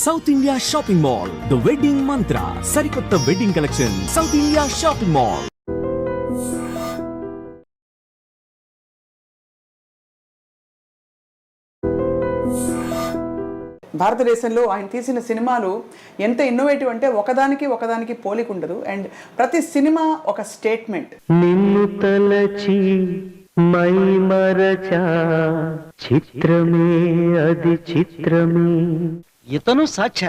South India shopping mall, the wedding మంత్ర, సరికొత్త wedding collection, south India shopping mall. భారతదేశంలో ఆయన తీసిన సినిమాలు ఎంత ఇన్నోవేటివ్ అంటే ఒకదానికి పోలిక ఉండదు. అండ్ ప్రతి సినిమా ఒక స్టేట్మెంట్. నిన్ను తలచి మై మరచా చిత్రమే అది చిత్రమే. ఇతను సాక్ష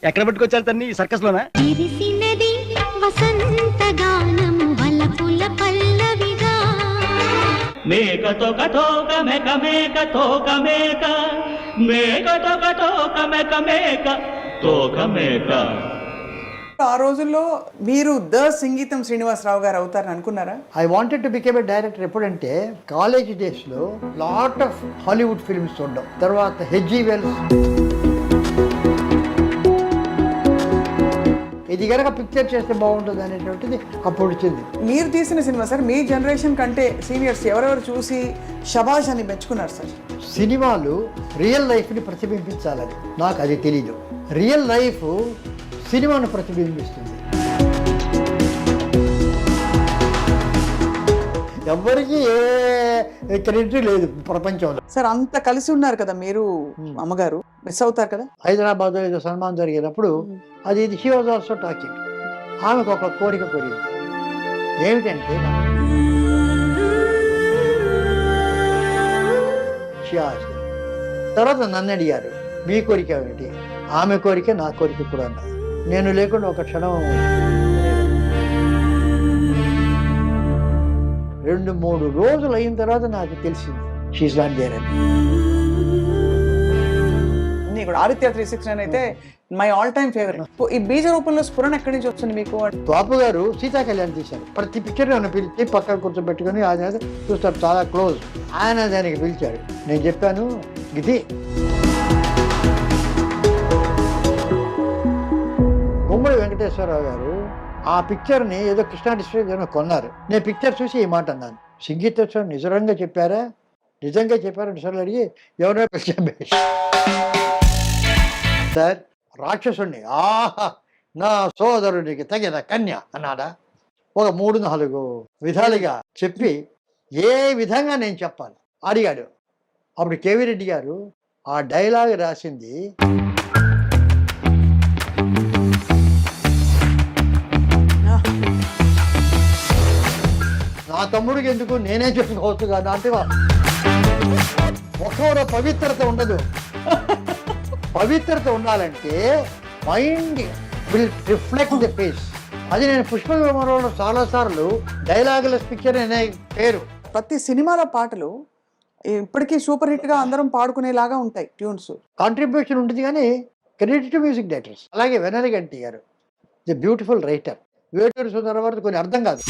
ఎక్కడ పట్టుకొచ్చారు తన్ని సర్కస్ లోనా? మేక తోక తోక మేక మేక తోక మేక మేక తోక తోక మేక మేక తోక మేక. ఆ రోజుల్లో మీరు ద సంగీతం శ్రీనివాసరావు గారు అవుతారని అనుకున్నారా? I wanted to become a director ఎప్పుడంటే కాలేజ్ డేస్లో లాట్ ఆఫ్ హాలీవుడ్ ఫిల్మ్స్ చూడడం, తర్వాత హెచ్జీ వెల్స్ ఇది కనుక పిక్చర్ చేస్తే బాగుంటుంది అనేటువంటిది అప్పుడు వచ్చింది. మీరు తీసిన సినిమా సార్ మీ జనరేషన్ కంటే సీనియర్స్ ఎవరెవరు చూసి శబాష్ అని మెచ్చుకున్నారు సార్? సినిమాలు రియల్ లైఫ్ని ప్రతిబింబించాలని నాకు అది తెలీదు. రియల్ లైఫ్ సినిమాను ప్రతిబింబిస్తుంది. ఎవరికి ఏ క్రెడిట్ లేదు ప్రపంచంలో. సార్ అంత కలిసి ఉన్నారు కదా మీరు, అమ్మగారు మిస్ అవుతారు కదా? హైదరాబాద్లో ఏదో సన్మానం జరిగేటప్పుడు అది షీ వాజ్ ఆల్సో టాకింగ్. ఆమెకు ఒక కోరిక కోరింది, ఏమిటంటే తర్వాత నన్ను అడిగారు మీ కోరిక ఏమిటి? ఆమె కోరిక నా కోరిక కూడా అన్నారు. నేను లేకుండా ఒక క్షణం 2-3 రోజులు అయిన తర్వాత నాకు తెలిసింది షీఈస్ నాట్ దేర్ అని. ఆదిత్య 369 అయితే మై ఆల్ టైమ్ ఫేవరెట్. ఈ బీజ రూపంలో స్ఫురణ ఎక్కడి నుంచి వస్తుంది మీకు? బాపు గారు సీతా కళ్యాణ్ తీశారు. ప్రతి పిక్చర్ నన్ను పిలిచి పక్కన కూర్చోబెట్టుకుని ఆయన చూస్తారు, చాలా క్లోజ్. ఆయన దానికి పిలిచాడు. నేను చెప్పాను ఇది గుమ్మడి వెంకటేశ్వరరావు గారు ఆ పిక్చర్ని ఏదో కృష్ణా డిస్ట్రిక్ట్ కొన్నారు. నేను పిక్చర్ చూసి ఈ మాట అన్నాను, సంగీతోత్సవం నిజంగా చెప్పారా సార్లు అడిగి ఎవరో పిలిచాను సార్. రాక్షసుణ్ణి ఆహా నా సోదరుడికి తగిన కన్య అన్నాడా? ఒక 3-4 విధాలుగా చెప్పి ఏ విధంగా నేను చెప్పాలి అడిగాడు. అప్పుడు కేవీ రెడ్డి గారు ఆ డైలాగ్ రాసింది నా తమ్ముడికి ఎందుకు నేనే చెప్పుకోవచ్చు కదా అంటే ఒక్కరో పవిత్రత ఉండదు. పవిత్రత ఉండాలంటే mind will reflect the face. అది నేను పుష్ప విమానంలో చాలాసార్లు డైలాగులెస్ పిక్చర్ అనే పేరు. ప్రతి సినిమాలో పాటలు ఇప్పటికీ సూపర్ హిట్ గా అందరం పాడుకునేలాగా ఉంటాయి ట్యూన్స్. కాంట్రిబ్యూషన్ ఉంటుంది కానీ క్రెడిట్ మ్యూజిక్ డైరెక్టర్స్. అలాగే వెనరగంటి గారు ది బ్యూటిఫుల్ రైటర్. వేటూరు సుందరవర్ధన్ కొన్ని అర్థం కాదు,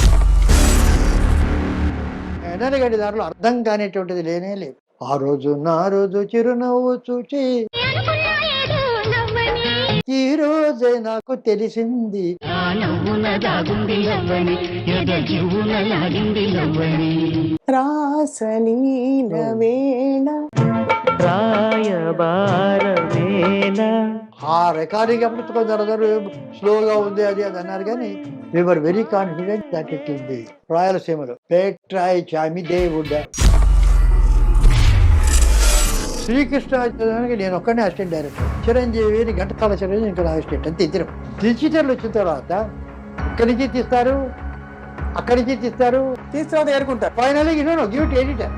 వెనరగంటి దారిలో అర్థం కానిటువంటిది లేనే లేదు. ఆ రోజు నా రోజు చిరునవ్వు చూచి ఈ రోజే నాకు తెలిసింది రాసలీల వేళ ఆ రికార్డింగ్ అప్పుడు స్లోగా ఉంది అది అన్నారు కానీ we are very confident that it will be. రాయలసీమలో పేట్రాయి చామి దేవుడ శ్రీకృష్ణ నేను ఒక్కనే అసిస్టెంట్ డైరెక్టర్. చిరంజీవిని ఘంటసాల చిరంజీవి ఇంకా అసిస్టెంట్ అంతే ఇద్దరు. డిజిటల్ వచ్చిన తర్వాత ఇక్కడి నుంచి తీస్తారు, అక్కడి నుంచి తీస్తారు, తీసుకురావద్దు ఏరుకుంటారు. Finally give it editor.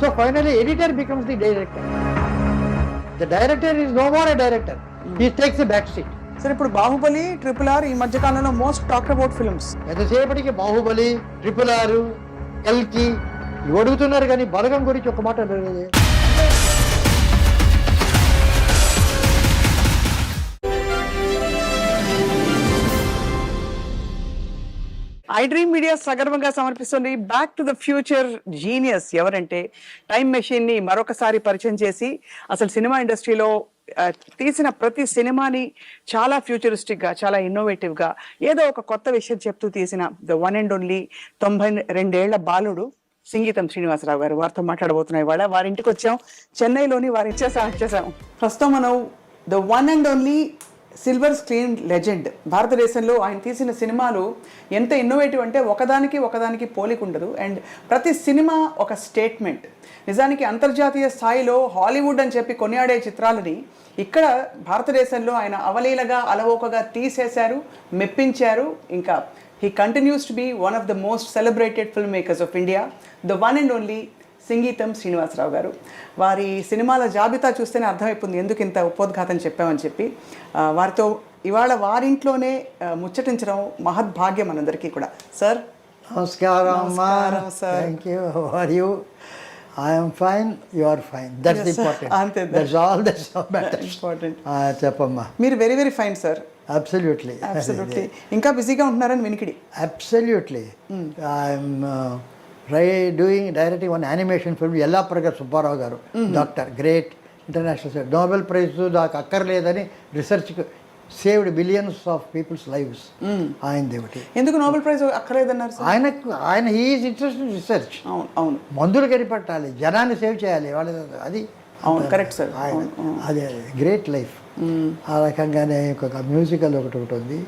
So finally editor becomes the director. The director is no more a director, he takes the back seat. సరే ఇప్పుడు బాహుబలి, RRR ఈ మధ్య కాలంలో మోస్ట్ టాక్డ్ అబౌట్ ఫిల్మ్స్. ఎంతసేపటికి బాహుబలి, RRR, కల్కి ఇవి అడుగుతున్నారు కానీ బలగం గురించి ఒక మాట అడగలేదు. ఐ డ్రీమ్ మీడియా సగర్వంగా సమర్పిస్తుంది back to the future genius. ఎవరంటే టైం మెషిన్ ని మరొకసారి పరిచయం చేసి అసలు సినిమా ఇండస్ట్రీలో తీసిన ప్రతి సినిమాని చాలా ఫ్యూచరిస్టిక్ గా, చాలా ఇన్నోవేటివ్ గా ఏదో ఒక కొత్త విషయం చెప్తూ తీసిన ద వన్ అండ్ ఓన్లీ 92 ఏళ్ల బాలుడు సంగీతం శ్రీనివాసరావు గారు. వారితో మాట్లాడబోతున్నాయి. వారి ఇంటికి వచ్చాం, చెన్నైలోని వారి వచ్చేసాం. ప్రస్తుతం మనం the one and only silver screen legend. భారతదేశంలో ఆయన తీసిన సినిమాలు ఎంత ఇన్నోవేటివ్ అంటే ఒకదానికి పోలిక ఉండదు. అండ్ ప్రతి సినిమా ఒక స్టేట్మెంట్. నిజానికి అంతర్జాతీయ స్థాయిలో హాలీవుడ్ అని చెప్పి కొనియాడే చిత్రాలని ఇక్కడ భారతదేశంలో ఆయన అవలీలగా అలవోకగా తీసేశారు, మెప్పించారు. ఇంకా he continues to be one of the most celebrated filmmakers of India, the one and only Singeetam Srinivasa Rao garu. వారి సినిమాల జాబితా చూస్తేనే అర్థమైపోతుంది ఎందుకు ఇంత ఉపోద్ఘాతం చెప్పామని చెప్పి. వారితో ఇవాళ వారింట్లోనే ముచ్చటించడం మహద్భాగ్యం మనందరికీ కూడా. సార్ నమస్కారం sir. Thank you. How are you? I'm fine, you are fine. That's important. అంతే, దట్స్ ఆల్ మ్యాటర్స్. ఇంపార్టెంట్. చెప్పమ్మా. మీరు very very fine sir. Absolutely. ఇంకా బిజీగా ఉంటున్నారని వినికిడి. Absolutely. I'm directing one animation film. Yellapragada Subbarao garu, doctor, great international Nobel prize నాకు అక్కర్లేదని రీసెర్చ్కి saved billions of peoples lives. ఆయన దేవుటి. ఎందుకు నోబెల్ ప్రైజ్ అక్కర్లేదన్నారు సార్? ఆయన హీఈస్ ఇంట్రెస్టెడ్ ఇన్ రీసెర్చ్. అవును అవును. మందులు కనిపెట్టాలి, జనాన్ని సేవ్ చేయాలి వాళ్ళ, అది అవును, కరెక్ట్ సార్. ఆయన అదే గ్రేట్ లైఫ్. ఆ రకంగానే ఇంకొక మ్యూజికల్ ఒకటి ఉంది,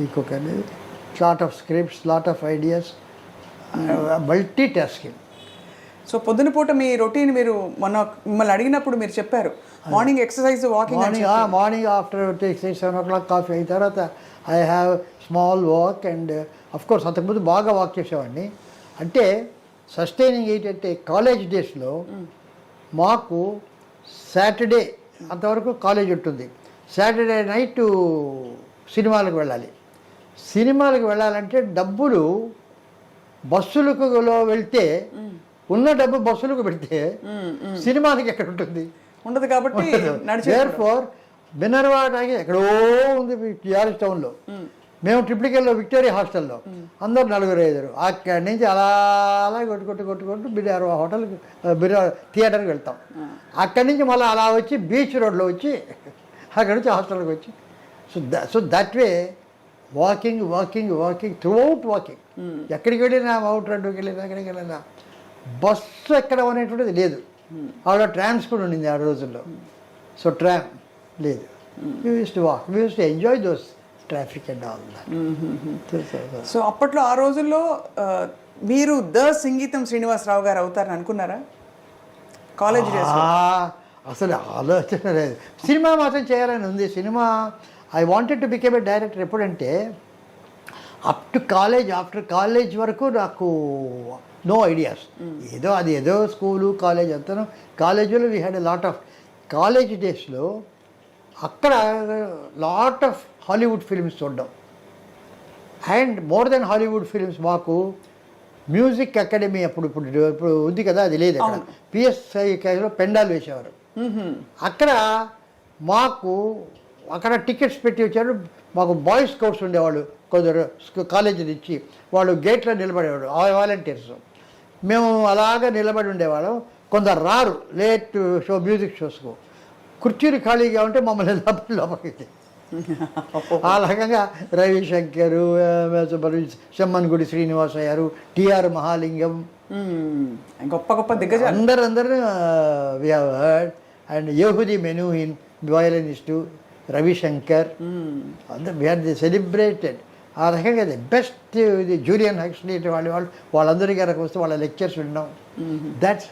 ఇంకొక lot of scripts, lot of ideas, multi tasking. So పొద్దున పూట మీ రొటీన్ మీరు మొన్న మిమ్మల్ని అడిగినప్పుడు మీరు చెప్పారు morning exercise, walking. Morning after 6-7 o'clock coffee అయిన తర్వాత I have small walk. And of course అంతకుముందు బాగా వాక్ చేసేవాడిని. అంటే సస్టైనింగ్ ఏంటంటే కాలేజ్ డేస్లో మాకు సాటర్డే అంతవరకు కాలేజ్ ఉంటుంది. సాటర్డే నైట్ సినిమాలకు వెళ్ళాలి. సినిమాలకు వెళ్ళాలంటే డబ్బులు బస్సులకు వెళ్తే ఉన్న డబ్బు బస్సులకు పెడితే సినిమాలకి ఎక్కడ ఉంటుంది? ఉండదు. కాబట్టి దేర్ఫోర్ బిన్నర్వాడకి ఎక్కడో ఉంది టిఆర్ఎస్ టౌన్లో. మేము ట్రిప్లికెల్లో విక్టోరియా హాస్టల్లో అందరు 4-5. అక్కడి నుంచి అలా కొట్టుకుంటూ బిర్యానీ హోటల్కి థియేటర్కి వెళ్తాం. అక్కడి నుంచి మళ్ళీ అలా వచ్చి బీచ్ రోడ్లో వచ్చి అక్కడి నుంచి హాస్టల్కి వచ్చి so that way walking throughout walking. ఎక్కడికి వెళ్ళినా అవుట్ రోడ్డుకి వెళ్ళినా ఎక్కడికి వెళ్ళినా బస్సు ఎక్కడం అనేటువంటిది లేదు. ఆవిడ ట్రామ్స్ కూడా ఉండింది ఆ రోజుల్లో. సో ట్రామ్ లేదు. We use to walk, we use to enjoy those traffic and all that. So అప్పట్లో ఆ రోజుల్లో మీరు ద సంగీతం శ్రీనివాసరావు గారు అవుతారని అనుకున్నారా కాలేజ్ డేస్? అసలు ఆలోచన లేదు. సినిమా మాత్రం చేయాలని ఉంది. Cinema I wanted to become a director. ఎప్పుడంటే up to college, after college వరకు నాకు నో ఐడియాస్. ఏదో స్కూలు కాలేజ్ అంతా. కాలేజీలో we had a lot of college డేస్లో అక్కడ లాట్ ఆఫ్ హాలీవుడ్ ఫిల్మ్స్ చూడడం. And more than Hollywood films మాకు మ్యూజిక్ అకాడమీ ఇప్పుడు ఉంది కదా, అది లేదు అక్కడ. పిఎస్ఐలో పెండాలు వేసేవారు. అక్కడ మాకు అక్కడ టికెట్స్ పెట్టి వచ్చారు. మాకు బాయ్స్ స్కౌట్స్ ఉండేవాళ్ళు కొందరు కాలేజీ నుంచి. వాళ్ళు గేట్లో నిలబడేవాడు, వాలంటీర్స్. మేము అలాగా నిలబడి ఉండేవాళ్ళం. కొందరు రారు లేట్ షో మ్యూజిక్ షోస్కు. కుర్చీలు ఖాళీగా ఉంటే మమ్మల్ని లోపలికి. ఆ రకంగా రవిశంకర్, చెమ్మన్గుడి శ్రీనివాసయ్య గారు, టిఆర్ మహాలింగం, గొప్ప దిగ్గజాలు అందరూ we have heard. And Yehudi Menuhin violinist, Ravishankar, అందరూ వి ఆర్ ది సెలబ్రేటెడ్. ఆ రకంగా ది బెస్ట్ జూలియన్ హక్స్లీ వాళ్ళందరికీ వస్తే వాళ్ళ లెక్చర్స్ విన్నాం. That's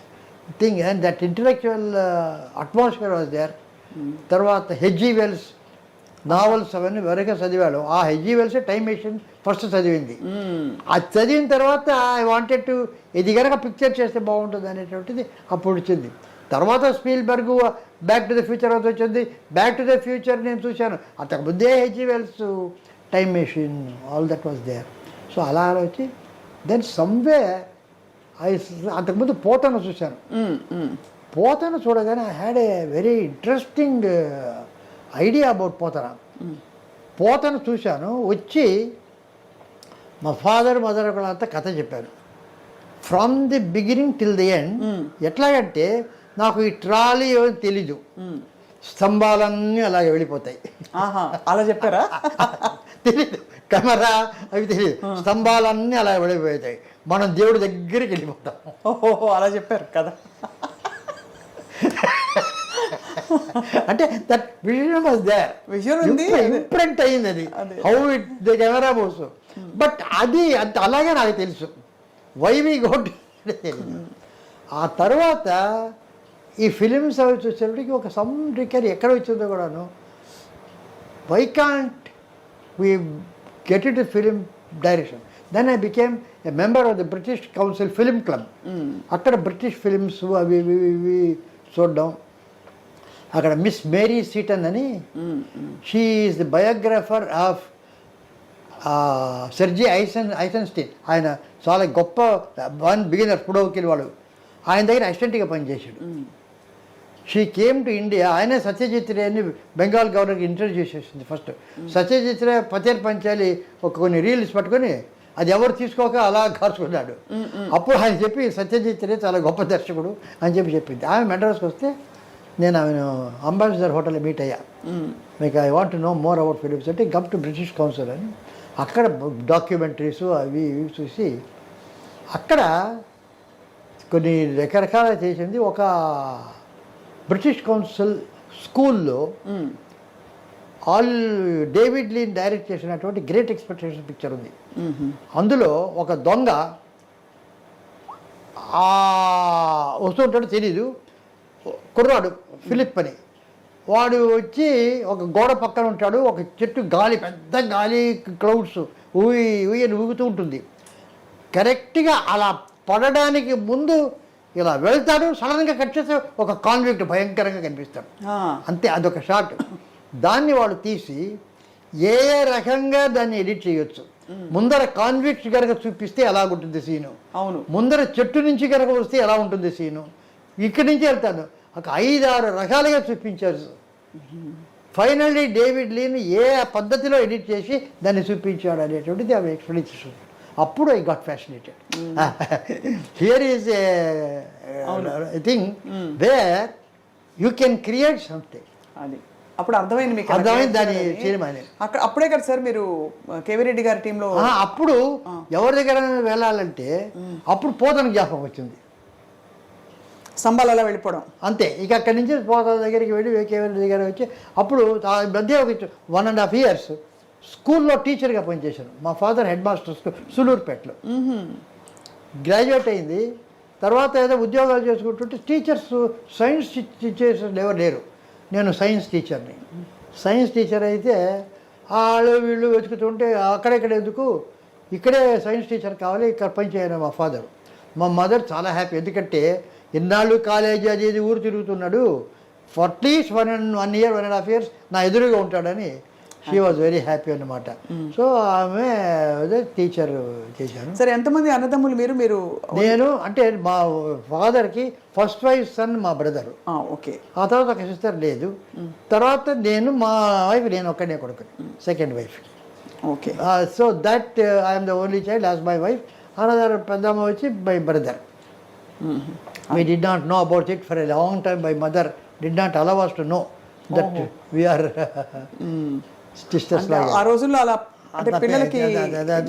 thing. And that intellectual atmosphere was there. తర్వాత హెచ్జీ వెల్స్ నావల్స్ అవన్నీ వరకు చదివాడు. ఆ హెచ్జీ వెల్సే టైమ్ మెషిన్ ఫస్ట్ చదివింది. అది చదివిన తర్వాత ఐ వాంటెడ్ టు ఇది కనుక పిక్చర్ చేస్తే బాగుంటుంది అనేటువంటిది అప్పుడు వచ్చింది. తర్వాత Spielberg back to the future అవుతూ వచ్చింది. బ్యాక్ టు ద ఫ్యూచర్ నేను చూశాను. అంతకుముందే H G Wells time machine all that was there. So అలా వచ్చి దెన్ సమ్వే అంతకుముందు పోతను చూశాను. పోతను చూడగానే I had a very interesting idea about Potana. పోతను చూశాను. వచ్చి మా ఫాదర్ మదర్ అంతా కథ చెప్పాను from the beginning till the end. ఎట్లాగంటే నాకు ఈ ట్రాలీ తెలీదు, స్తంభాలన్నీ అలాగే వెళ్ళిపోతాయి. అలా చెప్పారా? తెలీదు, కెమెరా అవి తెలియదు, స్తంభాలన్నీ అలా వెళ్ళిపోతాయి. మనం దేవుడి దగ్గరికి వెళ్ళిపోతాం. ఓహో, అలా చెప్పారు కదా. అంటే that vision was there, Vision ఉంది. ఇంప్రింట్ అయింది అది, how it the camera moves. But అది అంత అలాగే నాకు తెలుసు, వై వి గోట్. ఆ తర్వాత ఈ ఫిలిమ్స్ అవి చూసేటప్పటికి ఒక సమ్ రికర్ ఎక్కడ వచ్చిందో కూడాను, why can't we get it film direction. Then I became a member of the British Council film club. అక్కడ బ్రిటిష్ ఫిలిమ్స్ అవి ఇవి ఇవి చూడడం. అక్కడ మిస్ మేరీ సీటన్ అని, she is the biographer of Sergei Eisenstein. ఆయన చాలా గొప్ప బిగినర్ పుడోకిల్ వాడు, ఆయన దగ్గర అసిస్టెంట్గా పనిచేశాడు. She came to India. ఆయనే సత్యజిత్ రేని బెంగాల్ గవర్నర్కి ఇంట్రడ్యూస్ చేసింది ఫస్ట్. సత్యజిత్ రే పతేర్ పంచాలి కొన్ని రీల్స్ పట్టుకొని అది ఎవరు తీసుకోక అలా కాల్చుకున్నాడు. అప్పుడు ఆయన చెప్పి సత్యజిత్ రే చాలా గొప్ప దర్శకుడు అని చెప్పింది. ఆమె మెడ్రాస్కి వస్తే నేను ఆమెను అంబాసిడర్ హోటల్లో మీట్ అయ్యా. మీకు I want know more about films అంటే కమ్ టు బ్రిటిష్ కౌన్సిల్ అని. అక్కడ డాక్యుమెంటరీస్ అవి ఇవి చూసి అక్కడ కొన్ని రకరకాల చేసింది. ఒక బ్రిటిష్ కౌన్సిల్ స్కూల్లో డేవిడ్ లీన్ డైరెక్ట్ చేసినటువంటి గ్రేట్ ఎక్స్పెక్టేషన్ పిక్చర్ ఉంది. అందులో ఒక దొంగ వస్తుంటాడు, తెలీదు, కుర్రాడు ఫిలిప్ అని, వాడు వచ్చి ఒక గోడ పక్కన ఉంటాడు. ఒక చెట్టు గాలి, పెద్ద గాలి, క్లౌడ్స్ ఊయని ఊగుతూ ఉంటుంది. కరెక్ట్గా అలా పడడానికి ముందు ఇలా వెళ్తాడు, సడన్గా కట్ చేస్తే ఒక కాన్విక్ట్ భయంకరంగా కనిపిస్తాడు. అంతే, అదొక షాట్. దాన్ని వాడు తీసి ఏ రకంగా దాన్ని ఎడిట్ చేయొచ్చు. ముందర కాన్విక్ట్ కనుక చూపిస్తే ఎలా ఉంటుంది సీను, అవును, ముందర చెట్టు నుంచి కనుక వస్తే ఎలా ఉంటుంది సీను, ఇక్కడి నుంచి వెళ్తాను, ఒక 5-6 రకాలుగా చూపించారు. ఫైనల్లీ డేవిడ్ లీన్ ఏ పద్ధతిలో ఎడిట్ చేసి దాన్ని చూపించాడు అనేటువంటిది అవి ఎక్స్ప్లెనేషన్. అప్పుడు I got fascinated. Here is a thing where you can create something. అది అప్పుడు అర్థమైంది మీకు, అర్థమైంది దాని సినిమా. అక్కడ అప్పుడే కదా సార్ మీరు కేవీ రెడ్డి గారి టీంలో? అప్పుడు ఎవరి దగ్గర వెళ్ళాలంటే అప్పుడు పోతన జ్ఞాపకం వచ్చింది, సంబాలలో వెళ్ళిపోవడం అంతే. ఇక అక్కడి నుంచి పోతన దగ్గరికి వెళ్ళి కేవీ రెడ్డి దగ్గర వచ్చి అప్పుడు మధ్య ఒక 1.5 years స్కూల్లో టీచర్గా పనిచేశాను. మా ఫాదర్ హెడ్ మాస్టర్ స్కూల్ సులూరుపేటలో. గ్రాడ్యుయేట్ అయింది తర్వాత ఏదో ఉద్యోగాలు చేసుకుంటుంటే టీచర్స్, సైన్స్ టీచర్స్ ఎవరు లేరు. నేను సైన్స్ టీచర్ని. సైన్స్ టీచర్ అయితే వాళ్ళు వీళ్ళు వెతుకుతుంటే అక్కడెక్కడ ఎందుకు, ఇక్కడే సైన్స్ టీచర్ కావాలి, ఇక్కడ పనిచేయను మా ఫాదర్. మా మదర్ చాలా హ్యాపీ, ఎందుకంటే ఇన్నాళ్ళు కాలేజీ అది ఇది ఊరు తిరుగుతున్నాడు, అట్లీస్ట్ 1 year 1.5 years నా ఎదురుగా ఉంటాడని షీ వాజ్ వెరీ హ్యాపీ అన్నమాట. సో ఆమె టీచర్ చేశాను. సరే, ఎంతమంది అన్నదమ్ములు మీరు? మీరు నేను అంటే మా ఫాదర్కి ఫస్ట్ వైఫ్ సన్ మా బ్రదరు, ఓకే. ఆ తర్వాత ఒక సిస్టర్ లేదు. తర్వాత నేను, మా వైఫ్, నేను ఒక్కడే కొడుకు, second wife. Okay. So that I'm the only child as my wife. Another పెద్దమ్మ వచ్చి my brother. We did not know about it for a long time. My mother did not allow us to know that we are sisters. ఆ రోజుల్లో అలా అంటే పిల్లలకి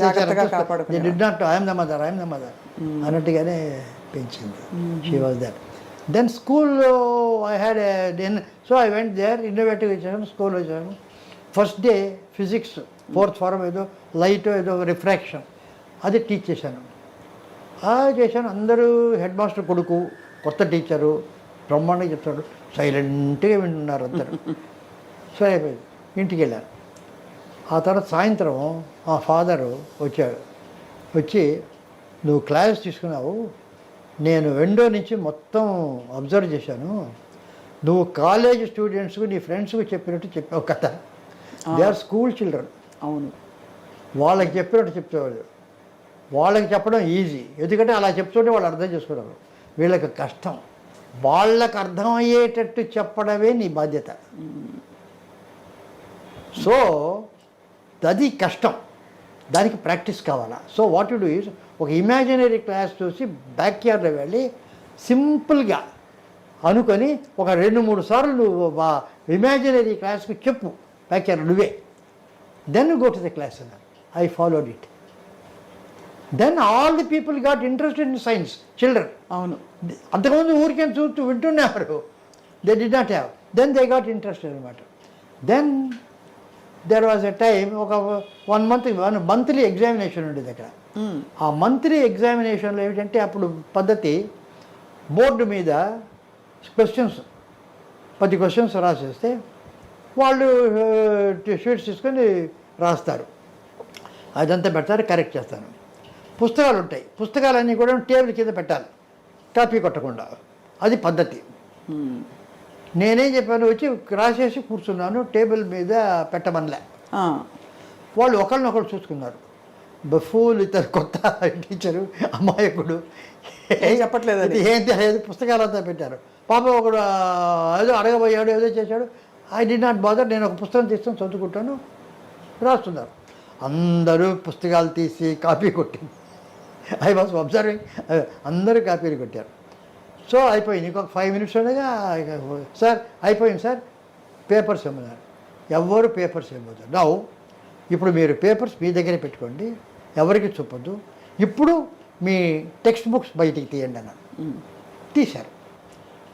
జాగ్రత్తగా కాపాడుకునే. They did not know, I am the mother అన్నట్టుగానే పెంచింది. She was there. Then school I had so I went there, innovative వచ్చాను, స్కూల్ వచ్చాను. First day physics 4th form ఏదో లైట్ ఏదో రిఫ్రాక్షన్ అది టీచ్ చేశాను. చేశాను. అందరూ హెడ్ మాస్టర్ కొడుకు, కొత్త టీచరు, బ్రహ్మాండంగా చెప్తాడు, సైలెంట్గా వింటున్నారు అందరు. సరే అయిపోయింది, ఇంటికి వెళ్ళాను. ఆ తర్వాత సాయంత్రం మా ఫాదరు వచ్చాడు. వచ్చి, నువ్వు క్లాస్ తీసుకున్నావు, నేను విండో నుంచి మొత్తం అబ్జర్వ్ చేశాను, నువ్వు కాలేజ్ స్టూడెంట్స్కు నీ ఫ్రెండ్స్కు చెప్పినట్టు చెప్పావు కదా. They are school children. అవును, వాళ్ళకి చెప్పినట్టు చెప్పేవాళ్ళు. వాళ్ళకి చెప్పడం ఈజీ, ఎందుకంటే అలా చెప్తుంటే వాళ్ళు అర్థం చేసుకున్నారు. వీళ్ళకి కష్టం, వాళ్ళకి అర్థమయ్యేటట్టు చెప్పడమే నీ బాధ్యత. సో అది కష్టం, దానికి ప్రాక్టీస్ కావాలా. So what you do is, ఒక ఇమాజినరీ క్లాస్ చూసి బ్యాక్ యార్డ్లో వెళ్ళి సింపుల్గా అనుకొని ఒక 2-3 సార్లు నువ్వు ఇమాజినరీ క్లాస్కి చెప్పు బ్యాక్ యార్డ్ నువ్వే. Then go to the class అన్నారు. I followed it. Then all the people got interested in science, children. అవును, అంతకుముందు ఊరికే చూస్తూ వింటున్నారు. They did not have. Then they got interested అనమాట. Then there was a time, ఒక 1 monthly examination ఉండేది అక్కడ. ఆ మంత్లీ ఎగ్జామినేషన్లో ఏమిటంటే అప్పుడు పద్ధతి, బోర్డు మీద క్వశ్చన్స్ 10 క్వశ్చన్స్ రాసేస్తే వాళ్ళు షీట్స్ తీసుకొని రాస్తారు, అదంతా పెడతారు, కరెక్ట్ చేస్తాను. పుస్తకాలు ఉంటాయి, పుస్తకాలన్నీ కూడా టేబుల్ కింద పెట్టాలి కాపీ కొట్టకుండా, అది పద్ధతి. నేనేం చెప్పాను, వచ్చి రాసేసి కూర్చున్నాను, టేబుల్ మీద పెట్టమనిలే. వాళ్ళు ఒకళ్ళనొకళ్ళు చూసుకున్నారు, బఫూల్ ఇతను కొత్త టీచరు అమాయకుడు చెప్పట్లేదు, ఏం తెలియదు, పుస్తకాలంతా పెట్టారు. పాప ఒకడు ఏదో అడగబోయాడు, ఏదో చేశాడు. ఐ డి నాట్ బాదర్, నేను ఒక పుస్తకం తీసుకొని చదువుకుంటాను, రాస్తున్నారు. అందరూ పుస్తకాలు తీసి కాపీ కొట్టింది. ఐ వాజ్ అబ్జర్వింగ్, అందరూ కాపీలు కొట్టారు. సో అయిపోయింది, ఇంకొక 5 minutes ఉండగా సార్ అయిపోయింది సార్, పేపర్స్ ఇమ్మన్నారు. ఎవరు పేపర్స్ ఇవ్వద్దు. నౌ ఇప్పుడు మీరు పేపర్స్ మీ దగ్గరే పెట్టుకోండి, ఎవరికి చూపొద్దు. ఇప్పుడు మీ టెక్స్ట్ బుక్స్ బయటికి తీయండి అన్నారు. తీశారు.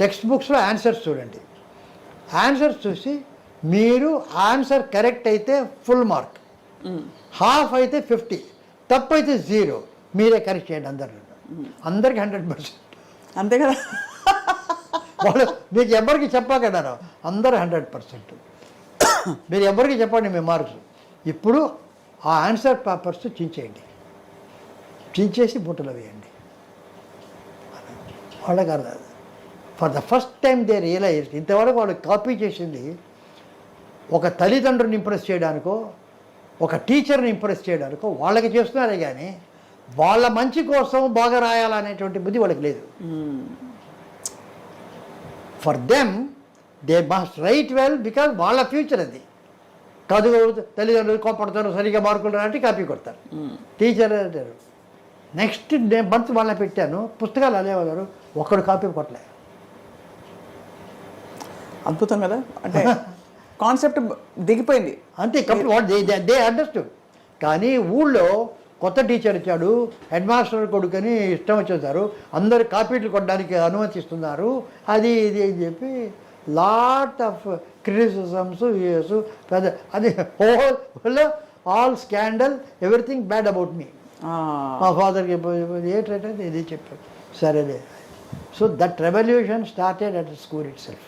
టెక్స్ట్ బుక్స్లో ఆన్సర్స్ చూడండి. ఆన్సర్స్ చూసి మీరు ఆన్సర్ కరెక్ట్ అయితే ఫుల్ మార్క్, హాఫ్ అయితే 50, తప్పు అయితే 0. మీరే కరెక్ట్ చేయండి అందరికి 100%. అంతే కదా. వాళ్ళు మీకు ఎవరికి చెప్పకన్నారు, అందరు 100%. మీరు ఎవరికి చెప్పండి మీ మార్క్స్. ఇప్పుడు ఆ ఆన్సర్ పేపర్స్ చించేయండి, చించేసి బుట్టలో వేయండి. వాళ్ళకి అర్థం. For the first time they realise, ఇంతవరకు వాళ్ళు కాపీ చేసింది ఒక తల్లిదండ్రుని ఇంప్రెస్ చేయడానికో, ఒక టీచర్ని ఇంప్రెస్ చేయడానికో వాళ్ళకి చేస్తున్నారే కానీ వాళ్ళ మంచి కోసం బాగా రాయాలనేటువంటి బుద్ధి వాళ్ళకి లేదు. For them they must right well, because వాళ్ళ ఫ్యూచర్ అది కాదు. తల్లిదండ్రులు కోపడతారు, సరిగా మార్కులు రాంటే కాపీ కొడతారు. టీచర్ అంటారు. నెక్స్ట్ మంత్ వాళ్ళని పెట్టాను, పుస్తకాలు అలేవారు, ఒక్కడు కాపీ కొట్టలే. అద్భుతం కదా, అంటే కాన్సెప్ట్ దిగిపోయింది అంతే. They understood. కానీ ఊళ్ళో కొత్త టీచర్ ఇచ్చాడు, హెడ్ మాస్టర్ కొడుకని ఇష్టం వచ్చేసారు, అందరు కాపీలు కొట్టడానికి అనుమతిస్తున్నారు, అది ఇది అని చెప్పి లాట్ ఆఫ్ క్రిటిసిజమ్స్ ఇయర్స్ పెద్ద, అది whole all scandal, everything bad about me. మా ఫాదర్కి ఏంటంటే ఇది చెప్పారు, సరేలే. So that revolution started at school itself.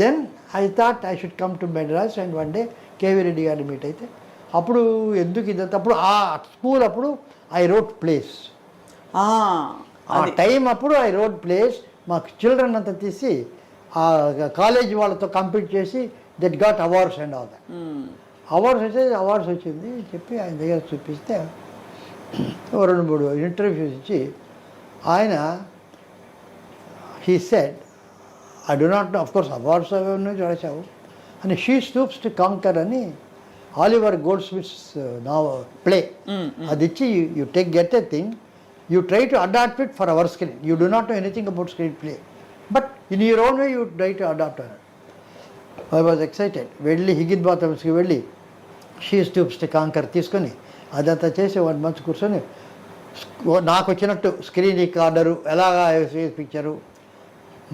Then I thought I should come to Madras and one day K V Reddy గారిని మీట్ అయితే, అప్పుడు ఎందుకు ఇదంతా, అప్పుడు ఆ స్కూల్ అప్పుడు ఐ రోట్ ప్లేస్, ఆ టైం అప్పుడు ఐ రోట్ ప్లేస్. మాకు చిల్డ్రన్ అంతా తీసి ఆ కాలేజ్ వాళ్ళతో కంపీట్ చేసి that got awards and all that. Awards వచ్చింది చెప్పి ఆయన దగ్గర చూపిస్తే 2-3 ఇంటర్వ్యూస్ ఇచ్చి ఆయన he said, I do not know, of course awards అవన్నీ చూడచావు అని, షీ స్టూప్స్ టు కాంకర్ అని ఆలివర్ గోల్డ్ స్మిత్స్ నా ప్లే, అది ఇచ్చి you get a thing, you try to adapt it for our screen, you do not know anything about screen play, but in your own way you try to adapt అన్నారు. I was excited. వెళ్ళి హిగిన్ బాతమ్స్కి వెళ్ళి she stoops to canker తీసుకొని అదంతా చేసి 1 month కూర్చొని నాకు వచ్చినట్టు స్క్రీన్ రికార్డరు, ఎలాగా పిక్చరు,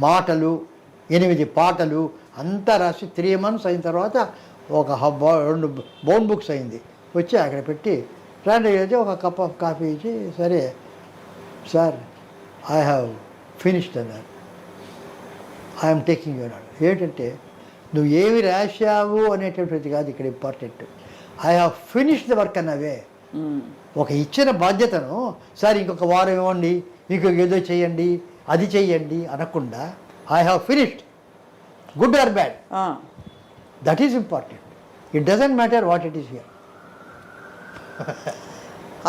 మాటలు, 8 పాటలు అంతా రాసి 3 months అయిన తర్వాత ఒక 2 బౌండ్ బుక్స్ అయింది. వచ్చి అక్కడ పెట్టి రాండి అయితే ఒక కప్ ఆఫ్ కాఫీ ఇచ్చి, సరే సార్ ఐ హ్యావ్ ఫినిష్డ్ అన్నారు. ఐఎమ్ టేకింగ్ యూ అన్నాడు. ఏంటంటే నువ్వు ఏమి రాశావు అనేటువంటిది కాదు ఇక్కడ important, I have finished the work అన్నవే. ఒక ఇచ్చిన బాధ్యతను సార్ ఇంకొక వారం ఇవ్వండి, ఇంకొక ఏదో చేయండి, అది చెయ్యండి అనకుండా I have finished, good or bad, that is important. It doesn't matter what it is here.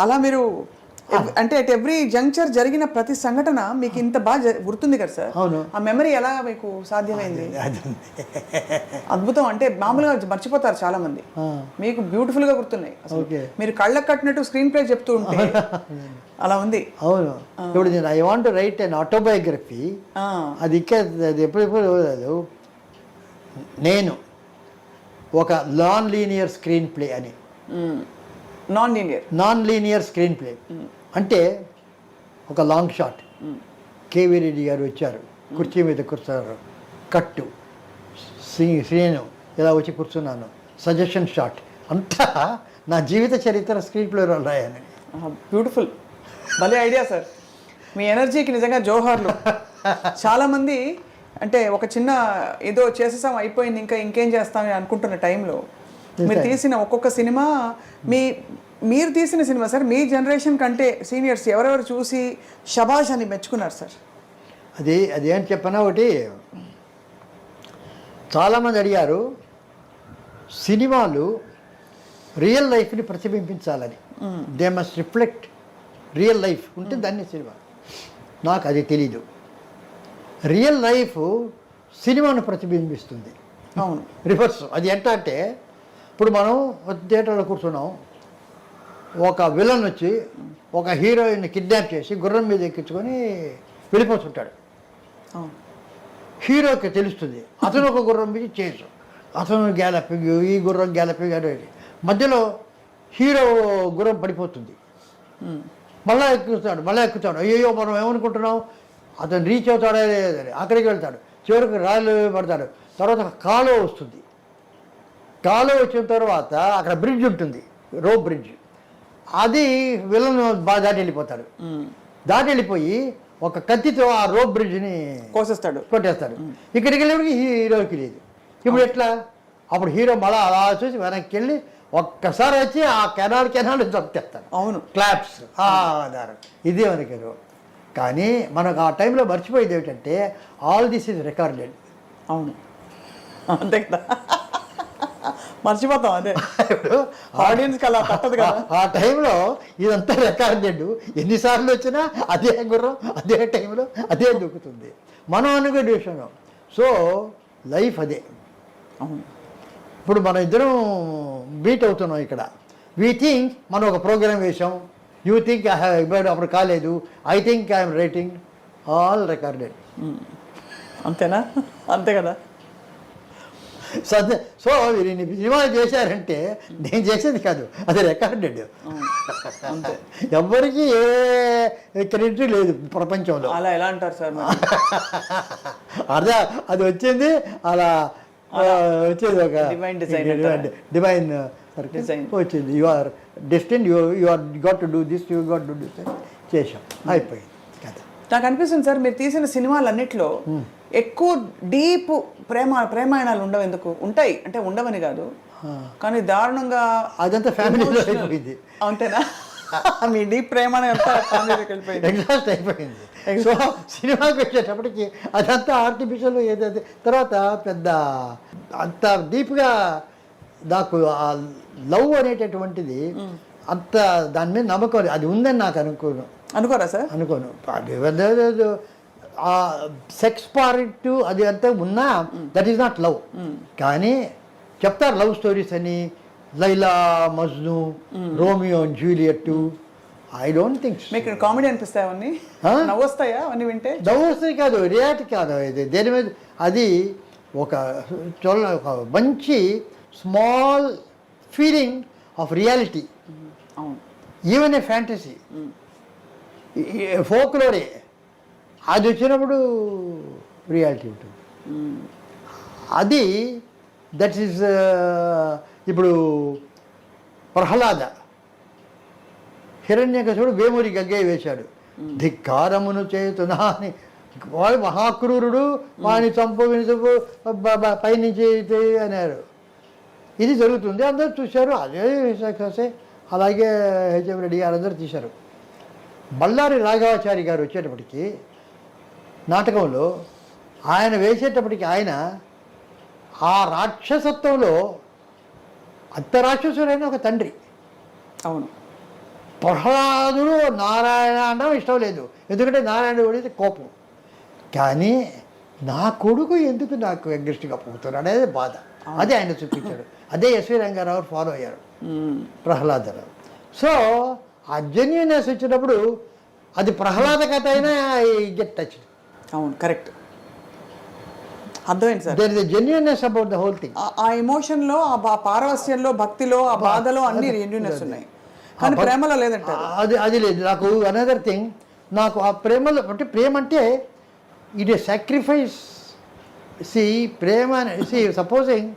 అలా మీరు అంటే అట్ ఎవ్రీ జంక్చర్ జరిగిన ప్రతి సంఘటన మీకు ఇంత బాగా గుర్తుంది కదా సార్? అవును. ఆ మెమరీ ఎలా మీకు సాధ్యమైంది? అద్భుతం. అంటే మామూలుగా మర్చిపోతారు చాలా మంది, మీకు బ్యూటిఫుల్ గా గుర్తున్నాయి. మీరు కళ్ళకు కట్టినట్టు స్క్రీన్ ప్లే చెప్తూ ఉంటే అలా ఉంది. అవును. ఇప్పుడు నేను I want to write an autobiography, అది అది ఎప్పుడు నేను ఒక నాన్ లీనియర్ స్క్రీన్ ప్లే అని, నాన్ లీనియర్ స్క్రీన్ ప్లే అంటే ఒక లాంగ్ షాట్, కేవీ రెడ్డి గారు వచ్చారు, కుర్చీ మీద కూర్చున్నారు, కట్టు, శ్రీను ఇలా వచ్చి కూర్చున్నాను, సజెషన్ షాట్ అంతా నా జీవిత చరిత్ర స్క్రీన్ ప్లేలో రాయని. బ్యూటిఫుల్, భలే ఐడియా సార్. మీ ఎనర్జీకి నిజంగా జోహార్లు. చాలామంది అంటే ఒక చిన్న ఏదో చేసేసాం అయిపోయింది ఇంకా ఇంకేం చేస్తామని అనుకుంటున్న టైంలో మీరు తీసిన ఒక్కొక్క సినిమా మీరు తీసిన సినిమా సార్ మీ జనరేషన్ కంటే సీనియర్స్ ఎవరెవరు చూసి షబాష్ అని మెచ్చుకున్నారు సార్? అది ఏంటి చెప్పనా, ఒకటి చాలామంది అడిగారు సినిమాలు రియల్ లైఫ్ని ప్రతిబింబించాలని, they must reflect real life ఉంటే దాన్ని సినిమా. నాకు అది తెలీదు. రియల్ లైఫ్ సినిమాను ప్రతిబింబిస్తుంది. అవును, రివర్స్. అది ఎంత అంటే ఇప్పుడు మనం థియేటర్లో కూర్చున్నాం, ఒక విలన్ వచ్చి ఒక హీరోయిన్ కిడ్నాప్ చేసి గుర్రం మీద ఎక్కించుకొని వెళ్ళిపోతుంటాడు. అవును, హీరోకి తెలుస్తుంది అతను ఒక గుర్రం మీద చేసు, అతను గ్యాలపింగ్, ఈ గుర్రం గ్యాలపింగ్ అనేది. మధ్యలో హీరో గుర్రం పడిపోతుంది, మళ్ళీ ఎక్కుతాడు. అయ్యో మనం ఏమనుకుంటున్నాం అతను రీచ్ అవుతాడా లేదని అక్కడికి వెళ్తాడు, చివరికి రాళ్ళు పడతాడు. తర్వాత కాలువ వస్తుంది, కాలువ వచ్చిన తర్వాత అక్కడ బ్రిడ్జ్ ఉంటుంది, రోప్ బ్రిడ్జ్. అది విలన్ బాగా దాటి వెళ్ళిపోతాడు. దాటి వెళ్ళిపోయి ఒక కత్తితో ఆ రోప్ బ్రిడ్జ్ని కొట్టేస్తాడు. ఇక్కడికి వెళ్ళేప్పటికి హీరోకి లేదు. ఇప్పుడు ఎట్లా? అప్పుడు హీరో మళ్ళీ అలా చూసి వెనక్కి వెళ్ళి ఒక్కసారి వచ్చి ఆ కెనాల్ చంపేస్తాడు. అవును, క్లాప్స్ ఆధారం. ఇదే మనకి. కానీ మనకు ఆ టైంలో మర్చిపోయేది ఏమిటంటే ఆల్ దిస్ ఈజ్ రికార్డెడ్. అవును, అంతే కదా, మర్చిపోతాం. అదే ఇప్పుడు ఆడియన్స్కి అలా తప్పదు కదా. ఆ టైంలో ఇదంతా రికార్డెడ్. ఎన్నిసార్లు వచ్చినా అదే గుర్రం అదే టైంలో అదే దొక్కుతుంది. మనం అనుకునే విషయం. సో లైఫ్ అదే. అవును, ఇప్పుడు మన ఇద్దరం మీట్ అవుతున్నాం ఇక్కడ. వీ థింక్ మనం ఒక ప్రోగ్రామ్ వేసాం, యూ థింక్ ఐ హ్యావ్ అప్పుడు కాలేదు, I think I'm writing, all recorded. అంతేనా? అంతే కదా. సో మీరు సినిమాలు చేశారంటే నేను చేసేది కాదు, అది రికార్డెడ్. ఎవ్వరికి ఏ క్రెడిట్ లేదు ప్రపంచంలో. అలా ఎలా అంటారు సార్? అదే అది వచ్చింది అలా వచ్చేది ఒక డివైన్ వచ్చింది. You are destined, you are got to do this, you got to do this చేసాం, అయిపోయింది కదా. నాకు అనిపిస్తుంది సార్ మీరు తీసిన సినిమాలన్నిట్లో ఎక్కువ డీప్ ప్రేమాయణాలు ఉండవు. ఎందుకు ఉంటాయి అంటే ఉండవని కాదు, కానీ దారుణంగా అదంతా ఫ్యామిలీలో అయిపోయింది. అంతేనా? మీ డీప్ ప్రేమాయణం అంతా ఫ్యామిలీలోకి వెళ్ళిపోయింది, ఎగ్జాస్ట్ అయిపోయింది. సో సినిమాకి వచ్చేటప్పటికి అదంతా ఆర్టిఫిషియల్ ఏదైతే తర్వాత పెద్ద అంత డీప్గా నాకు ఆ లవ్ అనేటటువంటిది అంత దాని మీద నమ్మకం అది ఉందని నాకు అనుకోరా సార్? అనుకోను. ఆ సెక్స్ పార్ట్ అది అంతా ఉన్నా దట్ ఈస్ నాట్ లవ్. కానీ చెప్తారు లవ్ స్టోరీస్ అని, Laila Majnu, Romeo and Juliet. I don't think. మీకు కామెడీ అనిపిస్తాయి అవన్నీ? నవ్వు వస్తాయా అవన్నీ వింటే? నవ్వు వస్తాయి కాదు, రియాలిటీ కాదు ఇది. దేని మీద అది ఒక మంచి small feeling of reality, even a fantasy, ఫోక్లోరే. అది వచ్చినప్పుడు రియాలిటీ ఉంటుంది. అది దట్ ఈస్ ఇప్పుడు ప్రహ్లాద హిరణ్యకశుడు వేమూరి గగ్గయ్య వేశాడు. ధిక్కారమును చేతునా అని వాడు మహాక్రూరుడు, వాడిని చంపు వినుచు పైనుంచి అన్నారు. ఇది జరుగుతుంది, అందరూ చూశారు. అదే అలాగే హెచ్ఎం రెడ్డి గారు అందరూ తీశారు. బళ్ళారి రాఘవాచారి గారు వచ్చేటప్పటికి నాటకంలో ఆయన వేసేటప్పటికి ఆయన ఆ రాక్షసత్వంలో అంత రాక్షసుడైన ఒక తండ్రి. అవును, ప్రహ్లాదుడు నారాయణ అనడం ఇష్టం లేదు, ఎందుకంటే నారాయణ పడితే కోపం. కానీ నా కొడుకు ఎందుకు నాకు అగ్రెస్ట్గా పోతున్నాడు అనేది బాధ. అదే ఆయన చూపించాడు. అదే ఎస్వి రంగారావు ఫాలో అయ్యారు ప్రహ్లాదరావు. సో ఆ జెన్యునెస్ వచ్చినప్పుడు అది ప్రహ్లాద కథ అయినా గెట్ టచ్. అవును, కరెక్ట్, అర్థమైంది sir. There is a genuineness about the whole thing. ఆ ఎమోషన్లో, ఆ పారవస్యంలో, భక్తిలో, ఆ బాధలో అన్ని జెన్యునెస్ ఉన్నాయి, కానీ ప్రేమలో లేదంట. అది లేదు. నాకు అనదర్ థింగ్, నాకు ఆ ప్రేమలో అంటే ప్రేమ అంటే ఇట్ ఏ సాక్రిఫైస్ ప్రేమ supposing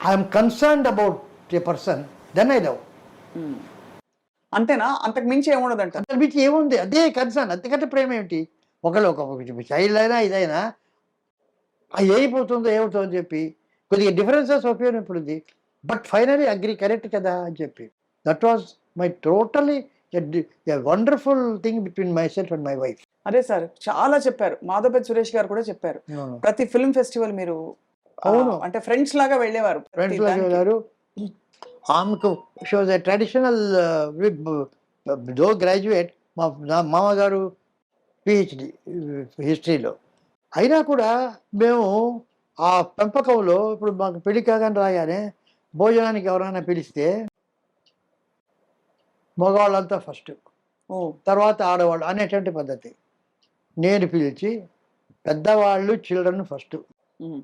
I'm concerned about a person then I love. అంతేనా? అంతకు మించి ఏముండదంట. అంతకు మించి ఏముంది? అదే కన్సర్న్. అంతకంటే ప్రేమ ఏమిటి? ఒకళ్ళు ఒక చైల్డ్ అయినా ఇదైనా అది ఏమైపోతుందో ఏమవుతుందో అని చెప్పి కొద్దిగా డిఫరెన్సెస్ ఒపీనియన్ ఇప్పుడు ఉంది, బట్ ఫైనలీ అగ్రి కరెక్ట్ కదా అని చెప్పి. That was my totally wonderful thing between my self and my wife. అదే సార్ చాలా చెప్పారు, మాధవపతి సురేష్ గారు కూడా చెప్పారు. ప్రతి ఫిల్మ్ ఫెస్టివల్ మీరు అవును. అంటే ఫ్రెండ్స్ లాగా వెళ్ళేవారు. ప్రతి ఫ్రెండ్స్ దానికి. గారు ఆమెకు she was a traditional though graduate. మా మామగారు పిహెచ్డి హిస్టరీలో. అయినా కూడా మేము ఆ పెంపకంలో ఇప్పుడు మాకు పెళ్లి కాగానే రాగానే భోజనానికి ఎవరైనా పిలిస్తే మగవాళ్ళంతా ఫస్ట్, ఓ తర్వాత ఆడవాళ్ళు అనేటువంటి పద్ధతి. నేను పిలిచి పెద్దవాళ్ళు చిల్డ్రన్ ఫస్ట్, ఉమ్,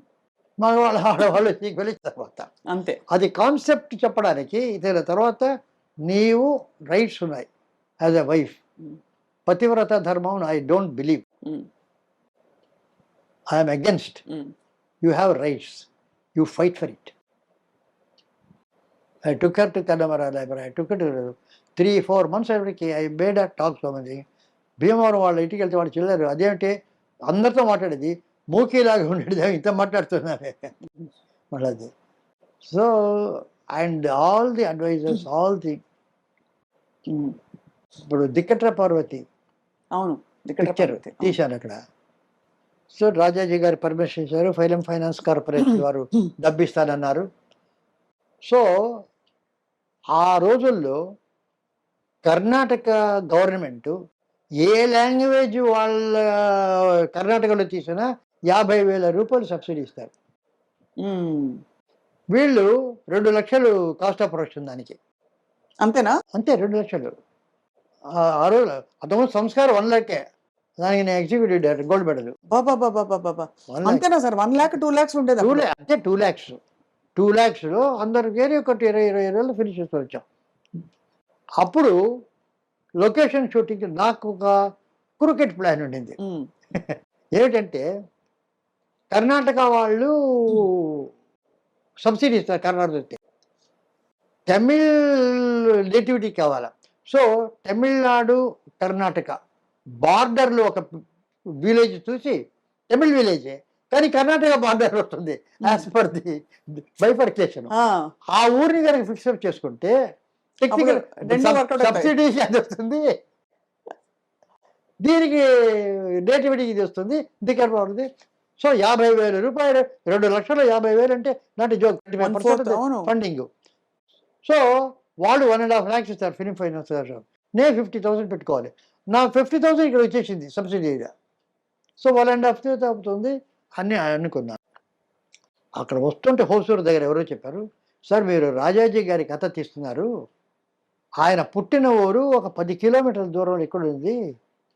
మగవాళ్ళు ఆడవాళ్ళు ఈక్వల్ తర్వాత. అంతే. అది కాన్సెప్ట్ చెప్పడానికి ఇతర తర్వాత నీవు రైట్స్ ఉన్నాయి యాజ్ ఎ వైఫ్. పతివ్రత ధర్మం I don't believe, um, I'm against. Um, you have rights, you fight for it. I took her to Connemara library. I took it 3-4 months ఎవరికి I made a talk so much. Bhimavaram వాళ్ళ ఇంటికి వెళ్తే వాళ్ళు చిల్లరు అదేంటి అందరితో మాట్లాడేది మూకీలాగా ఉండేది, ఇంత మాట్లాడుతున్నామే మళ్ళీ. So and all the advisers all the um. ఇప్పుడు దిక్కట్ర పార్వతి అవును. ఇక్కడ పిక్చర్ తీశాను అక్కడ. సో రాజాజీ గారు పర్మిషన్ ఇచ్చారు, ఫైలం ఫైనాన్స్ కార్పొరేషన్ వారు డబ్బిస్తానన్నారు. సో ఆ రోజుల్లో కర్ణాటక గవర్నమెంట్ ఏ లాంగ్వేజ్ వాళ్ళ కర్ణాటకలో తీసినా 50,000 రూపాయలు సబ్సిడీ ఇస్తారు. ఉమ్. వీళ్ళు 2 లక్షలు కాస్ట్ ఆఫ్ ప్రొడక్షన్ దానికి. అంతేనా? అంతే 2 లక్షలు. ఆ రోజు అంతకుముందు సంస్కారం 1 lakh. దానికి నేను ఎగ్జిక్యూటివ్ డైరెక్టర్ గోల్డ్ మెడల్. బాబా బాబా బాబా. అంతేనా సార్? 1 lakh 2 lakhs ఉండేది అప్పుడు? అంటే 2 lakhs. 2 lakhsలో అందరు వేరే ఒకటి 20 రోజులు ఫినిష్ చేస్తూ వచ్చాం. అప్పుడు లొకేషన్ షూటింగ్ నాకు ఒక క్రికెట్ ప్లాన్ ఉండింది. ఉమ్, ఏమిటంటే కర్ణాటక వాళ్ళు సబ్సిడీ ఇస్తారు కర్ణాటక, తమిళ్ నేటివిటీ కావాలా. సో తమిళనాడు కర్ణాటక బార్డర్లో ఒక విలేజ్ చూసి, తమిళ్ విలేజే కానీ కర్ణాటక బార్డర్ వస్తుంది యాజ్ పర్ ది బైఫర్కేషన్. ఆ, ఆ ఊరిని కనుక ఫిక్సప్ చేసుకుంటే టెక్నికల్ అప్పుడు రెండు workout అవుతాయి. సబ్సిడీ అది వస్తుంది, దీనికి నేటివిటీకి ఇది వస్తుంది, దిక్కర్ బాగుంది. సో 50,000 రూపాయలు, 2,50,000 అంటే నాటి జోక్, 1/4 అవును. ఫండింగ్. సో వాళ్ళు 1.5 lakhs ఇస్తారు ఫిలిం ఫైనాన్స్ గారు. నేను 50,000 పెట్టుకోవాలి. నా 50,000 ఇక్కడ వచ్చేసింది సబ్సిడీగా. సో 1.5 అవుతుంది అని అనుకున్నాను. అక్కడ వస్తుంటే హోసూరు దగ్గర ఎవరో చెప్పారు, సార్ మీరు రాజాజీ గారి కథ తీస్తున్నారు, ఆయన పుట్టిన ఊరు ఒక 10 kilometers దూరంలో ఎక్కడ ఉంది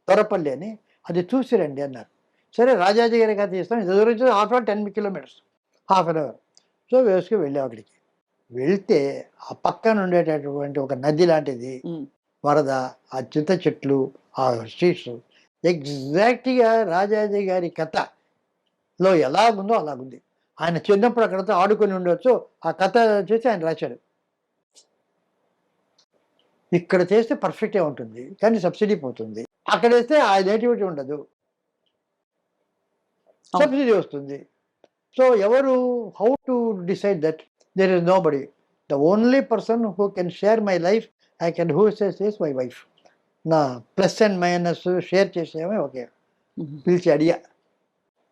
తొరపల్లి అని, అది చూసిరండి అన్నారు. సరే రాజాజీ గారి కథ తీస్తాం, ఇది దూరం 10 kilometers, ½ an hour. సో వేసుకు వెళ్ళాం అక్కడికి. వెళ్తే ఆ పక్కన ఉండేటటువంటి ఒక నది లాంటిది, ఉమ్, వరద, ఆ చింత చెట్లు, ఆ స్ట్రీట్స్ ఎగ్జాక్ట్గా రాజాజీ గారి కథలో ఎలాగుందో అలాగుంది. ఆయన చిన్నప్పుడు అక్కడతో ఆడుకొని ఉండొచ్చు, ఆ కథ చేసి ఆయన రాశాడు. ఇక్కడ చేస్తే పర్ఫెక్టే ఉంటుంది కానీ సబ్సిడీ పోతుంది, అక్కడ వేస్తే ఆ నేటివిటీ ఉండదు, సబ్సిడీ వస్తుంది. సో ఎవరు how to decide that? There is nobody. The only person who can share my life I can who says is my wife. నా ప్లస్ అండ్ మైనస్ షేర్ చేసేమే okay. పిలిచి అడిగా,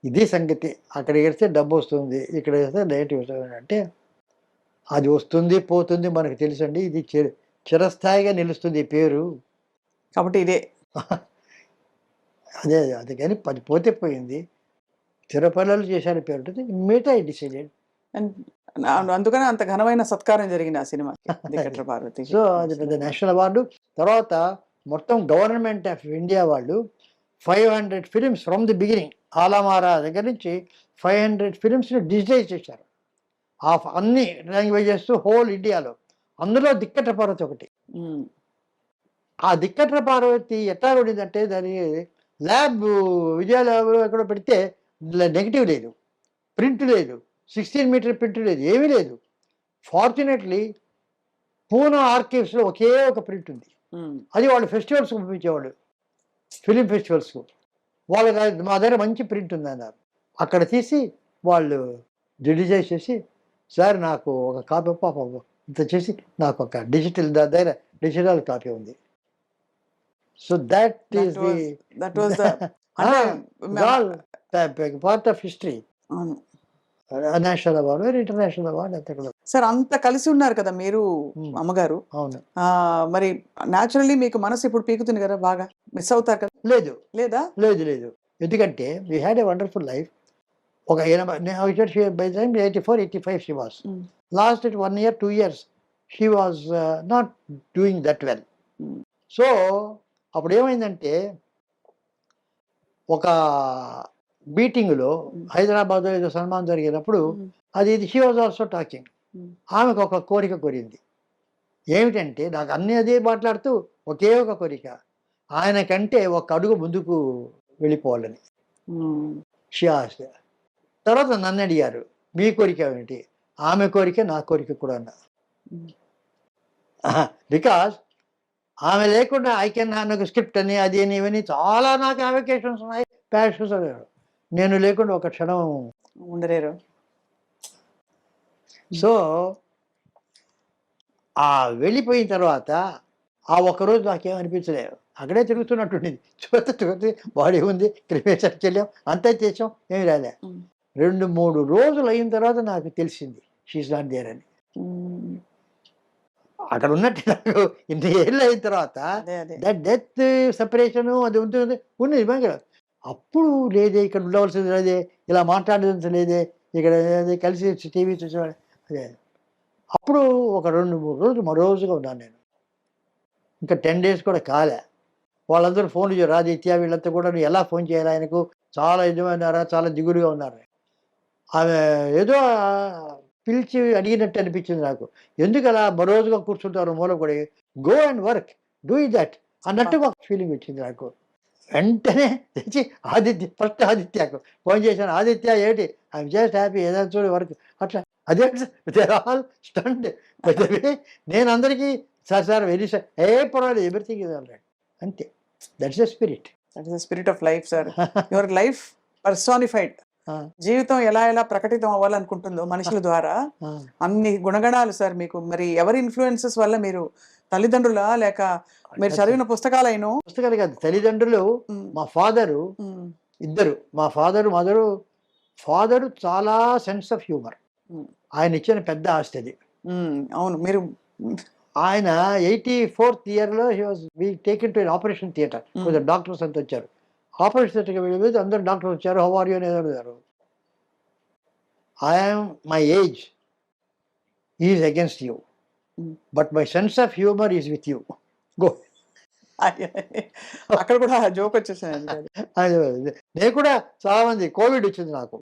ఇది సంగతి, అక్కడ వేస్తే డబ్బు వస్తుంది, ఇక్కడ వేస్తే నెగిటివ్ వస్తుంది అంటే, అది వస్తుంది పోతుంది మనకు తెలుసండి, ఇది చిరస్థాయిగా నిలుస్తుంది ఈ పేరు. కాబట్టి ఇదే అదే అది కానీ 10 పోతే పోయింది, తిరుపతిలో చేశారు పేరు ఉంటుంది. మిగతా ఐ డిసైడెడ్. అందుకనే అంత ఘనమైన సత్కారం జరిగింది ఆ సినిమాకి, దిక్కట్ర పార్వతి. సో అది పెద్ద నేషనల్ అవార్డు. తర్వాత మొత్తం గవర్నమెంట్ ఆఫ్ ఇండియా వాళ్ళు 500 ఫిలిమ్స్ ఫ్రమ్ ది బిగినింగ్, ఆలమారా దగ్గర నుంచి 500 ఫిలిమ్స్ని డిజిటైజ్ చేశారు ఆఫ్ అన్ని లాంగ్వేజెస్ హోల్ ఇండియాలో. అందులో దిక్కట్ర పార్వతి ఒకటి. ఉమ్, ఆ దిక్కట్ర పార్వతి ఎట్లా ఉండిందంటే దాని ల్యాబ్ విజయ ల్యాబ్లో ఎక్కడో పెడితే నెగిటివ్ లేదు, ప్రింట్ లేదు, 16 మీటర్ ప్రింట్ లేదు, ఏమీ లేదు. ఫార్చునేట్లీ పూనా ఆర్కైవ్స్లో ఒకే ఒక ప్రింట్ ఉంది. అది వాళ్ళు ఫెస్టివల్స్కి పంపించేవాళ్ళు, ఫిలిం ఫెస్టివల్స్కు. వాళ్ళకి మా దగ్గర మంచి ప్రింట్ ఉంది అన్నారు. అక్కడ తీసి వాళ్ళు డిజిటైజ్ చేసి, సార్ నాకు ఒక కాపీ పాప ఇంత చేసి నాకు ఒక దగ్గర డిజిటల్ కాపీ ఉంది. So that is that was the part of history. అవును నేషనల్ అవార్డు, ఇంటర్నేషనల్ అవార్డు అంతే కదా. సార్, అంత కలిసి ఉన్నారు కదా మీరు అమ్మగారు. అవును. మరి న్యాచురల్లీ మీకు మనసు ఇప్పుడు పీకుతుంది కదా, బాగా మిస్ అవుతారు కదా? లేదు లేదా? లేదు లేదు, ఎందుకంటే we had a wonderful life. ఒక 80 by time 84, 85 she was. Last 1 year 2 years she was not doing that well. So అప్పుడు ఏమైందంటే ఒక మీటింగ్లో హైదరాబాద్లో ఏదో సన్మానం జరిగినప్పుడు అది షీ వాజ్ ఆల్సో టాకింగ్. ఆమెకు ఒక కోరిక కోరింది. ఏమిటంటే నాకు అన్నీ అదే మాట్లాడుతూ ఒకే ఒక కోరిక, ఆయనకంటే ఒక అడుగు ముందుకు వెళ్ళిపోవాలని. She asked. తర్వాత నన్ను అడిగారు, మీ కోరిక ఏమిటి? ఆమె కోరిక నా కోరిక కూడా అన్నా. బికాస్ ఆమె లేకుండా ఐ కెన్ నాకు స్క్రిప్ట్ అని అది అని ఇవన్నీ చాలా నాకు అప్లికేషన్స్ ఉన్నాయి, ప్యాషన్స్. నేను లేకుండా ఒక క్షణం ఉండలేరు. సో ఆ వెళ్ళిపోయిన తర్వాత ఆ ఒక్కరోజు నాకేమనిపించలేదు, అక్కడే తిరుగుతున్నట్టుండింది. చూస్తే బాడీ ఉంది, క్రిమేషన్ చెల్లాం, అంతా చేసాం, ఏమి రాలే. 2-3 రోజులు అయిన తర్వాత నాకు తెలిసింది షీఈస్ నాట్ దేర్ అని. అక్కడ ఉన్నట్టు నాకు ఇన్ని ఏళ్ళు అయిన తర్వాత దట్ డెత్ సెపరేషను అది ఉంటుంది ఉన్నది. అప్పుడు లేదే, ఇక్కడ ఉండవలసింది లేదే, ఇలా మాట్లాడేది లేదే, ఇక్కడ కలిసి టీవీ చూసేవాడు అదే. అప్పుడు ఒక 2-3 రోజులు మరోజుగా ఉన్నాను నేను. ఇంకా 10 days కూడా కాలే. వాళ్ళందరూ ఫోన్లు చేయరు, ఆదిత్య వీళ్ళంతా కూడా ఎలా ఫోన్ చేయాలి ఆయనకు, చాలా ఇదమైనారా, చాలా దిగులుగా ఉన్నారు. ఆమె ఏదో పిలిచి అడిగినట్టు అనిపించింది నాకు. ఎందుకు అలా మరోజుగా కూర్చుంటారు మూల కూడా, go and work, do that అన్నట్టుగా ఒక ఫీలింగ్ వచ్చింది నాకు. వెంటనే తెచ్చి ఫస్ట్ ఆదిత్యకు ఫోన్ చేశాను, ఆదిత్య ఏంటి, ఐఎమ్ జస్ట్ హ్యాపీ, ఏదైనా చూడు వర్క్ అట్లా. అదే దేర్ ఆల్ స్టంట్. నేను అందరికీ సార్ వెరీ సార్, పర్వాలేదు, ఎవ్రీథింగ్ ఇస్ ఆల్ రైట్ అంతే. That's the spirit. That is the spirit of life sir. Your life personified. జీవితం ఎలా ఎలా ప్రకటితం అవ్వాలనుకుంటుందో మనుషుల ద్వారా అన్ని గుణగణాలు సార్ మీకు. మరి ఎవరి ఇన్ఫ్లుయెన్సెస్ వల్ల, మీరు తల్లిదండ్రులా లేక మీరు చదివిన పుస్తకాలైనా? పుస్తకాలు కాదు, తల్లిదండ్రులు. మా ఫాదరు ఇద్దరు, మా ఫాదరు మదరు. ఫాదరు చాలా సెన్స్ ఆఫ్ హ్యూమర్, ఆయన ఇచ్చిన పెద్ద ఆస్తి అది. అవును. మీరు ఆయన 84th yearలో he was taken to operation theatre. కొంచెం డాక్టర్స్ అంతా వచ్చారు. ఆపరేషన్ థియేటర్కి వెళ్ళి అందరు డాక్టర్స్ వచ్చారు, హౌ ఆర్ యూ అని అడిగారు. I'm my age is against you, but my sense of humour is with you, go. అక్కడ కూడా జోక్ వచ్చేసాను. నేను కూడా చాలా మంది, కోవిడ్ వచ్చింది నాకు.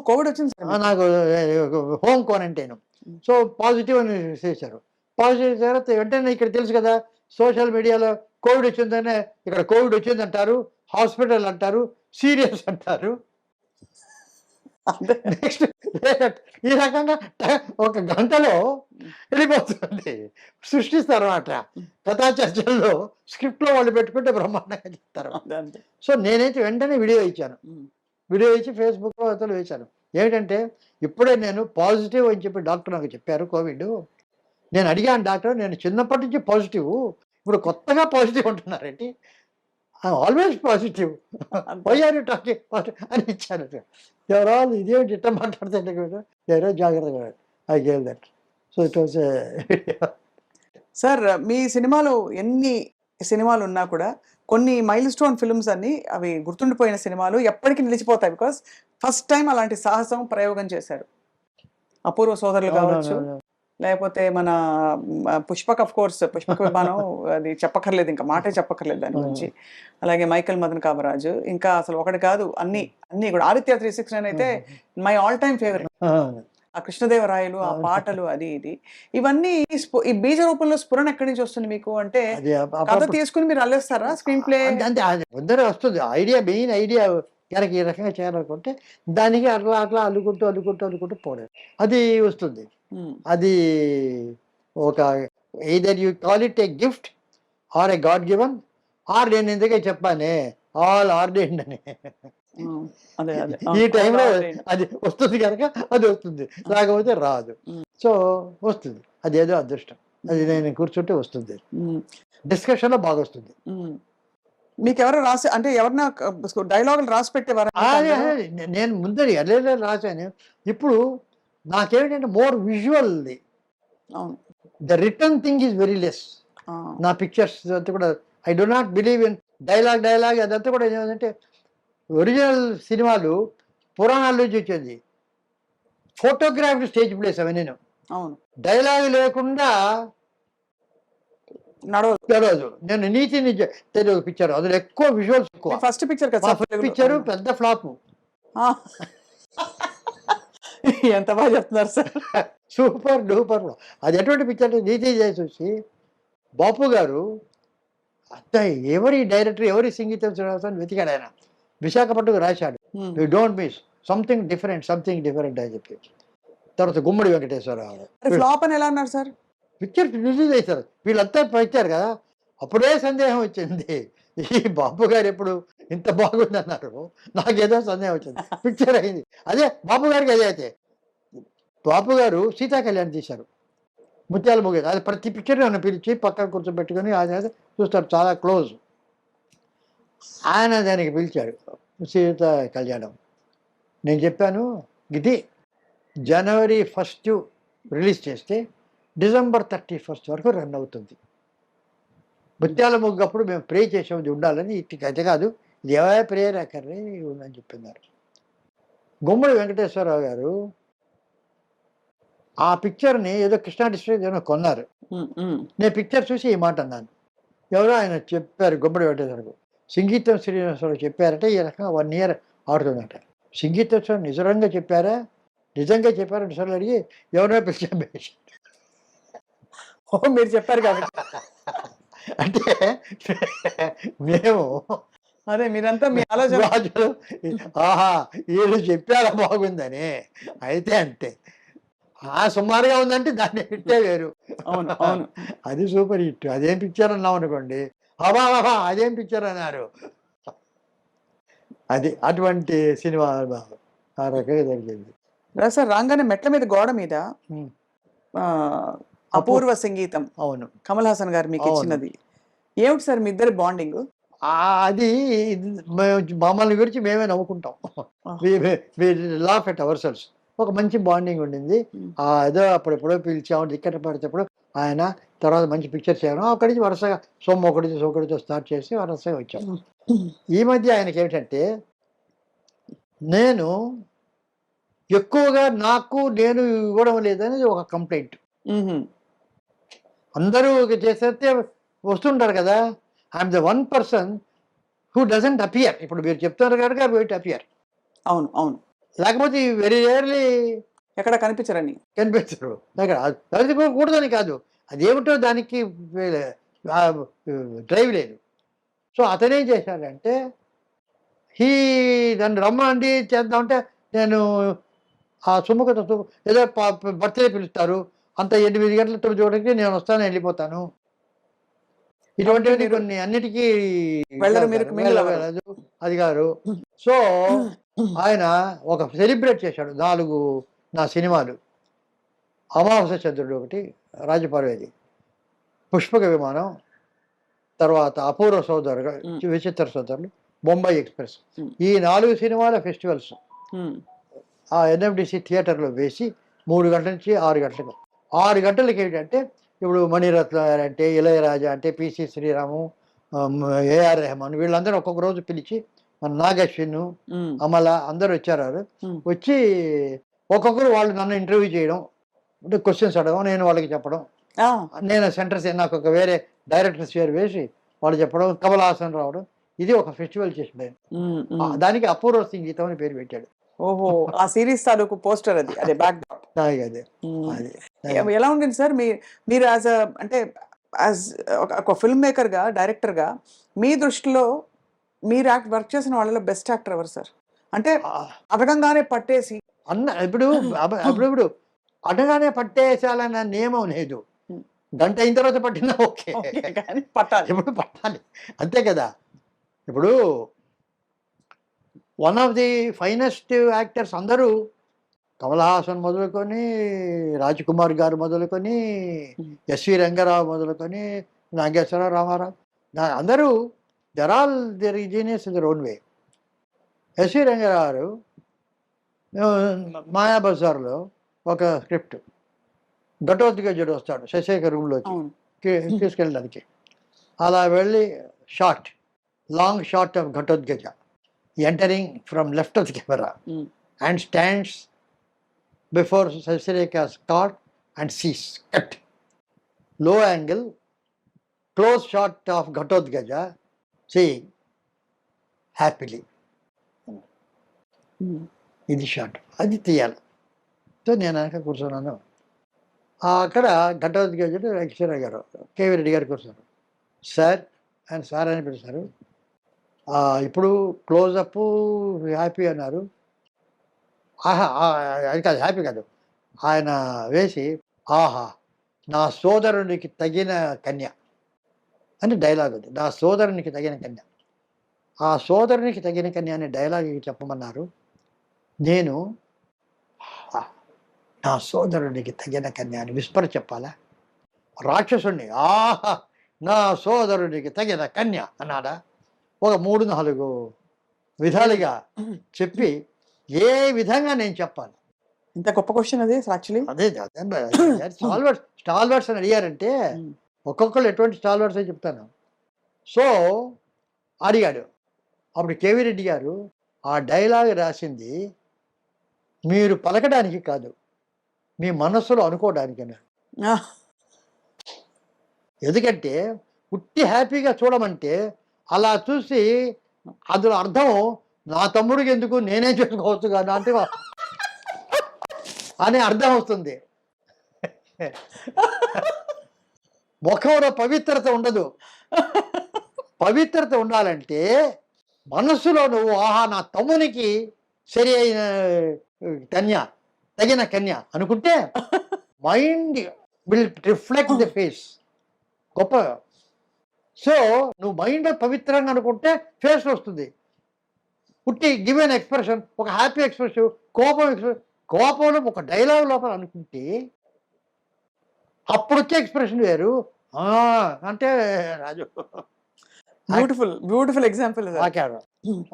కోవిడ్ వచ్చింది నాకు, హోమ్ క్వారంటైన్. సో పాజిటివ్ అని చేశారు. పాజిటివ్ తర్వాత వెంటనే ఇక్కడ తెలుసు కదా, సోషల్ మీడియాలో కోవిడ్ వచ్చిందనే ఇక్కడ కోవిడ్ వచ్చింది అంటారు, హాస్పిటల్ అంటారు, సీరియస్ అంటారు. నెక్స్ట్ ఈ రకంగా ఒక గంటలో వెళ్ళిపోతుంది, సృష్టిస్తారు అన్నమాట. కథా చర్చల్లో స్క్రిప్ట్లో వాళ్ళు పెట్టుకుంటే బ్రహ్మాండంగా చెప్తారు. సో నేనైతే వెంటనే వీడియో ఇచ్చాను, వీడియో ఇచ్చి ఫేస్బుక్లో అతను వేశాను. ఏమిటంటే ఇప్పుడే నేను పాజిటివ్ అని చెప్పి డాక్టర్ నాకు చెప్పారు కోవిడ్. నేను అడిగాను, డాక్టర్ నేను చిన్నప్పటి నుంచి పాజిటివ్, ఇప్పుడు కొత్తగా పాజిటివ్ అంటున్నారండి. Always positive, why are you talking positive అని ఇచ్చాను. ఎవరాలు ఇదేమిటి ఇట్లా మాట్లాడుతుంటే ఎవరో జాగ్రత్తగా I gave that. So it was. Sir, మీ సినిమాలు ఎన్ని సినిమాలు ఉన్నా కూడా కొన్ని మైల్ స్టోన్ ఫిల్మ్స్ అన్ని అవి గుర్తుండిపోయిన సినిమాలు, ఎప్పటికీ నిలిచిపోతాయి. బికాస్ ఫస్ట్ టైం అలాంటి సాహసం ప్రయోగం చేశారు. అపూర్వ సోదరులు కావచ్చు, లేకపోతే మన పుష్పక్, ఆఫ్ కోర్స్ పుష్పక విమానం, అది చెప్పక్కర్లేదు, ఇంకా మాటే చెప్పక్కర్లేదు దాని గురించి. అలాగే మైకల్ మదన్ కామరాజు, ఇంకా అసలు ఒకటి కాదు అన్ని కూడా. ఆదిత్య 369 అయితే మై ఆల్ టైమ్ ఫేవరెట్. ఆ కృష్ణదేవరాయలు, ఆ పాటలు, అది ఇది ఇవన్నీ ఈ బీజ రూపంలో స్ఫురణ ఎక్కడి నుంచి వస్తుంది మీకు? అంటే కథ తీసుకుని మీరు అల్లేస్తారా స్క్రీన్ ప్లే? అంటే అందరూ వస్తుంది ఐడియా, మెయిన్ ఐడియా కనుక ఈ రకంగా చేయాలనుకుంటే దానికి అట్లా అట్లా అల్లుకుంటూ పోవడం అది వస్తుంది. అది ఒక either you call it a gift or a God given, or నేను ఎందుకే చెప్పానే ఆల్ ఆర్డైన్డ్ అని. అదే అదే ఈ టైంలో అది వస్తుంది కనుక అది వస్తుంది, లేకపోతే రాదు. సో వస్తుంది, అదేదో అదృష్టం. అది నేను కూర్చుంటే వస్తుంది, డిస్కషన్లో బాగా వస్తుంది. మీకు ఎవరో రాసి అంటే ఎవరన్నా డైలాగులు రాసి పెట్టేవారా? నేను ముందరి అదే రాశాను. ఇప్పుడు నాకేమిటంటే మోర్ విజువల్ది, the return thing is very less. నా పిక్చర్స్ అంతా కూడా I do not believe in dialogue అదంతా కూడా ఏమంటే ఒరిజినల్ సినిమాలు పురాణాల నుంచి వచ్చేది, ఫోటోగ్రాఫీ స్టేజ్ ప్లేస్ అవన్నీ. డైలాగ్ లేకుండా నడవదు. నేను నీతి తెలుగు పిక్చర్ అందులో ఎక్కువ విజువల్స్ ఎక్కువ. ఫస్ట్ పిక్చర్ కదా, ఫస్ట్ పిక్చర్ పెద్ద ఫ్లాప్. ఎంత బాగా చెప్తున్నారు సార్, సూపర్ డూపర్. అది ఎటువంటి పిక్చర్ నీతి చేసి వచ్చి బాపు గారు అంత ఎవరి డైరెక్టర్ ఎవరి సంగీతం అని వెతికాడు ఆయన. విశాఖపట్నంకు రాశాడు, you don't miss something different అని చెప్పి. తర్వాత గుమ్మడి వెంకటేశ్వరరావు ఫ్లాప్ అని ఎలా అన్నారు సార్? పిక్చర్ రిలీజ్ చేశారు, వీళ్ళంతా వచ్చారు కదా, అప్పుడే సందేహం వచ్చింది ఈ బాబు గారు ఎప్పుడు ఇంత బాగుంది అన్నారు. నాకేదో సందేహం వచ్చింది, పిక్చర్ అయింది. అదే బాబు గారికి అదే అయితే బాబు గారు సీతా కళ్యాణ్ తీశారు, ముత్యాల ముగ్గ. అది ప్రతి పిక్చర్ నన్ను పిలిచి పక్కన కూర్చోబెట్టుకొని ఆయన చూస్తారు, చాలా క్లోజ్. ఆయన దానికి పిలిచాడు సీతా కళ్యాణం. నేను చెప్పాను ఇది జనవరి 1 రిలీజ్ చేస్తే డిసెంబర్ 31 వరకు రన్ అవుతుంది. ముత్యాల ముగ్గప్పుడు మేము ప్రే చేసాము ఉండాలని, ఇటు అయితే కాదు ఇది ఏవే ప్రేయర్ అక్కర్రే ఉందని చెప్పినారు. గుమ్మడి వెంకటేశ్వరరావు గారు ఆ పిక్చర్ని ఏదో కృష్ణా డిస్ట్రిక్ట్ ఏదో కొన్నారు. నేను పిక్చర్ చూసి ఈ మాట అన్నాను. ఎవరో ఆయన చెప్పారు గుమ్మడి వెంకటేశ్వరరావు, సంగీతం శ్రీనివాసరావు చెప్పారట ఈ రకంగా 1 year ఆడుతుందట. సంగీతం నిజంగా చెప్పారా సార్లు అడిగి ఎవరో పిలిచాం. మీరు చెప్పారు కాబట్టి అంటే మేము అదే మీరంతా మీ ఆలోచన ఆహా వీళ్ళు చెప్పారా బాగుందని. అయితే అంటే సుమారుగా ఉందంటే దాన్ని హిట్టే వేరు. అవును అవును, అది సూపర్ హిట్. అదేం పిక్చర్ అన్నాం అనుకోండి, అదేం పిక్చర్ అన్నారు. అది అటువంటి సినిమా ఆ రకంగా జరిగింది. సార్ రాగానే మెట్ల మీద గోడ మీద అపూర్వ సంగీతం, అవును, కమల్ హాసన్ గారు మీకు ఇచ్చినది ఏమిటి సార్ మీ ఇద్దరి బాండింగ్? అది మమ్మల్ని గురించి మేమే నవ్వుకుంటాం, లాఫ్ ఎట్ అవర్ సెల్స్. ఒక మంచి బాండింగ్ ఉండింది. ఏదో అప్పుడెప్పుడో పిలిచాము టికెట్ పడితేప్పుడు ఆయన, తర్వాత మంచి పిక్చర్ చేయడం. అక్కడి నుంచి వరుసగా ఒకటితో స్టార్ట్ చేసి వరుసగా వచ్చాము. ఈ మధ్య ఆయనకి ఏమిటంటే నేను ఎక్కువగా నేను ఇవ్వడం లేదనేది ఒక కంప్లైంట్. అందరూ చేస్తే వస్తుంటారు కదా, I'm the 1% who doesn't appear. ఇప్పుడు మీరు చెప్తున్నారు కనుక వెయిట్ అపియర్. అవును అవును, లేకపోతే వెరీ రేర్లీ ఎక్కడ కనిపించరు. కూడదని కాదు, అదేమిటో దానికి డ్రైవ్ లేదు. సో అతనేం చేశాడంటే నన్ను రమ్మండి చేద్దామంటే, నేను ఆ సుముఖత ఏదో బర్త్డే పిలుస్తారు, అంత 8 గంటల 9 గంటలకి నేను వస్తాను వెళ్ళిపోతాను, ఇటువంటివి కొన్ని అన్నిటికీ వెళ్ళదు అది గారు. సో ఆయన ఒక సెలబ్రేట్ చేశాడు 4 నా సినిమాలు. అమావాస్య చంద్రుడు ఒకటి, రాజపర్వేది, పుష్పక విమానం, తర్వాత అపూర్వ సోదరు, విచిత్ర సోదరులు, బొంబాయి ఎక్స్ప్రెస్. ఈ 4 సినిమాల ఫెస్టివల్స్ ఆ ఎన్ఎండిసి థియేటర్లో వేసి 3 గంటల నుంచి 6 గంటలకు. 6 గంటలకి ఏంటంటే ఇప్పుడు మణిరత్న అంటే, ఇళయరాజా అంటే, పిసి శ్రీరాము, ఏఆర్ రెహమాన్ వీళ్ళందరూ ఒక్కొక్క రోజు పిలిచి, మన నాగశ్విన్, అమల అందరూ వచ్చారు. వచ్చి ఒక్కొక్కరు వాళ్ళు నన్ను ఇంటర్వ్యూ చేయడం, అంటే క్వశ్చన్స్ అడగడం, నేను వాళ్ళకి చెప్పడం. నేను సెంటర్స్ నాకు ఒక వేరే డైరెక్టర్స్ పేరు వేసి వాళ్ళు చెప్పడం, కమల్ హాసన్ రావడం. ఇది ఒక ఫెస్టివల్ చేసి దానికి అపూర్వ సంగీతం అని పేరు పెట్టాడు. ఓహో, ఆ సిరీస్ తాలూకు పోస్టర్ అది, అదే బ్యాక్ డ్రాప్. ఎలా ఉంటుంది సార్ మీరు యాజ్ అంటే యాజ్ ఒక ఫిల్మ్ మేకర్ గా, డైరెక్టర్ గా మీ దృష్టిలో మీరు వర్క్ చేసిన వాళ్ళలో బెస్ట్ యాక్టర్ ఎవరు సార్? అంటే ఆ, అడగంగానే పట్టేసి ఇప్పుడు అప్పుడప్పుడు అడగానే పట్టేసాలన్న నియమం లేదు. గంట అయిన తర్వాత పట్టినా ఓకే, ఓకే కానీ పట్టాలి. ఎప్పుడు పట్టాలి, అంతే కదా. ఇప్పుడు one of the finest actors అందరూ కమల్ హాసన్ మొదలుకొని, రాజ్ కుమార్ గారు మొదలుకొని, ఎస్వి రంగారావు మొదలుకొని, నాగేశ్వరరావు, రామారావు, అందరూ they're all their genius in their own way. S V Ranga Rao garu మాయాబజార్లో ఒక స్క్రిప్ట్, ఘటోద్గజుడు వస్తాడు శశేఖర్ రూమ్లోకి అవును. తీసుకెళ్ళడానికి. అలా వెళ్ళి shot, long shot of Ghatotkacha entering from left of the camera and stands before Sasireka's cart and sees cut. Low angle, close shot of Ghatotkacha seeing happily. ఇది shot, అది తీయాలి. సో నేను వెనక కూర్చున్నాను. అక్కడ ఘటోద్గజుడు వెంకటేశ్వర గారు, కేవీ రెడ్డి గారు కూర్చున్నారు. సార్ ఆయన సార్ అని పిలుస్తారు. ఇప్పుడు క్లోజప్ హ్యాపీ అన్నారు. అది కాదు, హ్యాపీ కాదు, ఆయన వేసి ఆహా నా సోదరునికి తగిన కన్య అని డైలాగ్ ఉంది. నా సోదరునికి తగిన కన్య, ఆ సోదరునికి తగిన కన్య అనే డైలాగ్ చెప్పమన్నారు. నేను నా సోదరునికి తగిన కన్య అని విస్పర్ చెప్పాలా? రాక్షసుణ్ణి ఆహా నా సోదరునికి తగిన కన్య అన్నాడా? ఒక 3-4 విధాలుగా చెప్పి ఏ విధంగా నేను చెప్పాలి? ఇంత గొప్ప క్వశ్చన్ అది యాక్చువల్లీ. అదే స్టాల్వర్డ్స్ అని అడిగారంటే ఒక్కొక్కరు ఎటువంటి స్టాల్వర్డ్స్ అని చెప్తాను. సో అడిగాడు. అప్పుడు కేవీ రెడ్డి గారు ఆ డైలాగ్ రాసింది మీరు పలకడానికి కాదు, మీ మనస్సులో అనుకోవడానికి అన్నారు. ఎందుకంటే ఉట్టి హ్యాపీగా చూడమంటే అలా చూసి అందులో అర్థం నా తమ్ముడికి ఎందుకు నేనే చేసుకోవచ్చు కదా అంటే అని అర్థం వస్తుంది. ముఖంలో పవిత్రత ఉండదు. పవిత్రత ఉండాలంటే మనస్సులో నువ్వు ఆహా నా తమ్మునికి సరి అయిన కన్య, తగిన కన్య అనుకుంటే mind will reflect the face. గొప్ప. సో నువ్వు మైండ్ పవిత్రంగా అనుకుంటే ఫేస్ వస్తుంది. పుట్టి గివెన్ ఎక్స్ప్రెషన్, ఒక హ్యాపీ ఎక్స్ప్రెషన్, కోపంలో ఒక డైలాగ్ లోపల అనుకుంటే అప్పుడు వచ్చే ఎక్స్ప్రెషన్ వేరు. అంటే రాజు బ్యూటిఫుల్ ఎగ్జాంపుల్.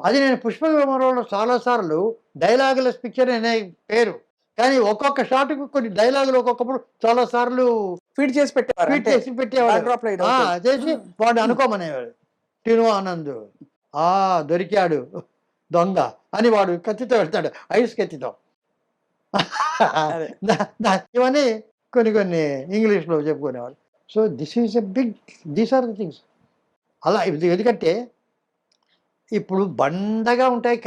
అది నేను పుష్ప విమానంలో చాలాసార్లు డైలాగులెస్ పిక్చర్ అనే పేరు, కానీ ఒక్కొక్క షాట్కు కొన్ని డైలాగులు ఒక్కొక్కప్పుడు చాలా సార్లు ఫీడ్ చేసి పెట్టేవాడు. చేసి వాడు అనుకోమనేవాడు. టిను ఆనంద్ దొరికాడు దొంగ అని వాడు కత్తితో పెడతాడు, ఐస్ కత్తితో. ఇవన్నీ కొన్ని ఇంగ్లీష్లో చెప్పుకునేవాడు. So this is these are the things. అలా ఎందుకంటే ఇప్పుడు బండగా ఉంటాయి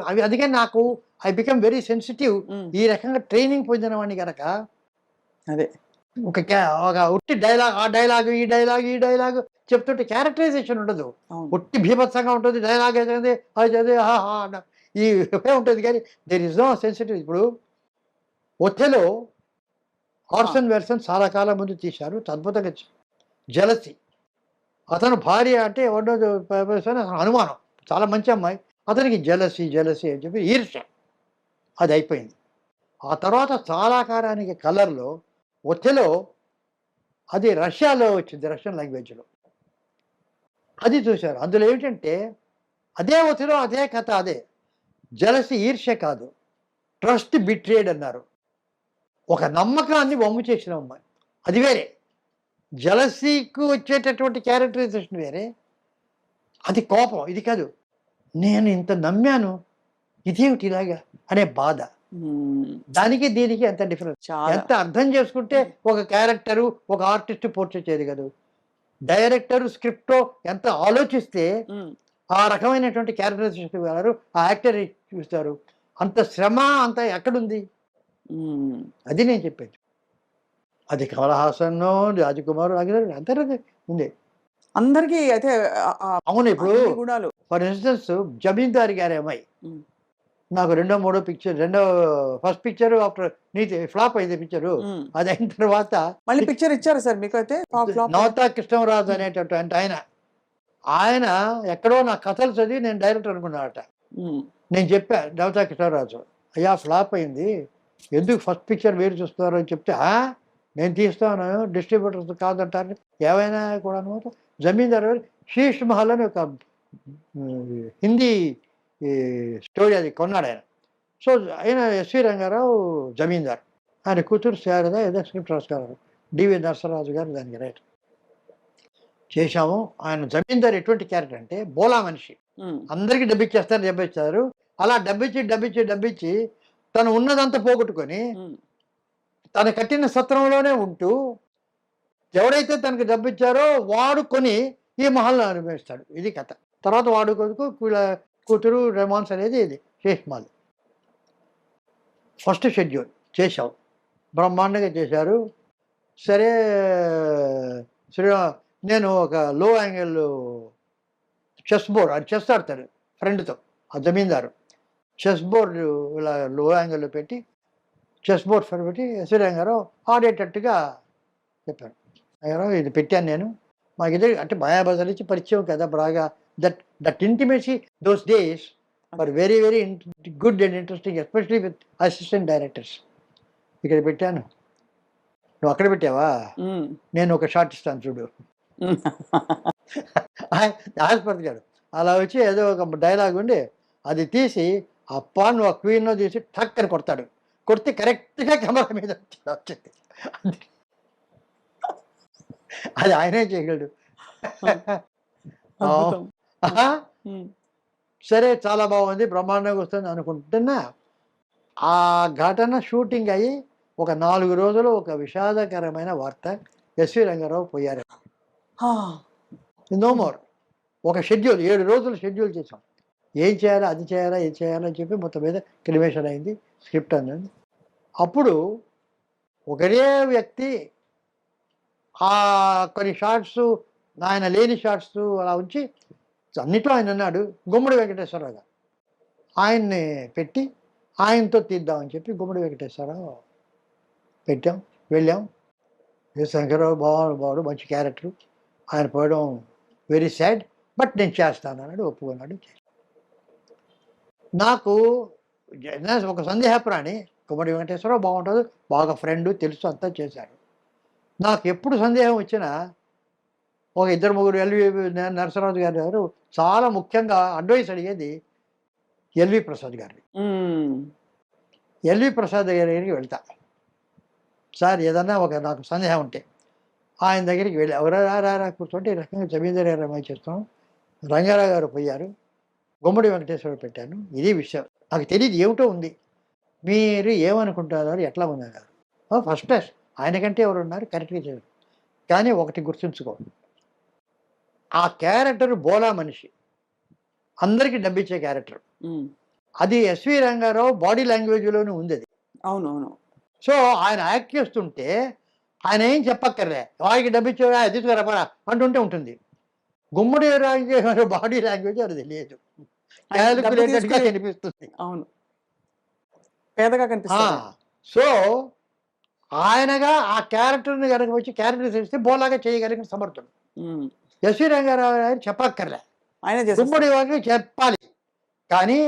అవి. అందుకే నాకు ఐ బికమ్ వెరీ సెన్సిటివ్. ఈ రకంగా ట్రైనింగ్ పొందిన వాడిని కనుక అదే ఒక ఉట్టి డైలాగ్, ఆ డైలాగు ఈ డైలాగు చెప్తుంటే క్యారెక్టరైజేషన్ ఉండదు. ఉట్టి భీభత్సంగా ఉంటుంది డైలాగ్, అయితే అది ఈ ఉంటుంది కానీ దేర్ ఇస్ నో సెన్సిటివ్. ఇప్పుడు ఒథెలో ఆర్సన్ వెల్సన్ చాలా కాలం ముందు తీశారు, అద్భుతంగా. జలసి, అతను భార్య అంటే ఎవడో అనుమానం, చాలా మంచి అమ్మాయి, అతనికి జలసి అని చెప్పి ఈర్ష్య, అది అయిపోయింది. ఆ తర్వాత చాలా కాలానికి కలర్లో ఒథెలో, అది రష్యాలో వచ్చింది, రష్యన్ లాంగ్వేజ్లో, అది చూశారు. అందులో ఏమిటంటే అదే ఒథెలో అదే కథ, అదే జలసి, ఈర్ష్య కాదు, ట్రస్ట్ బిట్రేడ్ అన్నారు. ఒక నమ్మకాన్ని వమ్ము చేసిన అమ్మాయి, అది వేరే. జలసీకు వచ్చేటటువంటి క్యారెక్టరైజేషన్ వేరే, అది కోపం, ఇది కాదు. నేను ఇంత నమ్మాను, ఇదేమిటి ఇలాగా అనే బాధ. దానికి దీనికి ఎంత డిఫరెన్స్, ఎంత అర్థం చేసుకుంటే ఒక క్యారెక్టరు, ఒక ఆర్టిస్ట్ పోర్ట్రేట్ చేయదు కదా. డైరెక్టర్ స్క్రిప్ట్ ఎంత ఆలోచిస్తే ఆ రకమైనటువంటి క్యారెక్టరైజేషన్ వారు ఆ యాక్టర్ చూస్తారు. అంత శ్రమ అంత ఎక్కడుంది, అది నేను చెప్పేది. అది కమల్ హాసన్, రాజ్ కుమార్, అందరూ ఉంది. అందరికీ అయితే అవును. ఇప్పుడు గుణాలు ఫర్ ఇన్స్టెన్స్ జమీందారి గారి అమ్మాయి ఉమ్. నాకు ఫస్ట్ పిక్చర్ ఆఫ్టర్ నీతి ఫ్లాప్ అయింది పిక్చరు. ఉమ్. అది అయిన తర్వాత మళ్ళీ పిక్చర్ ఇచ్చారు సార్ మీకు అయితే నవతా కృష్ణరాజు అనేటటువంటి ఆయన ఎక్కడో నా కథలు చదివి నేను డైరెక్టర్ అనుకున్నాడట. నేను చెప్పా నవతా కృష్ణరాజు, అయ్యా ఫ్లాప్ అయింది, ఎందుకు ఫస్ట్ పిక్చర్ వేరు చూస్తున్నారు అని చెప్తే, నేను తీస్తాను, డిస్ట్రిబ్యూటర్స్ కాదంటారు ఏమైనా కూడా అనమాట. జమీందారు శీష్ మహల్ అని ఒక హిందీ స్టోరీ అది కొన్నాడు ఆయన. సో ఆయన ఎస్వి రంగారావు జమీందార్, ఆయన కూతురు శారద ఏదో స్క్రిప్ట్ రాసుకున్నారు, డివి నరసరాజు గారు దానికి రైట్ చేశాము. ఆయన జమీందార్ ఎటువంటి క్యారెక్టర్ అంటే బోలా మనిషి, అందరికీ డబ్బిచ్చేస్తారు. అలా డబ్బిచ్చి తను ఉన్నదంతా పోగొట్టుకొని తను కట్టిన సత్రంలోనే ఉంటూ ఎవరైతే తనకు డబ్బిచ్చారో వాడు కొని ఈ మహల్ని అనుభవిస్తాడు. ఇది కథ. తర్వాత వాడు కొడుకు కూతురు రెమాన్స్ అనేది ఇది శేష్ మహల్. ఫస్ట్ షెడ్యూల్ చేశాం, బ్రహ్మాండంగా చేశారు. సరే నేను ఒక లో యాంగిల్ చెస్ బోర్డ్, అది చెస్ ఆడతాడు ఫ్రెండ్తో, ఆ జమీందారు చెస్ బోర్డు ఇలా లో యాంగిల్లో పెట్టి చెస్ బోర్డ్ పెట్టి ఎస్వి రంగారావు ఆడేటట్టుగా చెప్పాను. రంగారావు ఇది పెట్టాను నేను, మాకు ఇదే అంటే మాయాబజార్ ఇచ్చి పరిచయం కదా బాగా. That intimacy those days for very very good and interesting, especially with assistant directors. ఇక్కడ పెట్టాను, నువ్వు అక్కడ పెట్టావా, నేను ఒక షార్ట్ ఇస్తాను చూడు. ఆస్పత్రిగాడు అలా వచ్చి ఏదో ఒక డైలాగ్ ఉండి అది తీసి అప్పా నువ్వు ఆ క్వీన్లో తీసి టక్ అని కొడతాడు. కొడితే కరెక్ట్గా కెమెరా మీద వచ్చింది. అది ఆయనే చేయగలడు. సరే చాలా బాగుంది, బ్రహ్మాండంగా వస్తుంది అనుకుంటున్నా. ఆ ఘటన షూటింగ్ అయ్యి ఒక 4 రోజులు ఒక విషాదకరమైన వార్త, ఎస్వి రంగారావు పోయారు. No more. ఒక షెడ్యూల్ 7 రోజులు షెడ్యూల్ చేసాం, ఏం చేయాలా అది చేయాలా ఇది చేయాలని చెప్పి మొత్తం మీద క్రిమేషన్ అయింది, స్క్రిప్ట్ అన్నది. అప్పుడు ఒకరే వ్యక్తి ఆ కొన్ని షార్ట్స్ ఆయన లేని షార్ట్స్ అలా ఉంచి అన్నిట్లో ఆయన అన్నాడు, గుమ్మడి వెంకటేశ్వరరావు గారు. ఆయన్ని పెట్టి ఆయనతో తీద్దామని చెప్పి గుమ్మడి వెంకటేశ్వరరావు పెట్టాం, వెళ్ళాం. శంకరరావు బాగుడు మంచి క్యారెక్టరు, ఆయన పోవడం వెరీ సాడ్, బట్ నేను చేస్తాను అన్నాడు, ఒప్పుకున్నాడు. నాకు ఒక సందేహప్రాణి, గుమ్మడి వెంకటేశ్వరరావు బాగుంటుంది, బాగా ఫ్రెండ్ తెలుసు, అంతా చేశాడు. నాకు ఎప్పుడు సందేహం వచ్చినా ఒక 2-3 ఎల్వి నరసరాజు గారు చాలా ముఖ్యంగా అడ్వైస్ అడిగేది ఎల్వి ప్రసాద్ గారిని. ఎల్వి ప్రసాద్ గారికి వెళ్తా, సార్ ఏదన్నా నాకు సందేహం ఉంటే ఆయన దగ్గరికి వెళ్ళి ఎవరా కూర్చోంటే ఈ రకంగా జమీందారు గారు అమ్మాయి చేస్తాం, రంగారావు గారు పోయారు, గుమ్మడి వెంకటేశ్వరరావు పెట్టాను, ఇది విషయం నాకు తెలియదు, ఏమిటో ఉంది, మీరు ఏమనుకుంటున్నారు, ఎట్లా ఉన్నారు. ఫస్ట్ క్లాస్, ఆయనకంటే ఎవరు ఉన్నారు, కరెక్ట్గా చేయరు. కానీ ఒకటి గుర్తుంచుకో, ఆ క్యారెక్టర్ బోలా మనిషి, అందరికీ డబ్బిచ్చే క్యారెక్టర్. అది ఎస్వి రంగారావు బాడీ లాంగ్వేజ్లోనే ఉంది అది. అవునవును. సో ఆయన యాక్ట్ చేస్తుంటే ఆయన ఏం చెప్పక్కర్లే, వాడికి డబ్బిచ్చే తీసుకురాపరా అంటుంటే ఉంటుంది. గుమ్మడి రాజు బాడీ లాంగ్వేజ్ అది తెలియదు, క్యాలిక్యులేటెడ్గా కనిపిస్తుంది. అవును, పేదగా కనిపిస్తుంది. సో ఆయనగా ఆ క్యారెక్టర్ని కనుక వచ్చి క్యారెక్టర్ చేస్తే బోలాగా చేయగలిగిన సమర్థుడు. ఎస్వి రంగారావు గారు చెప్పక్కర్లే, ఆయన గుమ్మడి వారికి చెప్పాలి. కానీ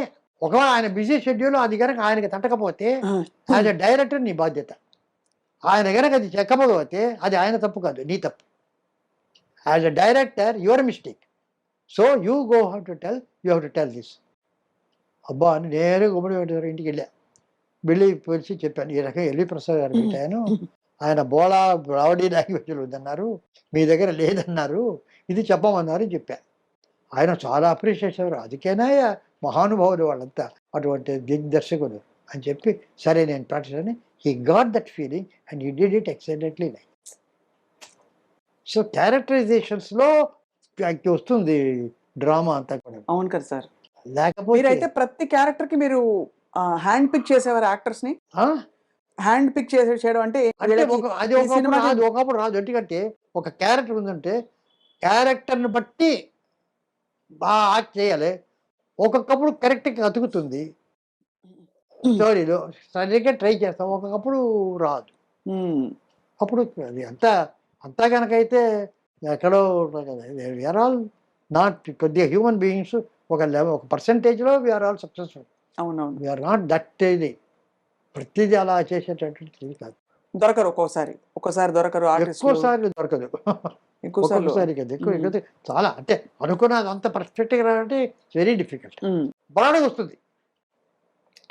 ఒకవేళ ఆయన బిజీ షెడ్యూల్ అది కనుక ఆయనకి తట్టకపోతే యాజ్ ఎ డైరెక్టర్ నీ బాధ్యత. ఆయన కనుక అది చెక్కకపోతే అది ఆయన తప్పు కాదు, నీ తప్పు. As a director your mistake. So you go have to tell this. అబ్బా అని నేనే గుమ్మడి వెంకటేశ్వర ఇంటికి వెళ్ళి పిలిచి చెప్పాను, ఈ రకంగా ఎల్వి ప్రసాద్ గారు పెట్టాను, ఆయన బోలా రావడీ లాంగ్వేజ్లు ఉందన్నారు, మీ దగ్గర లేదన్నారు, ఇది చెప్పమన్నారు అని చెప్పాను. ఆయన చాలా అప్రిషియేట్ చేశారు, అందుకేనా మహానుభావులు వాళ్ళంతా, అటువంటి దిగ్దర్శకులు అని చెప్పి సరే నేను ప్రాక్టీస్ అని he got that feeling and he did it excellently like. So క్యారెక్టరైజేషన్స్లో వస్తుంది డ్రామా అంతా కూడా. అవును కదా సార్. లేకపోతే అయితే ప్రతి క్యారెక్టర్కి మీరు హ్యాండ్ పిక్ చేసేవారు యాక్టర్స్ ని. హ్యాండ్ పిక్ చేయడం అంటే అది ఒకప్పుడు రాదు. ఎందుకంటే ఒక క్యారెక్టర్ ఉందంటే క్యారెక్టర్ని బట్టి బాగా యాక్ట్ చేయాలి. ఒక్కొక్కప్పుడు కరెక్ట్గా అతుకుతుంది స్టోరీలో, సరిగ్గా ట్రై చేస్తాం, ఒక్కొక్కప్పుడు రాదు. ఉమ్. అప్పుడు అది అంతా కనుకైతే ఎక్కడో వీఆర్ ఆల్ నాట్ కొద్దిగా హ్యూమన్ బీయింగ్స్, ఒక పర్సంటేజ్లో వీఆర్ ఆల్ సక్సెస్ఫుల్. అవునవును. వీఆర్ నాట్ దట్ ఇది ప్రతిదీ అలా చేసేటటువంటిది కాదు. దొరకరు ఒక్కోసారి దొరకరు ఆర్టిస్ట్. ఎక్కువసార్లు దొరకదు. ఒక్కొక్కసారి కదా ఎక్కువ మ్మ్. ఎక్కువ చాలా అంటే అనుకున్నది అంత పర్ఫెక్ట్గా రావాలంటే వెరీ డిఫికల్ట్. బాగానే వస్తుంది,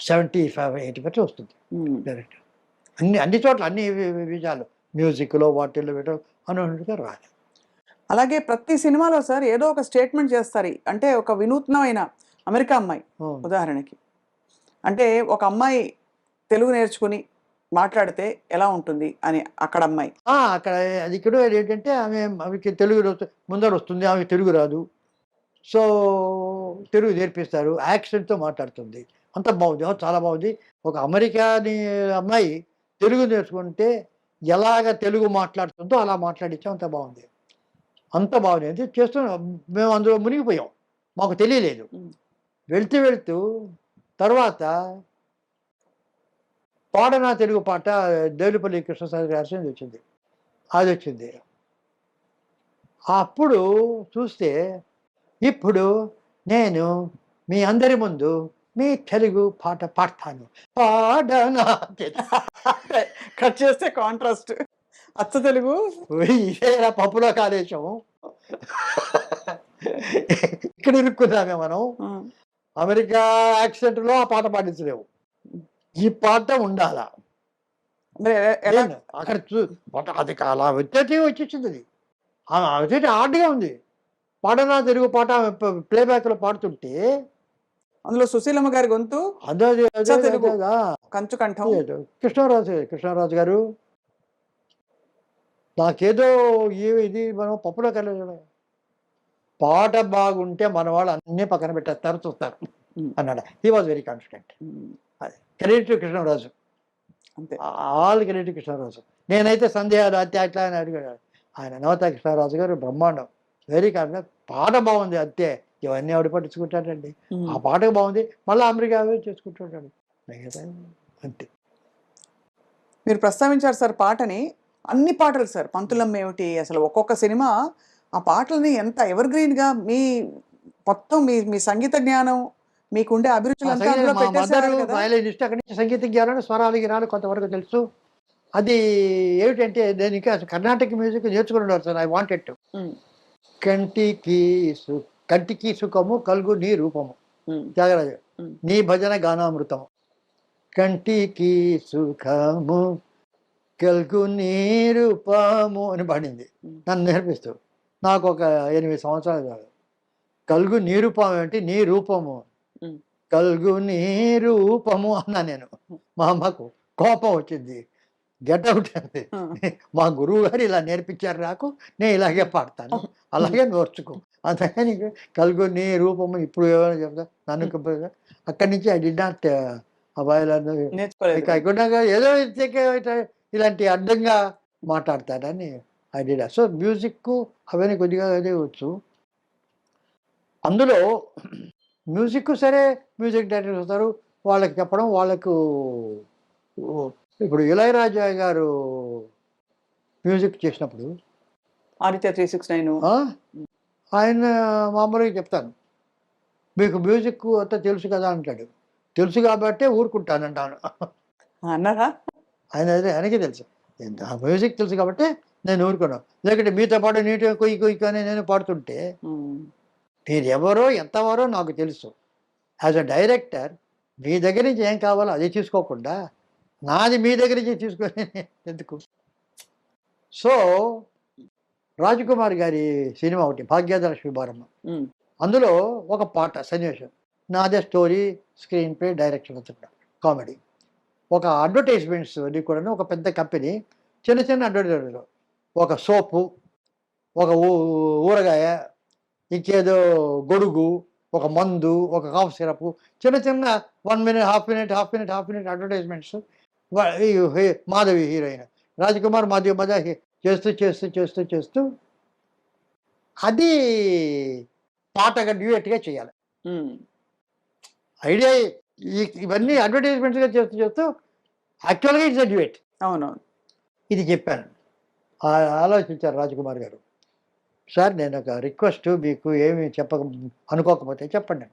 75-80% వస్తుంది డైరెక్ట్. అన్ని చోట్ల అన్ని విజయాలు మ్యూజిక్లో వాటిల్లో వీటిలో అనుకున్నట్టుగా రాదు. అలాగే ప్రతి సినిమాలో సార్ ఏదో ఒక స్టేట్మెంట్ చేస్తారు. అంటే ఒక వినూత్నమైన అమెరికా అమ్మాయి ఉదాహరణకి, అంటే ఒక అమ్మాయి తెలుగు నేర్చుకుని మాట్లాడితే ఎలా ఉంటుంది అని అక్కడ అమ్మాయి. అక్కడ అది ఇక్కడ ఏంటంటే ఆమెకి తెలుగు ముందర వస్తుంది, ఆమెకి తెలుగు రాదు. సో తెలుగు నేర్పిస్తారు, యాక్సెంట్తో మాట్లాడుతుంది, అంత బాగుంది, చాలా బాగుంది. ఒక అమెరికాని అమ్మాయి తెలుగు నేర్చుకుంటే ఎలాగ తెలుగు మాట్లాడుతుందో అలా మాట్లాడించాం, అంత బాగుంది. అంటే చేస్తున్నాం మేము, అందులో మునిగిపోయాం, మాకు తెలియలేదు. వెళ్తూ తర్వాత పాడనా తెలుగు పాట దేవులపల్లి కృష్ణశాస్త్రి గారి వచ్చింది, అది వచ్చింది. అప్పుడు చూస్తే ఇప్పుడు నేను మీ అందరి ముందు మీ తెలుగు పాట పాడతాను, పాడనా కట్ చేస్తే కాంట్రాస్ట్ అచ్చ తెలుగు, ఇదేనా పప్పులో కాదేశం. ఇక్కడ ఇరుక్కున్నామే మనం. అమెరికా యాక్సెంట్లో ఆ పాట పాడించలేవు, ఈ పాట ఉండాలా. అక్కడ అది అలా వచ్చేసింది, అది హార్డ్గా ఉంది. పాడనా తెలుగు పాట ప్లేబ్యాక్లో పాడుతుంటే అందులో సుశీలమ్మ గారి గొంతు తెలుగు కంచు కంఠం. కృష్ణరాజు గారు నాకేదో ఇది మనం పప్పులో కలిగి పాట బాగుంటే మన వాళ్ళు అన్నీ పక్కన పెట్టేస్తారు, చూస్తారు అన్నాడు. He was very confident. Credit Krishnaraju, అంతే, ఆల్ క్రెడిట్ కృష్ణరాజు. నేనైతే సందేహాలు అట్లా అని అడిగాడు ఆయన. నవత కృష్ణరాజు గారు బ్రహ్మాండం, వెరీ కాన్ఫిడెంట్. పాట బాగుంది అంతే, ఇవన్నీ ఆవిడ పట్టించుకుంటాడండి. ఆ పాట బాగుంది, మళ్ళీ అమెరికా చేసుకుంటుంటాడు అంతే. మీరు ప్రస్తావించారు సార్ పాటని, అన్ని పాటలు సార్, పంతులమ్మ ఏమిటి, అసలు ఒక్కొక్క సినిమా ఆ పాటలని ఎంత ఎవర్ గ్రీన్ గా మొత్తం మీ సంగీత జ్ఞానం, మీకుండే అభిరుచులంతా అందులో పెట్టేశారు కదా. వయలినిస్ట్, అక్కడి నుంచి సంగీత జ్ఞానం, స్వరాలు గిరాలు కొంతవరకు తెలుసు. అది ఏమిటంటే నేను ఇంకా కర్ణాటక మ్యూజిక్ నేర్చుకున్నాను సార్. I wanted to. కంటికి సుఖము కలుగు నీ రూపము, త్యాగరాజు, నీ భజన గానామృతము. కంటికి సుఖము కలుగు నీ రూపము అని పాడింది నన్ను నేర్పిస్తూ. నాకు ఒక 8 సంవత్సరాలు కాదు. కలుగు నీ రూపం ఏంటి, నీ రూపము, కలుగు నీ రూపము అన్నా నేను. మా అమ్మకు కోపం వచ్చింది, గెట్ అవుట్ అంది. మా గురువు గారు ఇలా నేర్పించారు నాకు, నేను ఇలాగే పాడతాను, అలాగే నేర్చుకో. అంతేగాని కలుగు నీ రూపము ఇప్పుడు ఏమైనా చెప్తా నన్ను. అక్కడి నుంచి ఐ డి నాట్ ఏదో ఇలాంటి అడ్డంగా మాట్లాడతాడని ఐ డి. సో మ్యూజిక్ అవన్నీ కొద్దిగా అదే వచ్చు. అందులో మ్యూజిక్ సరే, మ్యూజిక్ డైరెక్టర్స్ వస్తారు, వాళ్ళకి చెప్పడం, వాళ్ళకు ఇప్పుడు ఇళయరాజా గారు మ్యూజిక్ చేసినప్పుడు ఆదిత్య 369 ఆయన మామూలుగా చెప్తాను, మీకు మ్యూజిక్ అంతా తెలుసు కదా అంటాడు. తెలుసు కాబట్టే ఊరుకుంటానంటాను అన్నారా. ఆయనకి తెలుసు, మ్యూజిక్ తెలుసు కాబట్టి నేను ఊరుకున్నాను. లేకుంటే మీతో పాటు నీట్గా కొయ్యి కానీ నేను పాడుతుంటే మీరు ఎవరో ఎంతవరో నాకు తెలుసు. యాజ్ అ డైరెక్టర్ మీ దగ్గర నుంచి ఏం కావాలో అది తీసుకోకుండా నాది మీ దగ్గర నుంచి తీసుకొని ఎందుకు. సో రాజకుమార్ గారి సినిమా ఒకటి భాగ్యలక్ష్మి బారమ్మ, అందులో ఒక పాట సన్నివేశం నాదే స్టోరీ, స్క్రీన్ ప్లే, డైరెక్షన్ అంతా కామెడీ. ఒక అడ్వర్టైజ్మెంట్స్ అది కూడా ఒక పెద్ద కంపెనీ చిన్న అడ్వర్టైజ్మెంట్, ఒక సోపు, ఒక ఊరగాయ, ఇంకేదో గొడుగు, ఒక మందు, ఒక కాఫ్ సిరప్, చిన్న 1 minute, half minute advertisements. Madhavi heroine, Rajkumar Madhavi మధ్య చేస్తూ అది పాటగా డ్యూయట్గా చేయాలి. ఉమ్. ఐడియా ఇవన్నీ అడ్వర్టైజ్మెంట్స్గా చేస్తూ చేస్తూ యాక్చువల్గా ఇట్స్ అ డ్యూయట్. అవునవును. ఇది చెప్పాను. ఆలోచించారు రాజకుమార్ గారు. సార్ నేను ఒక రిక్వెస్ట్, మీకు ఏమి అనుకోకపోతే చెప్పండి.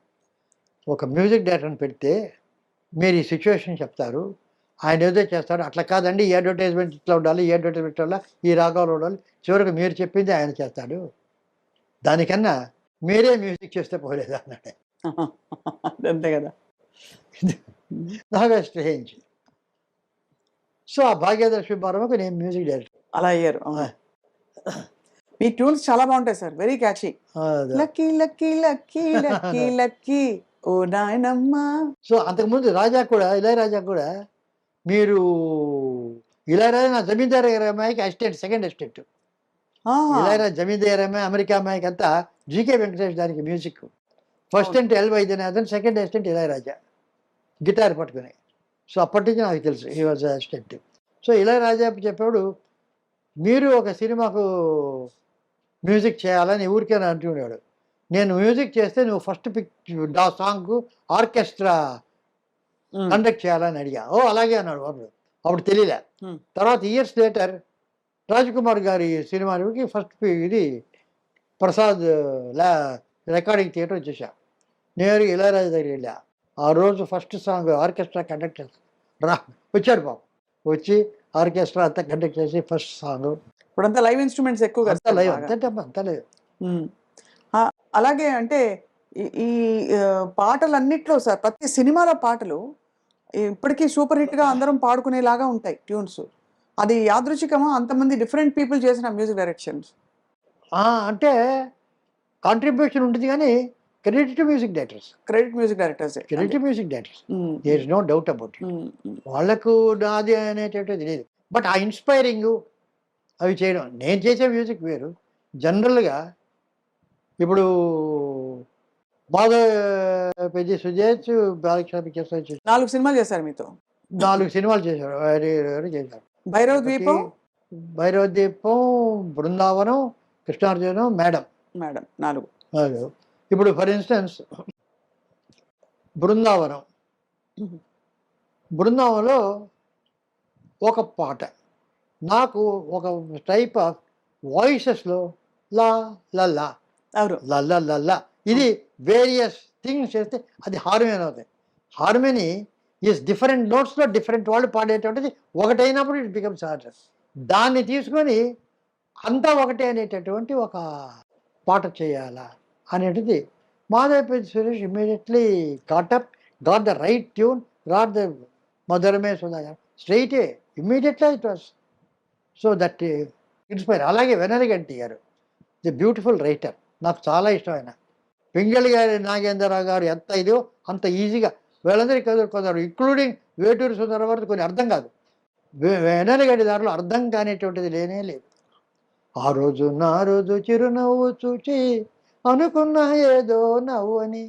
ఒక మ్యూజిక్ డైరెక్టర్ని పెడితే మీరు ఈ సిచ్యువేషన్ చెప్తారు, ఆయన ఏదో చేస్తారు. అట్లా కాదండి, ఈ అడ్వర్టైజ్మెంట్ ఇట్లా ఉండాలి, ఈ అడ్వర్టైజ్మెంట్ వల్ల ఈ రాగాలు ఉండాలి, చివరికి మీరు చెప్పింది ఆయన చేస్తాడు, దానికన్నా మీరే మ్యూజిక్ చేస్తే పోలేదు అన్నాడు. అంతే కదా. నాకు స్ట్రేంజ్. సో ఆ భాగ్యదర్శి సుబ్బారావుకు నేను మ్యూజిక్ డైరెక్టర్. అలా అయ్యారు. మీ ట్యూన్స్ చాలా బాగుంటాయి sir, very catchy. Lucky lucky lucky lucky lucky ఓ నాయనమ్మా. సో అంతకుముందు ఇళయరాజా కూడా మీరు ఇళయరాజా నా జమీందారు గారి అమ్మాయికి అసిస్టెంట్, సెకండ్ అసిస్టెంట్. ఇళయరాజా జమీందారు అమ్మాయి, అమెరికా అమ్మాయికి అంతా జీకే వెంకటేష్ దానికి మ్యూజిక్. ఫస్ట్ అంటే L Vaidyanathan, second assistant Ilaiyaraaja guitar పట్టుకుని. సో అప్పటి నుంచి నాకు తెలుసు ఈ వాజ్ అసిస్టెంట్. సో ఇళయరాజా చెప్పాడు, మీరు ఒక సినిమాకు మ్యూజిక్ చేయాలని ఊరికే అంటున్నాడు. నేను మ్యూజిక్ చేస్తే నువ్వు ఫస్ట్ సాంగ్కు ఆర్కెస్ట్రా కండక్ట్ చేయాలని అడిగా. ఓ అలాగే అన్నాడు వాడు. అప్పుడు తెలియలే. తర్వాత ఇయర్స్ లేటర్ రాజ్కుమార్ గారి సినిమాకి ఫస్ట్ ఇది ప్రసాద్ రికార్డింగ్ థియేటర్ వచ్చేసా. నేరుగా ఇళయరాజా దగ్గర వెళ్ళా. ఆ రోజు ఫస్ట్ సాంగ్ ఆర్కెస్ట్రా కండక్ట్ చేస్తా వచ్చాడు పాపం. వచ్చి ఆర్కెస్ట్రా అంతా కండక్ట్ చేసి ఫస్ట్ సాంగ్. ఇప్పుడంతా లైవ్ ఇన్స్ట్రుమెంట్స్ ఎక్కువ అంతా లైవ్, అంతా లైవ్. అలాగే అంటే ఈ పాటలన్నిట్లో సార్, ప్రతి సినిమాలో పాటలు ఇప్పటికీ సూపర్ హిట్ గా అందరం పాడుకునేలాగా ఉంటాయి ట్యూన్స్. అది యాదృచ్ఛికమా, అంతమంది డిఫరెంట్ పీపుల్ చేసిన మ్యూజిక్ డైరెక్షన్స్? అంటే కాంట్రిబ్యూషన్ ఉంటుంది కానీ credit music directors, music directors. There is no doubt about it. వాళ్ళకు నాది అనేటటువంటిది లేదు. బట్ ఆ ఇన్స్పైరింగ్ అవి చేయడం, నేను చేసే మ్యూజిక్ వేరు. జనరల్గా ఇప్పుడు పెద్ద సుజేష్ బాలకృష్ణ 4 సినిమాలు చేశారు మీతో. 4 సినిమాలు చేశారు. చేశారు భైరవ ద్వీపం, బృందావనం, కృష్ణార్జునం, మేడం 4. ఇప్పుడు ఫర్ ఇన్స్టెన్స్ బృందావనంలో ఒక పాట నాకు ఒక టైప్ ఆఫ్ వాయిసెస్లో లా లల్లా లల్లా లల్లా ఇది వేరియస్ థింగ్స్ చేస్తే అది హార్మోని అవుతాయి. హార్మోని ఈజ్ డిఫరెంట్ నోట్స్లో డిఫరెంట్ వాళ్ళు పాడేటువంటిది ఒకటైనప్పుడు ఇట్ బికమ్స్ హార్డర్. దాన్ని తీసుకొని అంతా ఒకటే అనేటటువంటి ఒక పాట చేయాలా అనేటిది Madhavapeddi Suresh immediately got the right tune, got the మధురమే సుధాకర్ స్ట్రైటే immediately it was. So that inspire. అలాగే వెనరగంటి గారు ది బ్యూటిఫుల్ రైటర్, నాకు చాలా ఇష్టం ఆయన. పింగళి గారి నాగేంద్రరావు గారు ఎంత ఇదో అంత ఈజీగా వీళ్ళందరికీ కొందరు ఇంక్లూడింగ్ వేటూరు సుందర వరకు కొన్ని అర్థం కాదు. వెనరగంటి దారిలో అర్థం కానిటువంటిది లేనే లేదు. ఆ రోజు నా రోజు చిరునవ్వు చూచి అనుకున్నా ఏదో నవ్వు అని,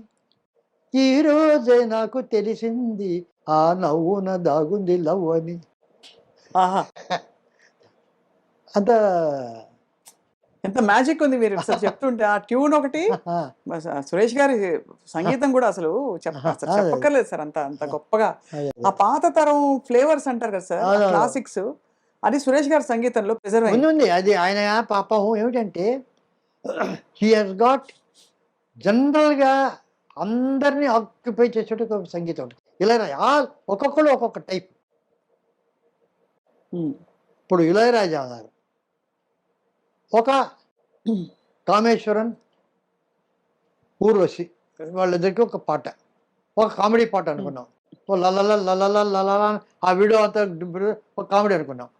ఈ రోజే నాకు తెలిసింది ఆ నవ్వున దాగుంది లవ్ అని. అంత ఎంత మ్యాజిక్ ఉంది మీరు చెప్తుంటే. ఆ ట్యూన్ ఒకటి, సురేష్ గారి సంగీతం కూడా అసలు చెప్పక్కర్లేదు సార్, అంత గొప్పగా. ఆ పాత తరం ఫ్లేవర్స్ అంటారు కదా సార్, క్లాసిక్స్, అది సురేష్ గారి సంగీతంలో ప్రిజర్వ్ ఉంది. అది ఆయన పాపం ఏమిటంటే హీ హాస్ గాట్ జనరల్గా అందరినీ ఆక్యుపై చేసేట సంగీతం ఉంటుంది. ఇళయరాజా ఒక్కొక్కరు ఒక్కొక్క టైప్. ఇప్పుడు ఇళయరాజా గారు ఒక కామేశ్వరన్, ఊర్వశి వాళ్ళిద్దరికి ఒక పాట, ఒక కామెడీ పాట అనుకున్నాం. లలల లలల లలల ఆ వీడియో అంతా ఒక కామెడీ అనుకున్నాం.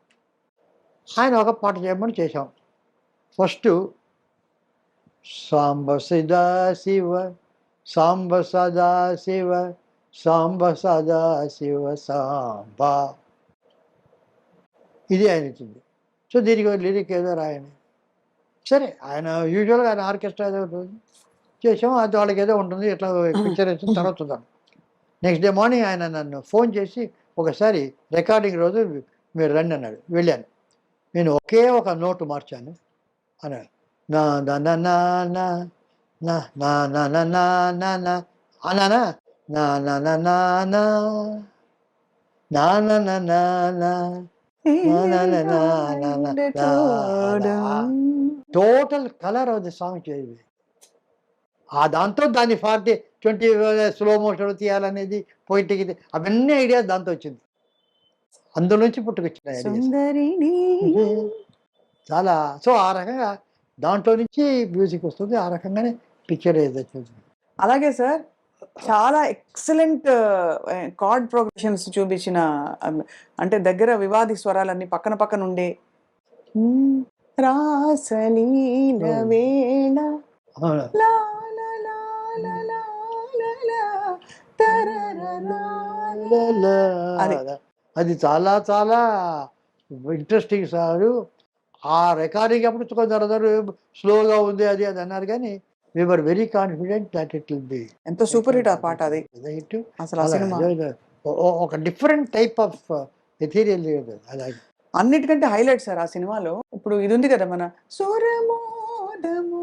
ఆయన ఒక పాట చేయమని చేశాం. ఫస్ట్ సాంబ సదా శివ సాంబ సదా శివ సాంబ సదా శివ సాంబ, ఇది ఆయన ఇచ్చింది. సో దీనికి లిరిక్ ఏదో రాయండి. సరే, ఆయన యూజువల్గా ఆయన ఆర్కెస్ట్రా ఏదో చేసాం, అది వాళ్ళకి ఏదో ఉంటుంది, ఇట్లా పిక్చర్ వేసిన తర్వాత చూద్దాం. నెక్స్ట్ డే మార్నింగ్ ఆయన నన్ను ఫోన్ చేసి ఒకసారి రికార్డింగ్ రోజు మీరు రండి అన్నాడు. వెళ్ళాను. నేను ఒకే ఒక నోటు మార్చాను అన్నాడు. నా నా నా నా నా నా నా నా నా నా నా అనానా నా నా నా నా నా నా నా నా నా నా total colour of the song చేయాలి. ఆ దాంతో దాన్ని 20 స్లో మోషన్ తీయాలనేది పోయిట్కి అవన్నీ ఐడియాస్ దాంతో వచ్చింది. అందులోంచి పుట్టుకొచ్చిన ideas. సుందరిని చాలా సో ఆ రకంగా దాంట్లో నుంచి మ్యూజిక్ వస్తుంది. ఆ రకంగానే పిక్చర్ ఏదైతే అలాగే సార్ చాలా ఎక్సలెంట్ కార్డ్ ప్రోగ్రెషన్స్ చూపించిన అంటే దగ్గర వివాది స్వరాలన్నీ పక్కన పక్కన ఉండే రాసలీల వేళ లా లా లా లా లా లా లా తరరరా అది. అది చాలా చాలా ఇంట్రెస్టింగ్ సారు. ఆ రికార్డింగ్ అప్పుడు కొంచెం స్లోగా ఉంది అది అది అన్నారు కానీ we are very confident that it will be ఎంతో సూపర్ హిట్ ఆ పాట అది హిట్. అసలు ఆ సినిమా ఒక డిఫరెంట్ టైప్ ఆఫ్ మెటీరియల్ అలాగే అన్నిటికంటే హైలైట్ సార్ ఆ సినిమాలో. ఇప్పుడు ఇది ఉంది కదా మన సురమోదము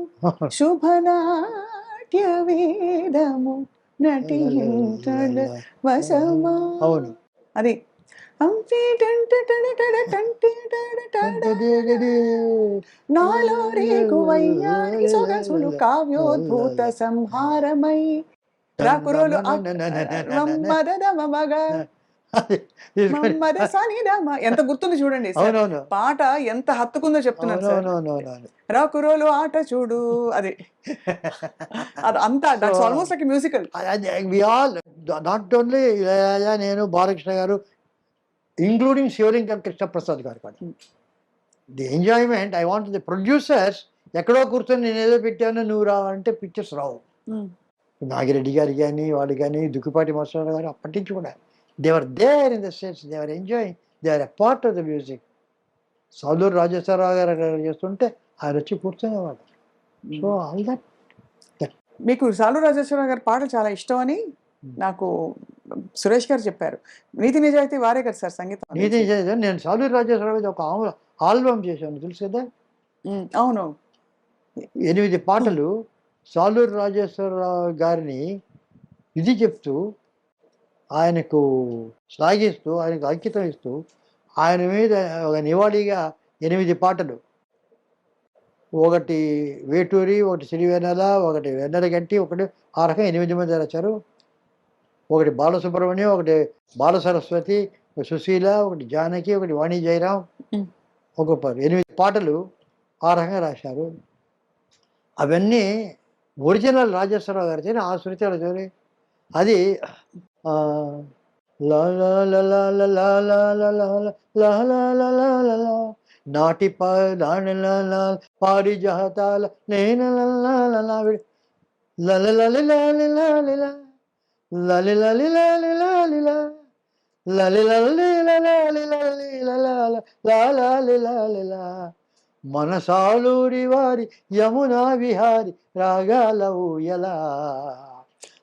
శుభనాట్య వేదము నటించడ వసమా అవును. అది నాలో రేగువయ్యారి సొగసులు కావ్యోద్భూత సంహారమై రాకురోలు ఎంత గుర్తుంది చూడండి సార్. అవునవును. పాట ఎంత హత్తుకుందో చెప్తున్నాను సార్. అవునవును. రాకురోలు ఆట చూడు అది అది అంతా almost like musical. We all not only నేను బాలకృష్ణ గారు ఇంక్లూడింగ్ శివలింగం కృష్ణప్రసాద్ గారు కూడా the enjoyment I want the producers ఎక్కడో కూర్చొని నేను ఏదో పెట్టాను నువ్వు రా అంటే పిక్చర్స్ రావు. నాగిరెడ్డి గారు కానీ వాళ్ళు కానీ దుక్కిపాటి మాస్టర్ గారు అప్పటి నుంచి కూడా they were there in the States they were enjoying they were a part of the music. Saluru Rajeswara Rao garu చేస్తుంటే ఆయన వచ్చి కూర్చునేవాడు. So all that. మీకు సాలూరు రాజేశ్వరరావు గారి పాటలు చాలా ఇష్టం అని నాకు సురేష్ గారు చెప్పారు. నీతి నిజాయితీ వారే కదా సార్ సంగీతం. నీతి నిజాయితీ నేను సాలూరు రాజేశ్వరరావు మీద ఒక ఆల్బమ్ చేశాను తెలుసు కదా. అవును. 8 పాటలు సాలూరు రాజేశ్వరరావు గారిని ఇది చెప్తూ ఆయనకు శ్లాఘిస్తూ ఆయనకు అంకితం ఇస్తూ ఆయన మీద ఒక నివాళిగా 8 పాటలు, ఒకటి వేటూరి, ఒకటి సిరివెన్నెల, ఒకటి వెన్నెలగంటి, ఒకటి ఆ రకంగా 8 మంది రాశారు. ఒకటి బాలసుబ్రహ్మణ్యం, ఒకటి బాల సరస్వతి, సుశీల, ఒకటి జానకి, ఒకటి వాణి జయరాం, ఒక 8 పాటలు ఆ రకంగా రాశారు. అవన్నీ ఒరిజినల్ రాజేశ్వరరావు గారి ఆ శృతిలో చూరి అది నాటి పారిజాతాల మనసాలూరి వారి యమునా విహారి రాగాల ఊయలా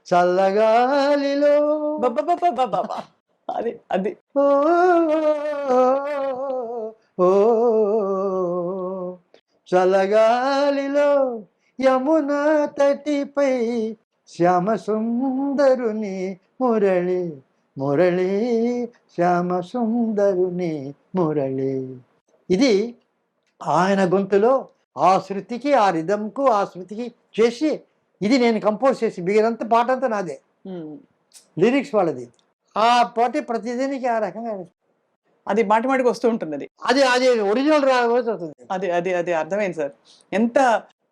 చల్లగాలిలో అది అది ఓ ఓ చల్లగాలిలో యమునా తటిపై శ్యామ సుందరుని మురళి మురళి శ్యామ సుందరుని మురళి. ఇది ఆయన గొంతులో ఆ శృతికి ఆ రిధంకు ఆ శృతికి చేసి ఇది నేను కంపోజ్ చేసి మిగిలినంత పాట అంతా నాదే, లిరిక్స్ వాళ్ళది. ఆ పాట ప్రతిదానికి ఆ రకంగా అది మాటి మాటికి వస్తూ ఉంటుంది. అది అది అది ఒరిజినల్ రావచ్చు అవుతుంది. అది అది అది అర్థమైంది సార్. ఎంత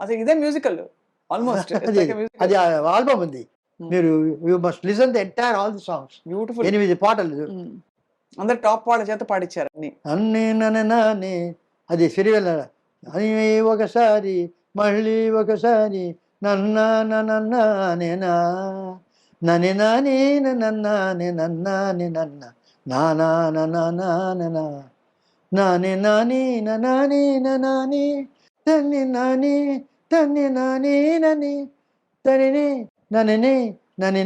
అసలు ఇదే మ్యూజికల్ ఆల్మోస్ట్. అది ఆల్బమ్ ఉంది, మీరు you must listen the entire all the songs. Beautiful. 8 పాటలు అందరు టాప్ వాళ్ళ చేత పాడించారు అన్ని. అన్నీ నన్నే అది సిరివెన్నెల అని ఒకసారి మళ్ళీ ఒకసారి నన్నా నేనా నని నాని నన్నాని నన్నాని నన్న నానా నానా నాని నాని నాని నాని తన్ని నాని తన్ని నాని నని తని నని నని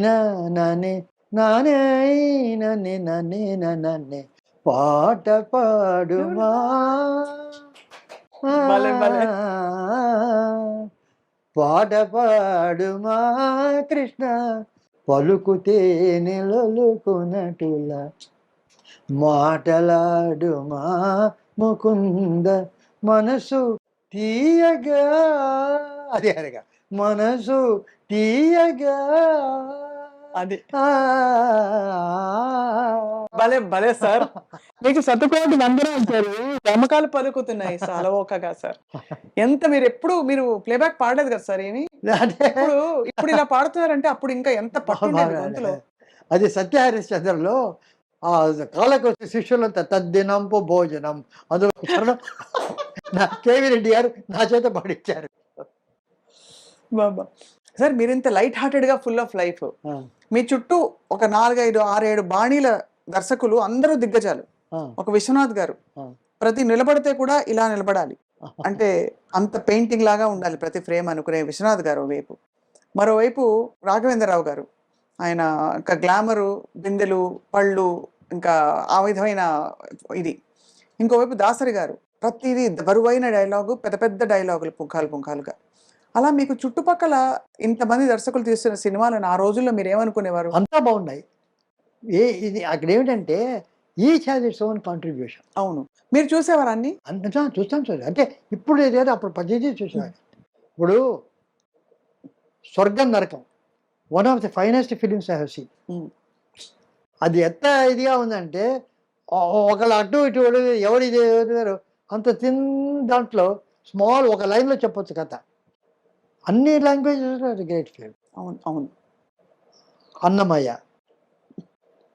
నాని నానే నని నని నన్నే పాట పాడుమా భలే భలే. పాట పాడుమా కృష్ణ పలుకుతే నిలలుకునటుల మాటలాడుమా ముకుంద మనసు తీయగా అదే అనగా మనసు తీయగా అది ఆ. భలే భలే సార్. మీకు శతకోటి వందనాలు సార్. గమకాలు పలుకుతున్నాయి అలవోకగా సార్. ఎంత మీరు ప్లేబ్యాక్ పాడలేదు కదా సార్ ఏమి. అదే ఇప్పుడు ఇలా పాడుతున్నారంటే అప్పుడు ఇంకా ఎంత పట్టుండేది గొంతులో. అది సత్యహరిశ్చంద్రలో ఆ కాలకోశ శిష్యులంతా తద్దినంపు భోజనం అందులో చరణం కేవీ రెడ్డి గారు నా చేత పాడించారు. బాబా సార్ మీరు ఇంత లైట్ హార్టెడ్ గా ఫుల్ ఆఫ్ లైఫ్. మీ చుట్టూ ఒక 4, 5, 6, 7 బాణీల దర్శకులు అందరూ దిగ్గజాలు. ఒక విశ్వనాథ్ గారు ప్రతి నిలబడితే కూడా ఇలా నిలబడాలి అంటే అంత పెయింటింగ్ లాగా ఉండాలి ప్రతి ఫ్రేమ్ అనుకునే విశ్వనాథ్ గారు వైపు. మరోవైపు రాఘవేంద్రరావు గారు ఆయన ఇంకా గ్లామరు, బిందెలు, పళ్ళు, ఇంకా ఆ విధమైన ఇది. ఇంకోవైపు దాసరి గారు ప్రతిదీ బరువైన డైలాగు, పెద్ద పెద్ద డైలాగులు పుంఖాలుగా. అలా మీకు చుట్టుపక్కల ఇంతమంది దర్శకులు తీస్తున్న సినిమాలను ఆ రోజుల్లో మీరు ఏమనుకునేవారు? అంతా బాగున్నాయి. ఇది అక్కడ ఏమిటంటే each has its own contribution. అవును, మీరు చూసేవారు అన్ని? అంతా చూస్తాం సార్. అంటే ఇప్పుడు ఏదో అప్పుడు పద్ధతి చూసేవాడు. ఇప్పుడు స్వర్గం నరకం one of the finest films I have seen. అది ఎంత ఇదిగా ఉందంటే ఒకళ్ళు అటు ఇటు ఎవరు ఇది ఎవరు అంత దాంట్లో స్మాల్ ఒక లైన్లో చెప్పొచ్చు కథ. అన్ని లాంగ్వేజెస్ గ్రేట్ ఫిల్మ్. అవును అవును. అన్నమయ్య.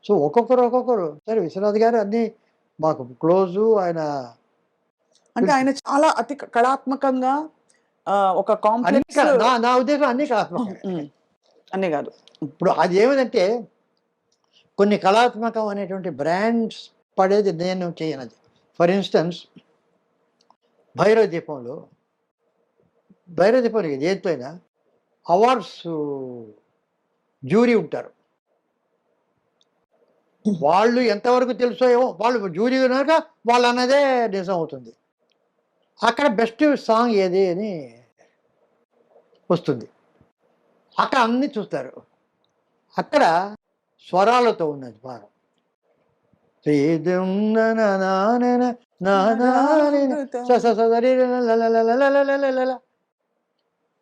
సో ఒక్కొక్కరు సరే విశ్వనాథ్ గారు అన్ని మాకు క్లోజు. ఆయన అంటే ఆయన చాలా అతి కళాత్మకంగా ఒక కాంప్లెక్స్. నా ఉద్దేశం అన్ని కళాత్మకం అన్నీ కాదు. ఇప్పుడు అది ఏమిటంటే కొన్ని కళాత్మకం అనేటువంటి బ్రాండ్స్ పడేది నేను చేయనది. ఫర్ ఇన్స్టెన్స్ భైరవ దీపంలో దేంతో అయినా అవార్డ్స్ జ్యూరీ ఉంటారు. వాళ్ళు ఎంతవరకు తెలుసో ఏమో, వాళ్ళు జ్యూరీ కనుక వాళ్ళు అన్నదే నిజం అవుతుంది. అక్కడ బెస్ట్ సాంగ్ ఏది అని వస్తుంది. అక్కడ అన్నీ చూస్తారు. అక్కడ స్వరాలతో ఉన్నది బాగా.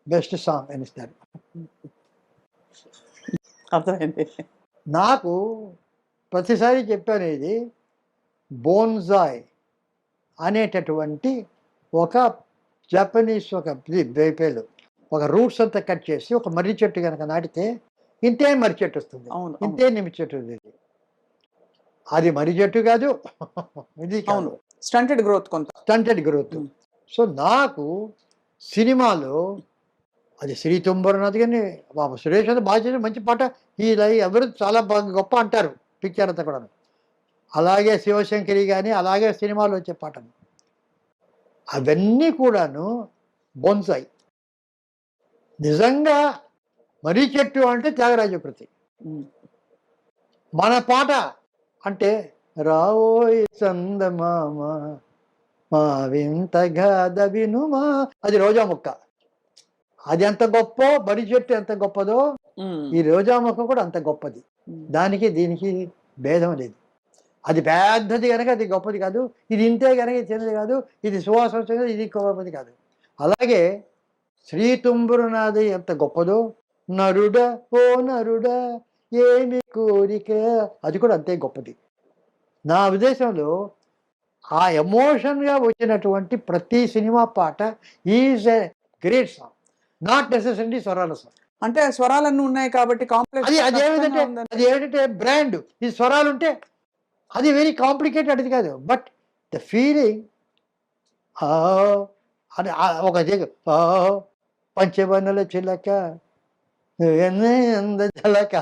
బెస్ట్ సాంగ్ అనిస్తారు. అర్థమైంది. నాకు ప్రతిసారి చెప్పాను, ఇది బోన్జాయ్ అనేటటువంటి ఒక జపనీస్ ఒక పేలు ఒక రూట్స్ అంతా కట్ చేసి ఒక మర్రి చెట్టు కనుక నాటితే ఇంతే మర్రి చెట్టు వస్తుంది, ఇంతే నిమ్మ చెట్టు ఉంది. అది మర్రి చెట్టు కాదు, ఇది అవును స్టంటెడ్ గ్రోత్. సో నాకు సినిమాలో అది శ్రీ తుంబరనాథ్ కానీ బాబు సురేష్ అంతా బాగా చేసి మంచి పాట. ఈ ఎవరు చాలా బాగా గొప్ప అంటారు పిక్చర్ అంతా కూడా. అలాగే శివశంకరి కానీ అలాగే సినిమాలో వచ్చే పాటలు అవన్నీ కూడాను బోన్సాయి. నిజంగా మర్రి చెట్టు అంటే త్యాగరాజ కృతి. మన పాట అంటే రావోయ్ చందమామ మా వింత గాథ వినుమా, అది రోజా మొక్క. అది ఎంత గొప్ప, మర్రి చెట్టు ఎంత గొప్పదో ఈ రోజా మొక్క కూడా అంత గొప్పది. దానికి దీనికి భేదం లేదు. అది పెద్దది కనుక అది గొప్పది కాదు, ఇది ఇంతే కనుక ఇది చిన్నది కాదు, ఇది సువాసన వచ్చినది ఇది గొప్పది కాదు. అలాగే శ్రీ తుంబురునాథి ఎంత గొప్పదో, నరుడ ఓ నరుడ ఏమి కోరిక అది కూడా అంతే గొప్పది. నా ఉద్దేశంలో ఆ ఎమోషన్గా వచ్చినటువంటి ప్రతి సినిమా పాట is a great song, not necessary స్వరాల సాంగ్. అంటే స్వరాలన్నీ ఉన్నాయి కాబట్టి కాంప్లెక్స్. అది ఏమిటంటే బ్రాండ్. ఈ స్వరాలు ఉంటే అది వెరీ కాంప్లికేటెడ్, అది కాదు. బట్ ద ఫీలింగ్ అని ఒక పంచవన్నెల చిలక జలక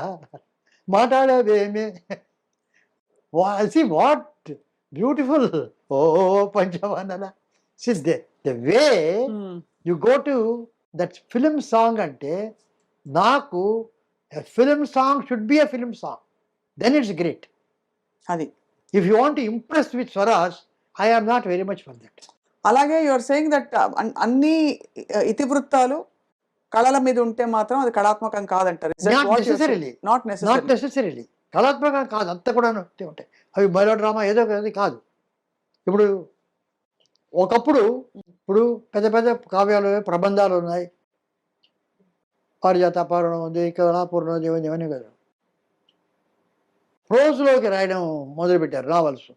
మాట్లాడవేమే, వాట్ బ్యూటిఫుల్. ఓ పంచవన్నెల సిద్ధే the way you go to that film song. అంటే నాకు film song should be a film song, then it's great. అది if you want to impress with స్వరాస్, I am not very much for that. అలాగే you are saying that అన్ని ఇతివృత్తాలు కళల మీద ఉంటే మాత్రం అది కళాత్మకం కాదంటారు. Not necessarily. Not not necessarily కళాత్మకంగా కాదు, అంతా కూడా ఉంటాయి. అవి మెలో డ్రామా ఏదో ఒకటి కాదు. ఇప్పుడు ఒకప్పుడు ఇప్పుడు పెద్ద పెద్ద కావ్యాలు ప్రబంధాలు ఉన్నాయి, పారిజాత పారణం ఉంది, కళాపూర్ణం ఉంది, ఇవన్నీ కదా. ప్రోజ్లోకి రాయడం మొదలుపెట్టారు నావల్స్.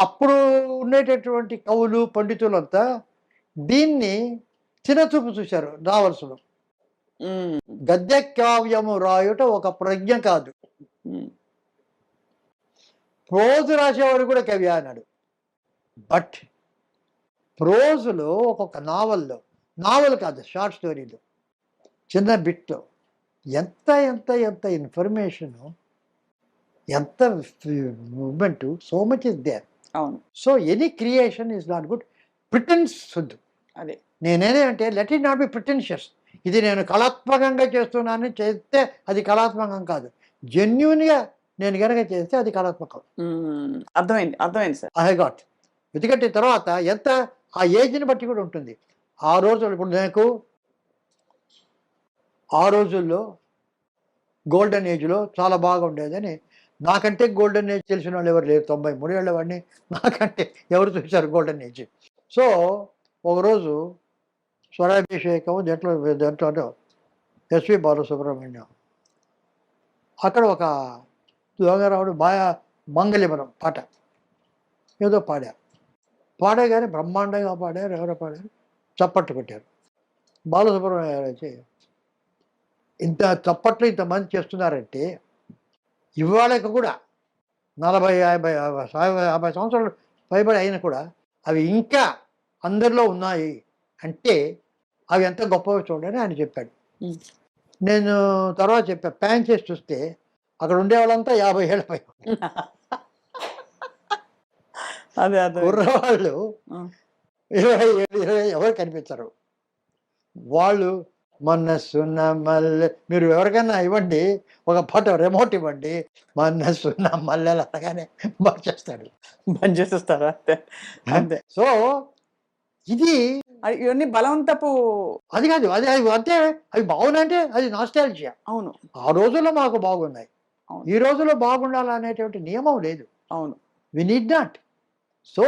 అప్పుడు ఉండేటటువంటి కవులు పండితులంతా దీన్ని చిన్నచూపు చూశారు నావల్స్లో. గద్య కావ్యము రాయుట ఒక ప్రజ్ఞ కాదు, ప్రోజు రాసేవాడు కూడా కవి అన్నాడు. బట్ ప్రోజులో ఒక్కొక్క నావల్ కాదు, షార్ట్ స్టోరీలో, చిన్న బిట్లో ఎంత ఎంత ఎంత ఇన్ఫర్మేషను, ఎంత moment, so much is there. అవును. So any creation is not good. Pretence వద్దు. అదే నేనేదంటే let it not be pretentious. ఇది నేను కళాత్మకంగా చేస్తున్నానని చేస్తే అది కళాత్మకం కాదు. జెన్యున్గా నేను కనుక చేస్తే అది కళాత్మకం. అర్థమైంది సార్. I got. ఎందుకంటే తర్వాత ఎంత ఆ ఏజ్ని బట్టి కూడా ఉంటుంది. ఆ రోజులు ఇప్పుడు నాకు ఆ రోజుల్లో గోల్డెన్ ఏజ్లో చాలా బాగా ఉండేదని, నాకంటే గోల్డెన్ ఏజ్ తెలిసిన వాళ్ళు ఎవరు లేరు. 93 ఏళ్ళ వాడిని, నాకంటే ఎవరు చూశారు గోల్డెన్ ఏజ్. సో ఒకరోజు స్వరాభిషేకం దాంట్లో ఎస్వి బాలసుబ్రహ్మణ్యం అక్కడ ఒక దొంగరావుడు బాగా మంగళిమరం పాట ఏదో పాడగానే బ్రహ్మాండంగా పాడారు. ఎవరో పాడారు, చప్పట్లు కొట్టారు. బాలసుబ్రహ్మణ్యం గారు వచ్చి, ఇంత చప్పట్లు ఇంతమంది చేస్తున్నారంటే ఇవాళకి కూడా 40-50 సంవత్సరాలు పైబడి అయినా కూడా అవి ఇంకా అందరిలో ఉన్నాయి అంటే అవి ఎంత గొప్పవి చూడని ఆయన చెప్పాడు. నేను తర్వాత చెప్పా, ప్యాన్ చేసి చూస్తే అక్కడ ఉండేవాళ్ళంతా 50 ఏళ్ళ పై అదే కుర్రవాళ్ళు 20 ఎవరు కనిపించరు. వాళ్ళు మనసున్న మల్లె, మీరు ఎవరికైనా ఇవ్వండి ఒక ఫోటో రిమోట్ ఇవ్వండి, మనసున్న మల్లెలు అనగానే బంద్ చేస్తాడు. బంద్ చేసేస్తారా? అంతే. సో ఇది ఇవన్నీ బలవంతపు అది కాదు, అది అవి అంతే. అవి బాగున్నాయంటే అది నాస్టాల్జియా. అవును. ఆ రోజుల్లో మాకు బాగున్నాయి, అవును. ఈ రోజుల్లో బాగుండాలనేటువంటి నియమం లేదు. అవును. We need not. సో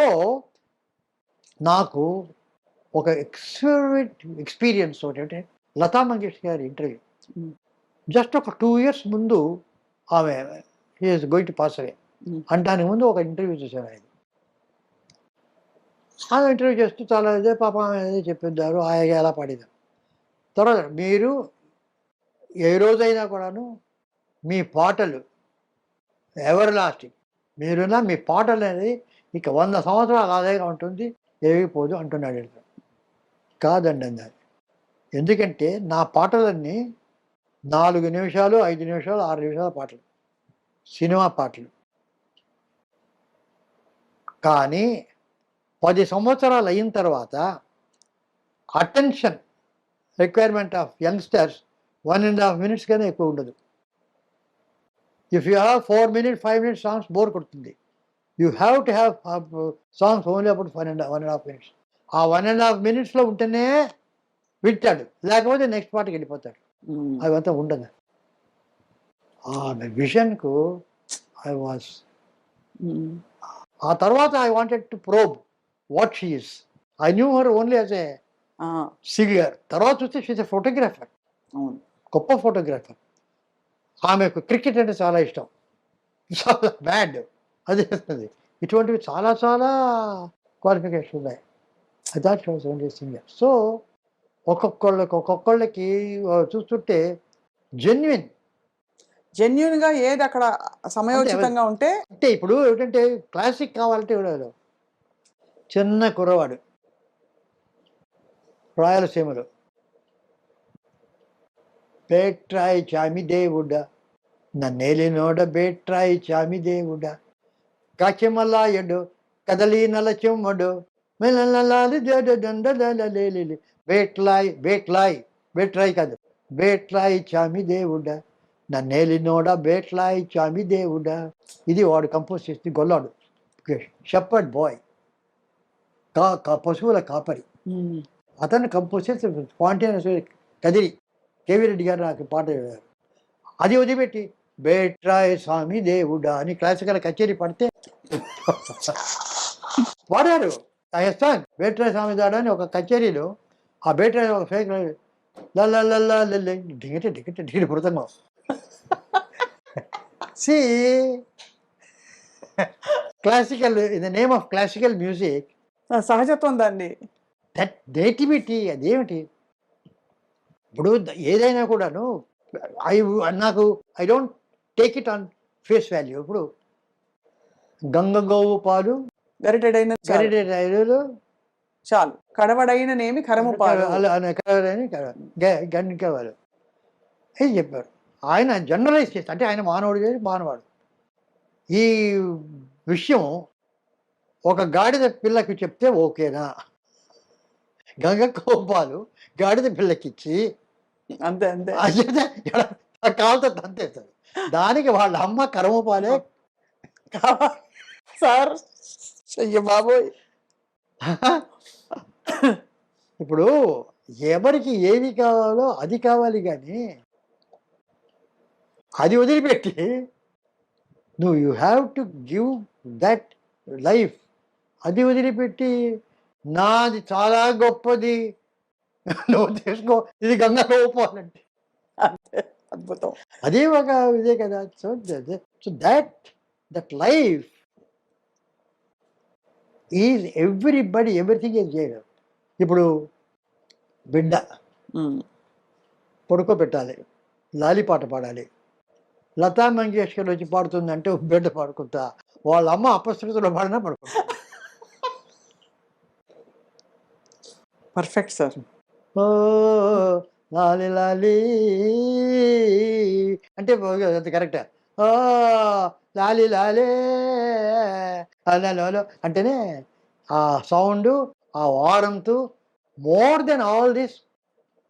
నాకు ఒక ఎక్స్పీరియన్స్ ఒకటి, లతా మంగేష్కర్ గారి ఇంటర్వ్యూ జస్ట్ ఒక 2 years ముందు ఆమె ఈజ్ గోయింగ్ టు పాస్ అవే అంటానికి ముందు ఒక ఇంటర్వ్యూ చూశాను. ఆమె ఇంటర్వ్యూ చేస్తూ చాలా ఇదే పాపం అదే చెప్పిద్దారు, ఆయన ఎలా పాడిదారు. తర్వాత మీరు ఏ రోజైనా కూడాను మీ పాటలు ఎవర్ లాస్టింగ్, మీరున్న మీ పాటలు అనేది ఇక 100 సంవత్సరాలు అదేగా ఉంటుంది, ఏగిపోదు అంటున్నాడు. కాదండి అన్నారు. ఎందుకంటే నా పాటలన్నీ 4 నిమిషాలు, 5 నిమిషాలు, 6 నిమిషాల పాటలు, సినిమా పాటలు. కానీ 10 సంవత్సరాలు అయిన తర్వాత attention requirement of youngsters 1.5 minutes కన్నా ఎక్కువ ఉండదు. If you have 4 minutes, 5 minutes songs bore కొడుతుంది. You have to have songs only about 1.5 minutes. ఆ 1.5 minutesలో ఉంటేనే వింటాడు, లేకపోతే నెక్స్ట్ పాటకి వెళ్ళిపోతాడు. అవంతా ఉండదు. ఆమె విజన్కు ఐ వాజ్, ఆ తర్వాత I wanted to probe what she is. I knew her only as a singer. తర్వాత చూస్తే షీజ్ ఎ ఫోటోగ్రాఫర్, గొప్ప ఫోటోగ్రాఫర్. ఆమెకు క్రికెట్ అంటే చాలా ఇష్టం, చాలా బ్యాడ్ అది. ఇటువంటివి చాలా చాలా క్వాలిఫికేషన్ ఉన్నాయి. I thought she was only singer. So ఒక్కొక్కళ్ళకి చూస్తుంటే జెన్యున్ గా ఏది అక్కడ సమయోచితంగా ఉంటే. అంటే ఇప్పుడు ఏంటంటే క్లాసిక్ కావాలంటే ఎవరు, చిన్న కుర్రవాడు రాయలసీమలో, బేట్రాయి చామి దేవుడా నన్నేలినోడ బేట్రాయి చామి దేవుడా కాచెమలాయడు కదలి నల చెమ్మడు బేట్లాయ్ బేట్రాయి కాదు, బేట్రాయి చామి దేవుడా నన్నేలినోడ బేట్లాయ్ చామి దేవుడా. ఇది వాడు కంపోజ్ చేసి గొల్లాడు, షెపర్డ్ బాయ్, పశువుల కాపరి. అతను కంపోజ్ చేసి స్పాంటేనియస్ కదిరి కేవీ రెడ్డి గారు నాకు పాట చెప్పారు. అది వదిలిపెట్టి బేట్రాయ స్వామి దేవుడా అని క్లాసికల్ కచేరీ పడితే వాడారు రాజస్థాన్ బేట్రాయ స్వామి దాడా అని ఒక కచేరీలో ఆ బేట్రాయ ఒక ఫేక్ లల్లా దిగటే దిగటే దిగటి mridangam. See classical in the name of classical music సహజత్వం దాన్ని. దట్ నేటివిటీ అదేమిటి? ఇప్పుడు ఏదైనా కూడాను నాకు I don't take it on face value. ఇప్పుడు గంగ గోవు పాలు గరిటెడైన గరిటెలు చాలు, కడవడైన నేమి కరము పాలు. గండికవారు అని చెప్పారు. ఆయన జనరలైజ్ చేస్తే అంటే ఆయన మానవుడు చేసి మానవాడు. ఈ విషయం ఒక గాడిద పిల్లకి చెప్తే ఓకేనా? గంగ కోపాలు గాడిద పిల్లకిచ్చి అంతే అంతే కాలుతో తంతేస్తారు. దానికి వాళ్ళ అమ్మ కరము పాలే సార్. అయ్య బాబోయ్. ఇప్పుడు ఎవరికి ఏది కావాలో అది కావాలి, కానీ అది వదిలిపెట్టి నువ్వు you have to give that life. అది వదిలిపెట్టి నాది చాలా గొప్పది నువ్వు తీసుకో, ఇది గంగా పోవాలంటే అంతే, అద్భుతం. అదే ఒక ఇదే కదా. So so that life is everybody everything is చేయడం. ఇప్పుడు బిడ్డ పడుకోబెట్టాలి, లాలిపాట పాడాలి. లతా మంగేష్కర్ వచ్చి పాడుతుందంటే బిడ్డ పాడుకుంటా, వాళ్ళ అమ్మ అపశృతిలో పాడినా పడుకుంటా. Perfect sir. ఓ లాలి లాలి అంటే అది కరెక్టా? ఓ లాలి లాలే అలా అంటేనే ఆ సౌండ్, ఆ వారంతు, more than all this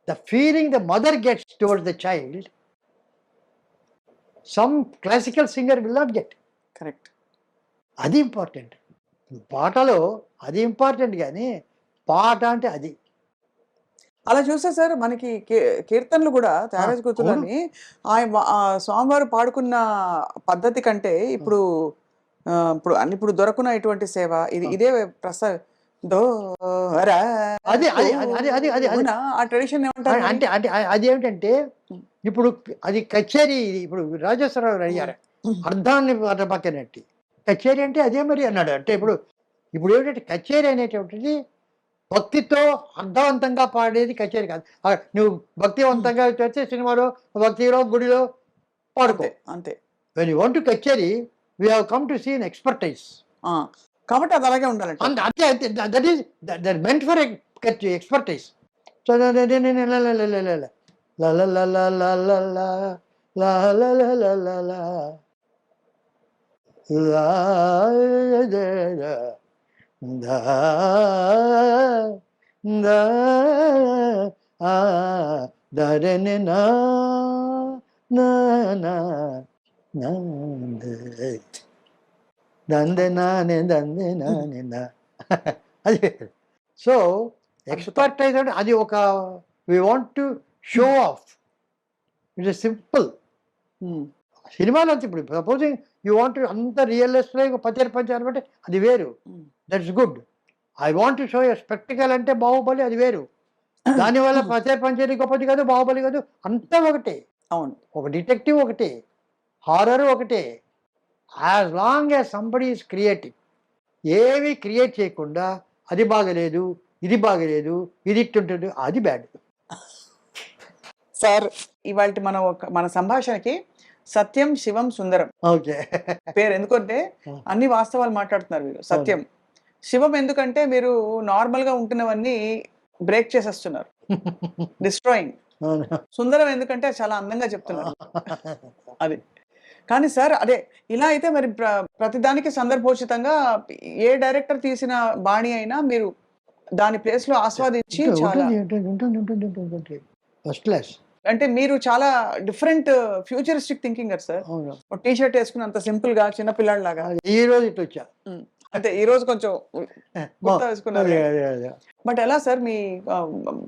the feeling the mother gets towards the child, some classical singer will not get. Correct. అది ఇంపార్టెంట్. పాటలో అది ఇంపార్టెంట్, కానీ పాట అంటే అది. అలా చూస్తే సార్ మనకి కీర్తనలు కూడా త్యాగరాజ కృతులని ఆయన స్వామివారు పాడుకున్న పద్ధతి కంటే ఇప్పుడు ఇప్పుడు దొరకున్న ఇటువంటి సేవ ఇదే ఆ ట్రెడిషన్ ఏమంటారు అంటే అంటే అది ఏమిటంటే ఇప్పుడు అది కచేరీ. ఇప్పుడు రాజేశ్వరరావు అడిగారు అర్థాన్ని పక్కనట్టి కచేరీ అంటే అదే మరి అన్నాడు. అంటే ఇప్పుడు ఏమిటంటే కచేరీ అనేటువంటిది భక్తితో అర్థవంతంగా పాడేది కచేరీ కాదు. నువ్వు భక్తివంతంగా చేస్తే సినిమాలో భక్తిలో గుడిలో పాడుకో అంతే. When you want to kacheri we have come to see an expertise. కాబట్టి అది అలాగే ఉండాలంటే అంతే అంతే. That is that meant for expertise. So అది. సో ఎక్స్పర్టైజ్ అంటే అది ఒక we want to show off. It's simple. సినిమాలో ఇప్పుడు సపోజింగ్ యూ వాంట్ అంత రియలిస్టిక్ పంచారు అంటే అది వేరు, that's good. I want to show a spectacle అంటే బాహుబలి, అది వేరు. దానివల్ల పంచారి గొప్పది కాదు, బాహుబలి కాదు, అంతా ఒకటే. అవును, ఒక డిటెక్టివ్ ఒకటే, హారర్ ఒకటే. As long as somebody is creative. ఏవి క్రియేట్ చేయకుండా అది బాగలేదు, ఇది బాగలేదు, ఇది ఇట్టుంటుంది, అది బ్యాడ్. సార్ ఇవాళ మన సంభాషణకి సత్యం శివం సుందరం ఓకే పేరు ఎందుకంటే అన్ని వాస్తవాలు మాట్లాడుతున్నారు మీరు. సత్యం శివం ఎందుకంటే మీరు నార్మల్ గా ఉంటున్నవన్నీ బ్రేక్ చేసేస్తున్నారు, డిస్ట్రాయింగ్. సుందరం ఎందుకంటే చాలా అందంగా చెప్తున్నారు అది. కానీ సార్ అదే ఇలా అయితే మరి ప్రతిదానికి సందర్భోచితంగా ఏ డైరెక్టర్ తీసిన బాణి అయినా మీరు దాని ప్లేస్ లో ఆస్వాదించి చాలా ఫస్ట్ క్లాస్. అంటే మీరు చాలా different futuristic thinking sir. T shirt వేసుకుని అంత సింపుల్ గా చిన్న పిల్లాడిలాగా ఈ రోజు ఇట్లా వచ్చా అంతే ఈ రోజు కొంచెం కుర్తా వేసుకున్నారు అదే, కానీ. అదే, అదే. బట్ ఎలా sir me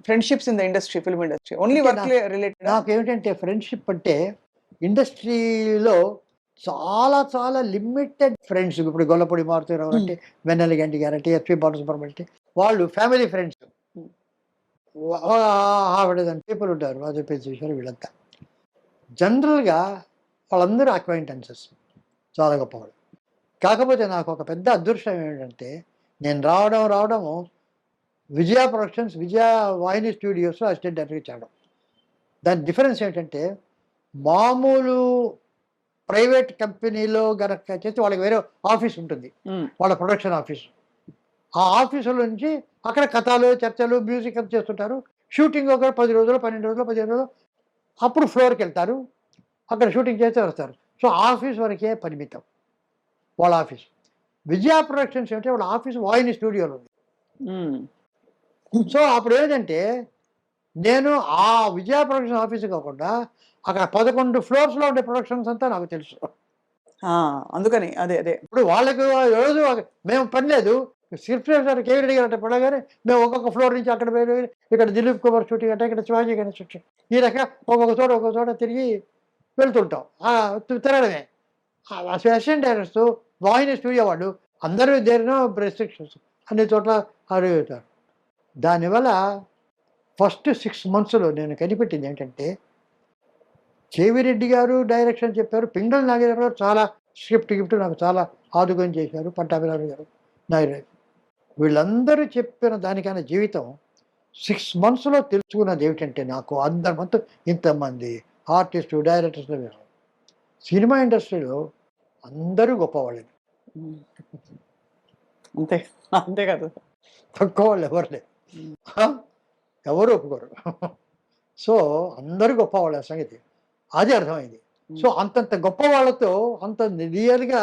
friendships in the industry, film industry only అంటే వర్క్ రిలేటెడ్? నాకేమిటంటే ఫ్రెండ్షిప్ అంటే ఇండస్ట్రీలో చాలా చాలా లిమిటెడ్ ఫ్రెండ్స్. ఇప్పుడు గొల్లపూడి మారుతారావు అంటే, వెన్నెల గంటి గారంటే, ఎస్పి బాలసుబ్రహ్మణ్యం అంటే వాళ్ళు ఫ్యామిలీ ఫ్రెండ్స్. ఆవిడ పీపుల్ ఉంటారు, వాజపేయి చూశారు వీళ్ళంతా. జనరల్గా వాళ్ళందరూ అక్వైంటెన్సెస్, చాలా గొప్పవాళ్ళు. కాకపోతే నాకు ఒక పెద్ద అదృష్టం ఏంటంటే నేను రావడము విజయ ప్రొడక్షన్స్, విజయ వాహిని స్టూడియోస్లో అసిస్టెంట్ డైరెక్టర్ చేయడం. దాని డిఫరెన్స్ ఏంటంటే మామూలు ప్రైవేట్ కంపెనీలో గనక చేస్తే వాళ్ళకి వేరే ఆఫీస్ ఉంటుంది, వాళ్ళ ప్రొడక్షన్ ఆఫీస్. ఆ ఆఫీసుల నుంచి అక్కడ కథలు, చర్చలు, మ్యూజిక్ అంతా చేస్తుంటారు. షూటింగ్ ఒక 10 రోజులు, 12 రోజులు, 15 రోజులు, అప్పుడు ఫ్లోర్కి వెళ్తారు, అక్కడ షూటింగ్ చేస్తే వస్తారు. సో ఆఫీస్ వరకే పరిమితం వాళ్ళ ఆఫీస్. విజయ ప్రొడక్షన్స్ అంటే వాళ్ళ ఆఫీస్ వాహిని స్టూడియోలో ఉంది. సో అప్పుడు ఏంటంటే నేను ఆ విజయ ప్రొడక్షన్ ఆఫీస్ కాకుండా అక్కడ 11 ఫ్లోర్స్లో ఉండే ప్రొడక్షన్స్ అంతా నాకు తెలుసు. అందుకని అదే అదే ఇప్పుడు వాళ్ళకి రోజు మేము పని లేదు. స్క్రిప్ట్ సార్ కేవీ రెడ్డి గారు అంటే పడగానే మేము ఒక్కొక్క ఫ్లోర్ నుంచి అక్కడ పోయి, ఇక్కడ దిలీప్ కుమార్ షూటింగ్ అంటే, ఇక్కడ శివాజీ గారి షూటింగ్, ఈ రకంగా ఒక్కొక్క చోట తిరిగి వెళ్తుంటాం. తిరగడమే. అసిస్టెంట్ డైరెక్టర్స్, వాహిని స్టూడియో వాళ్ళు అందరూ దేరిన రెస్ట్రిక్షన్స్ అన్ని చోట్ల అడుగుతారు. దానివల్ల ఫస్ట్ 6 monthsలో నేను కనిపెట్టింది ఏంటంటే, కేవీ రెడ్డి గారు డైరెక్షన్ చెప్పారు, పింగళి నాగేశ్వర గారు చాలా స్క్రిప్ట్ నాకు చాలా ఆదుకొని చేశారు, పట్టాభిరావు గారు, నాయుడు, వీళ్ళందరూ చెప్పిన దానికైనా జీవితం 6 monthsలో తెలుసుకున్నది ఏమిటంటే, నాకు అందరి మంత్ ఇంతమంది ఆర్టిస్టు, డైరెక్టర్స్, సినిమా ఇండస్ట్రీలో అందరూ గొప్పవాళ్ళే, అంతే అంతే కదా, తక్కువ వాళ్ళు ఎవరు లేరు, ఎవరు ఒప్పుకోరు. సో అందరూ గొప్పవాళ్ళ సంగతి అది అర్థమైంది. సో అంతంత గొప్ప వాళ్ళతో అంత రియల్గా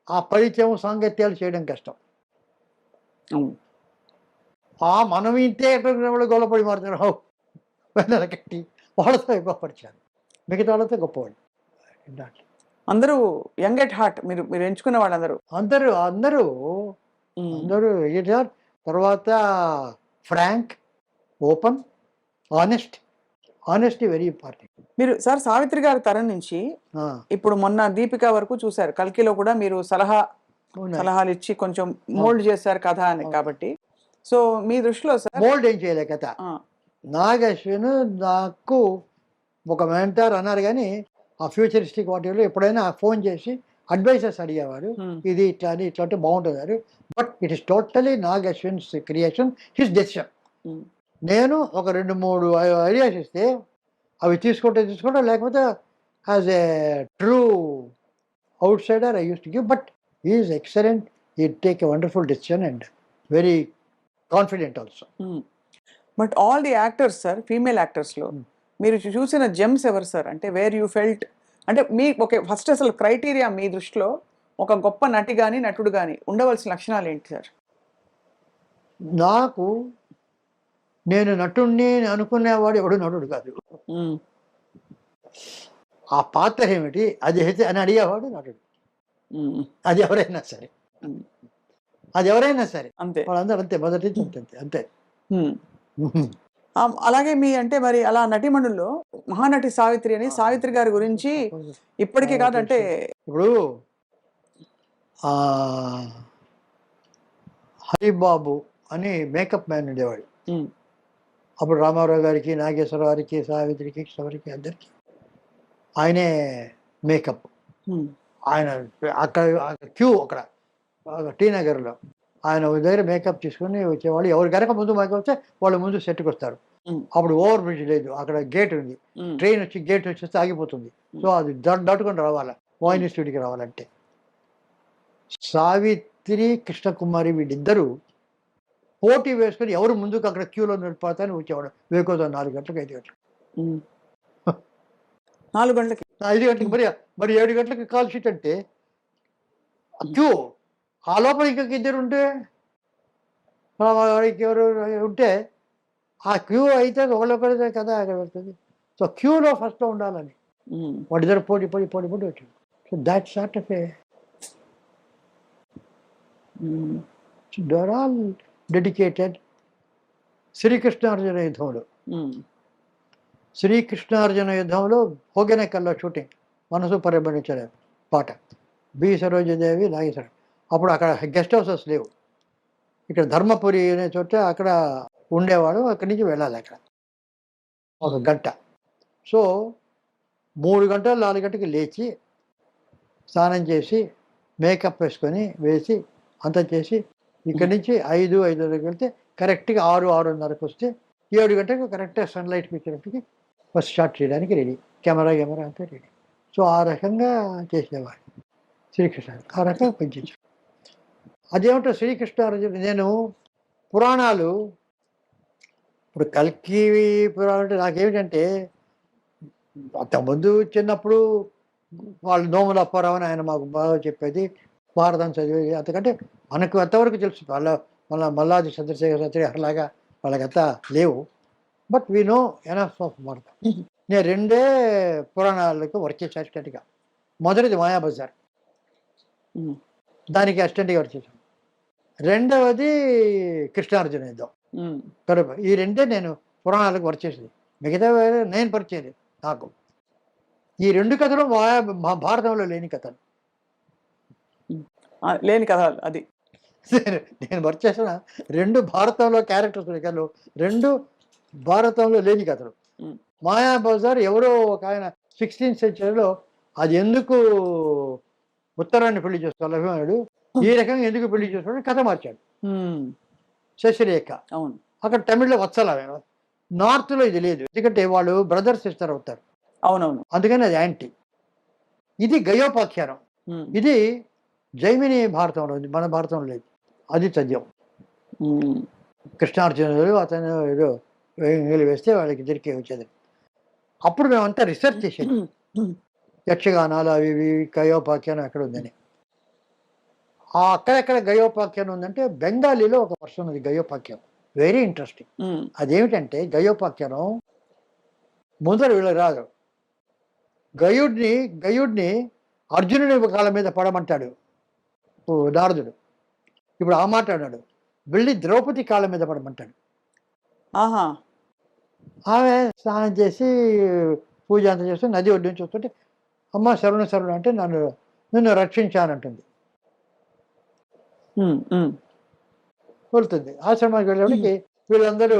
ఆ పరిచయం, సాంగత్యాలు చేయడం కష్టం. మనం ఇంతే వాళ్ళు గొల్లపడి మారుతారు, వెన్నెల కట్టి వాళ్ళతో ఎక్కువ పరిచయాలు, మిగతా వాళ్ళతో గొప్పవాళ్ళు. అందరూ యంగ్ ఎట్ హార్ట్, మీరు మీరు ఎంచుకున్న వాళ్ళందరూ అందరూ అందరూ అందరూ ఎడిటర్. తర్వాత frank, open, honesty very important. మీరు సార్ సావిత్రి గారి తరం నుంచి ఇప్పుడు మొన్న దీపిక వరకు చూశారు. కల్కిలో కూడా మీరు సలహాలు ఇచ్చి కొంచెం మోల్డ్ చేశారు కథ అని. కాబట్టి సో మీ దృష్టిలో సార్ మోల్డ్ ఏం చేయలే కథ. నాగశ్విన్ నాకు ఒక మెంటర్ అన్నారు, కానీ ఆ ఫ్యూచరిస్టిక్ వాటిలో ఎప్పుడైనా ఫోన్ చేసి అడ్వైజర్స్ అడిగేవారు, ఇది ఇట్లా అని ఇట్లా అంటే బాగుంటుంది. But it is totally Nag Ashwin's creation, his decision. నేను ఒక 2-3 ఐడియాస్ ఇస్తే అవి తీసుకుంటే లేకపోతే as a true outsider I use to give. But is excellent, he take a wonderful decision and very confident also. But all the actors sir, female యాక్టర్స్లో మీరు చూసిన Gems ఎవరు సార్? అంటే వేర్ యూ ఫెల్ట్, అంటే మీ okay first అసలు criteria మీ దృష్టిలో ఒక గొప్ప నటి కానీ నటుడు కానీ ఉండవలసిన లక్షణాలు ఏంటి సార్? నాకు నేను నటుడిని అనుకునేవాడు ఎవడు నటుడు కాదు. ఆ పాత్ర ఏమిటి అది అయితే అని అడిగేవాడు నటుడు. అది ఎవరైనా సరే, అంతే, వాళ్ళందరూ అంతే, మొదటి అంతే అంతే. అలాగే మీ అంటే మరి అలా నటిమణుల్లో మహానటి సావిత్రి అని, సావిత్రి గారి గురించి ఇప్పటికీ కాదు అంటే ఇప్పుడు హరిబాబు అని మేకప్ మ్యాన్ ఉండేవాడు. అప్పుడు రామారావు గారికి, నాగేశ్వరరావు గారికి, సావిత్రికి, కృష్ణవారికి అందరికి ఆయనే మేకప్. ఆయన అక్కడ క్యూ అక్కడ టీ నగర్లో ఆయన దగ్గర మేకప్ తీసుకుని వచ్చేవాళ్ళు. ఎవరు కనుక ముందు మేకప్ వస్తే వాళ్ళు ముందు సెట్కి వస్తారు. అప్పుడు ఓవర్ బ్రిడ్జ్ లేదు, అక్కడ గేట్ ఉంది, ట్రైన్ వచ్చి గేట్ వచ్చేస్తే ఆగిపోతుంది. సో అది దాటుకొని రావాలి వాహిని స్టూడియోకి రావాలంటే. సావిత్రి, కృష్ణకుమారి వీళ్ళిద్దరూ పోటీ వేసుకొని ఎవరు ముందుకు అక్కడ క్యూలో నిలిపోతారని వచ్చేవాడు. వేకోదా 4 గంటలకు, 5 గంటలకు, 4 గంటలకి, 5 గంటలకు, మరి 7 గంటలకి కాల్ షీట్ అంటే క్యూ. ఆ లోపల ఇంకొక 2 ఉంటే, ఎవరు ఉంటే ఆ క్యూ అయితే ఒకళ్ళొకరిదే కదా అక్కడ పెడుతుంది. సో క్యూలో ఫస్ట్లో ఉండాలని వాడిద్దరు పోటీ వచ్చింది. So that sort of they're all dedicated. శ్రీకృష్ణార్జున యుద్ధంలో శ్రీకృష్ణార్జున యుద్ధంలో హోగెనకల్లో షూటింగ్, మనసు పరిగణించలే పాట, బి సరోజదేవి నాగేశ్వరం. అప్పుడు అక్కడ గెస్ట్ హౌసెస్ లేవు. ఇక్కడ ధర్మపురి అనే చోట అక్కడ ఉండేవాడు. అక్కడి నుంచి వెళ్ళాలి అక్కడ 1 గంట. సో 3 గంటలు 4 గంటకి లేచి స్నానం చేసి మేకప్ వేసి అంతా చేసి ఇక్కడి నుంచి 5:30కి వెళ్తే కరెక్ట్గా 6:30కి వస్తే 7 గంటలకు కరెక్ట్గా సన్లైట్ పిక్చర్కి ఫస్ట్ షాట్ చేయడానికి రెడీ, కెమెరా అంతా రెడీ. సో ఆ రకంగా చేసేవాడు శ్రీకృష్ణ. ఆ రకంగా పనిచేసాడు. అదేమిటో శ్రీకృష్ణార్జున, నేను పురాణాలు ఇప్పుడు కల్కి పురాణం అంటే నాకేమిటంటే, అంతకుముందు చిన్నప్పుడు వాళ్ళు నోముల అప్పారావు అని ఆయన మాకు బాగా చెప్పేది, భారతం చదివేది. అంతకంటే మనకు అంతవరకు తెలుసు. మల్లాది చంద్రశేఖర సత్యలాగా వాళ్ళకంతా లేవు. But we know enough of Bharatam. నేను 2 పురాణాలకు వర్క్ చేశాను అసిస్టెంట్గా. మొదటిది మాయాబజార్, దానికి అసిస్టెంట్గా వర్క్ చేశాను. 2వది కృష్ణార్జున యుద్ధం. ఈ 2 నేను పురాణాలకు వర్క్ చేసేది. మిగతా నేను పరిచయం నాకు. ఈ 2 కథలు భారతంలో లేని కథలు. లేని కథ అది. నేను వర్క్ చేసిన 2 భారతంలో క్యారెక్టర్స్ కథలు, 2 భారతంలో లేని కథలు. మాయాబజార్ ఎవరో ఒక ఆయన 16th సెంచరీలో అది ఎందుకు ఉత్తరాన్ని పెళ్లి చేసుకోవాలి అభిమానుడు, ఈ రకంగా ఎందుకు పెళ్లి చేసుకోవాలని కథ మార్చాడు. శశిరేఖ అవును. అక్కడ తమిళ్లో వత్సల, నార్త్లో ఇది లేదు. ఎందుకంటే వాళ్ళు బ్రదర్ సిస్టర్ అవుతారు. అవునవును. అందుకని అది యాంటీ. ఇది గయోపాఖ్యానం. ఇది జైమిని భారతంలో ఉంది, మన భారతంలో లేదు. అది చద్యం. కృష్ణార్జునులు అతను ఏదో వేస్తే వాళ్ళకి ఇద్దరికి వచ్చేది. అప్పుడు మేమంతా రిసెర్చ్ చేసాం, యక్షగానాలు అవి ఇవి గయోపాఖ్యానం ఎక్కడ ఉందని. అక్కడెక్కడ గయోపాఖ్యానం ఉందంటే బెంగాలీలో ఒక వర్షన్ ఉంది గయోపాఖ్యానం, వెరీ ఇంట్రెస్టింగ్. అదేమిటంటే గయోపాఖ్యానం ముందర వీళ్ళకి రాదు. గయుడిని అర్జునుడి కాళ్ళ మీద పడమంటాడు నారదుడు. ఇప్పుడు ఆ మాట అన్నాడు, వెళ్ళి ద్రౌపది కాళ్ళ మీద పడమంటాడు. ఆమె స్నానం చేసి పూజ అంతా చేస్తే నది ఒడ్డు నుంచి వస్తుంటే, అమ్మ శరణ అంటే నిన్ను రక్షించానంటుంది. వెళ్తుంది. ఆశ్రమానికి వెళ్ళేవాడికి వీళ్ళందరూ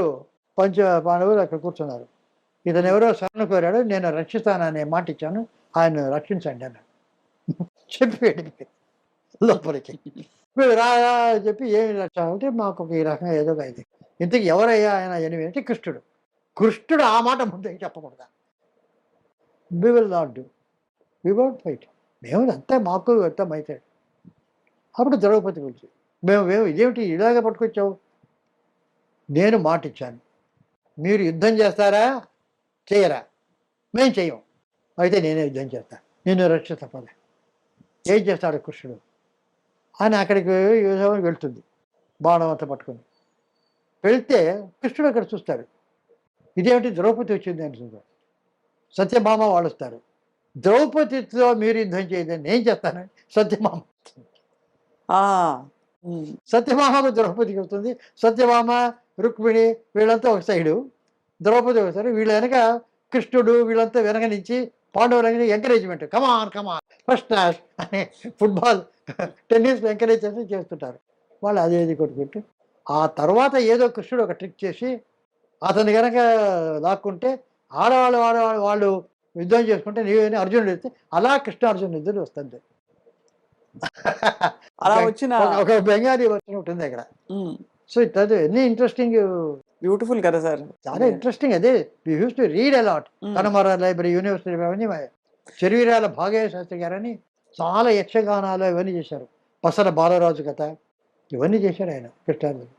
పంచ పాండవులు అక్కడ కూర్చున్నారు. ఇతను ఎవరో శరణు కోరాడు, నేను రక్షిస్తాననే మాట ఇచ్చాను, ఆయన రక్షించండి అన్నాడు. చెప్పి వెళ్ళిపోయింది లోపలికి. వీళ్ళు రాయా చెప్పి ఏమి రక్ష అంటే మాకు ఈ రకంగా ఏదో అయింది. ఇంతకు ఎవరయ్యా ఆయన ఎనిమిది అంటే కృష్ణుడు ఆ మాట ముందు చెప్పకూడదా. We will not do, we won't fight. మేము అంతా మాకు అర్థం అవుతాడు. అప్పుడు ద్రౌపది పిలిచి, మేము ఇదేమిటి ఇలాగే పట్టుకొచ్చావు, నేను మాట ఇచ్చాను, మీరు యుద్ధం చేస్తారా చేయరా, మేము చెయ్యం, అయితే నేనే యుద్ధం చేస్తాను, నేను రక్ష తప్పలే. ఏం చేస్తాడు కృష్ణుడు అని అక్కడికి యుద్ధం వెళ్తుంది బాణం అంతా పట్టుకొని. వెళ్తే కృష్ణుడు అక్కడ చూస్తాడు, ఇదేమిటి ద్రౌపది వచ్చింది అని చూస్తాడు. సత్యభామ వాళ్ళు వస్తారు, ద్రౌపదితో మీరు యుద్ధం చేయదని నేను చేస్తాను. సత్యభామకు ద్రౌపదికి వస్తుంది. సత్యభామ రుక్మిణి వీళ్ళంతా ఒక సైడు, ద్రౌపది ఒక సైడు, వీళ్ళ వెనక కృష్ణుడు వీళ్ళంతా వెనక నుంచి పాండవులకి ఎంకరేజ్మెంట్, కమాన్ ఫస్ట్ క్లాస్ అని ఫుట్బాల్ టెన్నిస్ ఎంకరేజ్ చేస్తుంటారు వాళ్ళు. అదేది కొట్టుకుంటూ ఆ తర్వాత ఏదో కృష్ణుడు ఒక ట్రిక్ చేసి అతను కనుక లాక్కుంటే వాళ్ళు యుద్ధం చేసుకుంటే నీవేని అర్జునుడు వస్తే అలా కృష్ణార్జునుడు ఇద్దరు వస్తుంది. అలా వచ్చిన ఒక బెంగాలీ వర్షన్ ఉంటుంది అక్కడ. సో ఇట్ ఎన్ని ఇంట్రెస్టింగ్, బ్యూటిఫుల్ కదా సార్, చాలా ఇంట్రెస్టింగ్. అదే we used to read a lot. కనమర లైబ్రరీ, యూనివర్సిటీ అవన్నీ. చెరువిరాల భాగయ్య శాస్త్రి గారని చాలా యక్షగానాలు ఇవన్నీ చేశారు. పసల బాలరాజు కథ ఇవన్నీ చేశారు ఆయన కృష్ణార్జునుడు.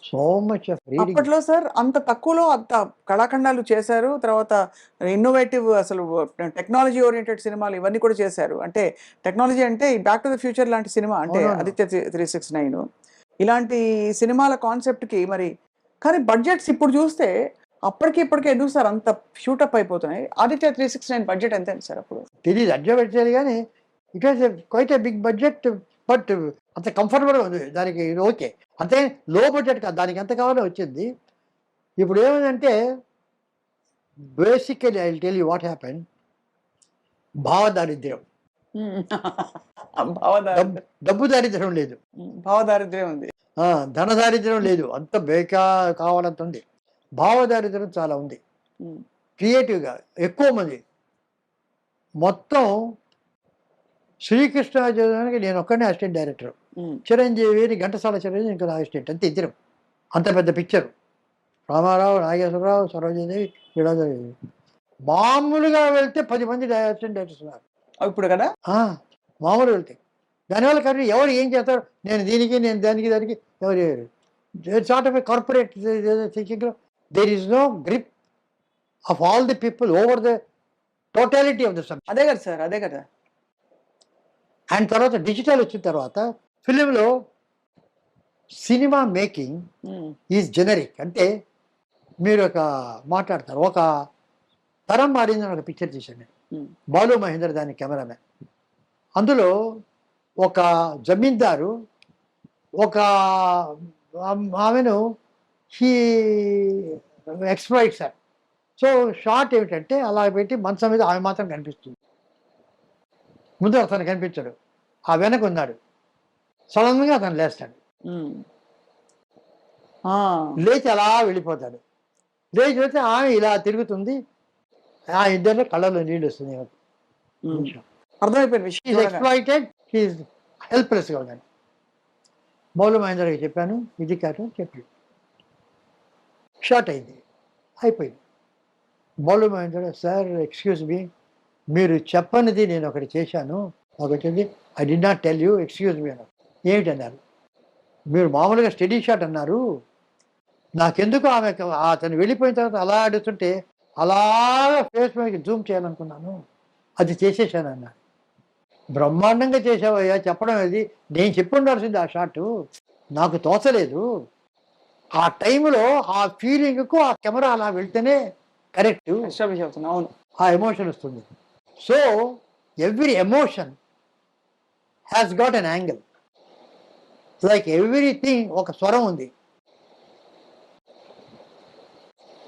So much of reading. అప్పట్లో సార్ అంత తక్కువలో అంత కళాఖండాలు చేశారు. తర్వాత ఇన్నోవేటివ్ అసలు టెక్నాలజీ ఓరియంటెడ్ సినిమాలు ఇవన్నీ కూడా చేశారు. అంటే టెక్నాలజీ అంటే బ్యాక్ టు ద ఫ్యూచర్ లాంటి సినిమా, అంటే ఆదిత్య 369 ఇలాంటి సినిమాల కాన్సెప్ట్కి మరి. కానీ బడ్జెట్స్ ఇప్పుడు చూస్తే అప్పటికి ఇప్పటికే ఎందుకు సార్ అంత షూటప్ అయిపోతున్నాయి? ఆదిత్య 369 బడ్జెట్ ఎంత సార్ అప్పుడు? తెలియదు, అడ్జస్ట్ పెట్టేది కానీ it was quite a big budget but అంత కంఫర్టబుల్గా ఉంది దానికి, ఇది ఓకే. అంతే లో బడ్జెట్ కాదు, దానికి ఎంత కావాలో వచ్చింది. ఇప్పుడు ఏమైందంటే basically I will tell you what happen. భావదారిద్ర్యం, డబ్బు దారిద్ర్యం లేదు, భావదారిద్ర్యం ఉంది. ధన దారిద్ర్యం లేదు, అంత బేకా కావాలంత ఉంది. భావదారిద్ర్యం చాలా ఉంది. క్రియేటివ్గా ఎక్కువ మంది. మొత్తం శ్రీకృష్ణాచార్యానికి నేను ఒక్కనే అసిస్టెంట్ డైరెక్టర్, చిరంజీవి ఘంటసాల చిరంజీవి ఇంకా అసిస్టెంట్, అంతే ఇద్దరం. అంత పెద్ద పిక్చర్. రామారావు, నాగేశ్వరరావు, సరోజదేవి, వీరాదేవి. మామూలుగా వెళ్తే 10 మంది అసిస్టెంట్ డైరెక్టర్స్ ఉన్నారు ఇప్పుడు కదా. మామూలు వెళ్తే దానివల్ల కానీ ఎవరు ఏం చేస్తారు, నేను దీనికి నేను దానికి దానికి ఎవరు సార్ట్ ఆఫ్ ఏ కార్పొరేట్ థింకింగ్లో there is no grip of all the people over the totality of the subject. అదే కదా సార్, అదే కదా. అండ్ తర్వాత డిజిటల్ వచ్చిన తర్వాత ఫిలింలో సినిమా మేకింగ్ ఈజ్ జెనరిక్. అంటే మీరు ఒక మాట్లాడతారు, ఒక తరం మారిందని ఒక పిక్చర్ తీశాను నేను, బాలు మహేందర్ దాని కెమెరామెన్. అందులో ఒక జమీందారు ఒక ఆమెను he exploit sir. So short ఏమిటంటే అలా పెట్టి మంచం మీద ఆమె మాత్రం కనిపిస్తుంది, ముందు అతను కనిపించాడు, ఆ వెనక ఉన్నాడు. సడన్గా అతను లేస్తాడు, లేచి అలా వెళ్ళిపోతాడు. లేచి వెళ్తే ఆమె ఇలా తిరుగుతుంది, ఆ ఇద్దరిలో కళ్ళలో నీళ్ళు వస్తుంది. అర్థమైపోయింది విషయం. ఎక్స్ప్లాయిటెడ్, హీఈస్ హెల్ప్లెస్గా ఉన్నాడు. బాలు మహేందర్కి చెప్పాను, ఇది కాదు చెప్పి షార్ట్ అయింది, అయిపోయింది. Balu Mahender, sir excuse me, మీరు చెప్పనిది నేను ఒకటి చేశాను, ఒకటి I did not tell you, excuse me అన్నారు. ఏమిటన్నారు? మీరు మామూలుగా స్టడీ షాట్ అన్నారు, నాకెందుకు ఆమె అతను వెళ్ళిపోయిన తర్వాత అలా అడుగుతుంటే అలాగా ఫేస్ మీద జూమ్ చేయాలనుకున్నాను, అది చేసేసాను అన్నారు. బ్రహ్మాండంగా చేసావయ్యా, చెప్పడం అది నేను చెప్పి ఉండాల్సింది, ఆ షాటు నాకు తోచలేదు. ఆ టైంలో ఆ ఫీలింగ్కు ఆ కెమెరా అలా వెళ్తేనే కరెక్ట్, అవును, ఆ ఎమోషన్ వస్తుంది. So every emotion has got an angle, like everything ఒక స్వరం ఉంది.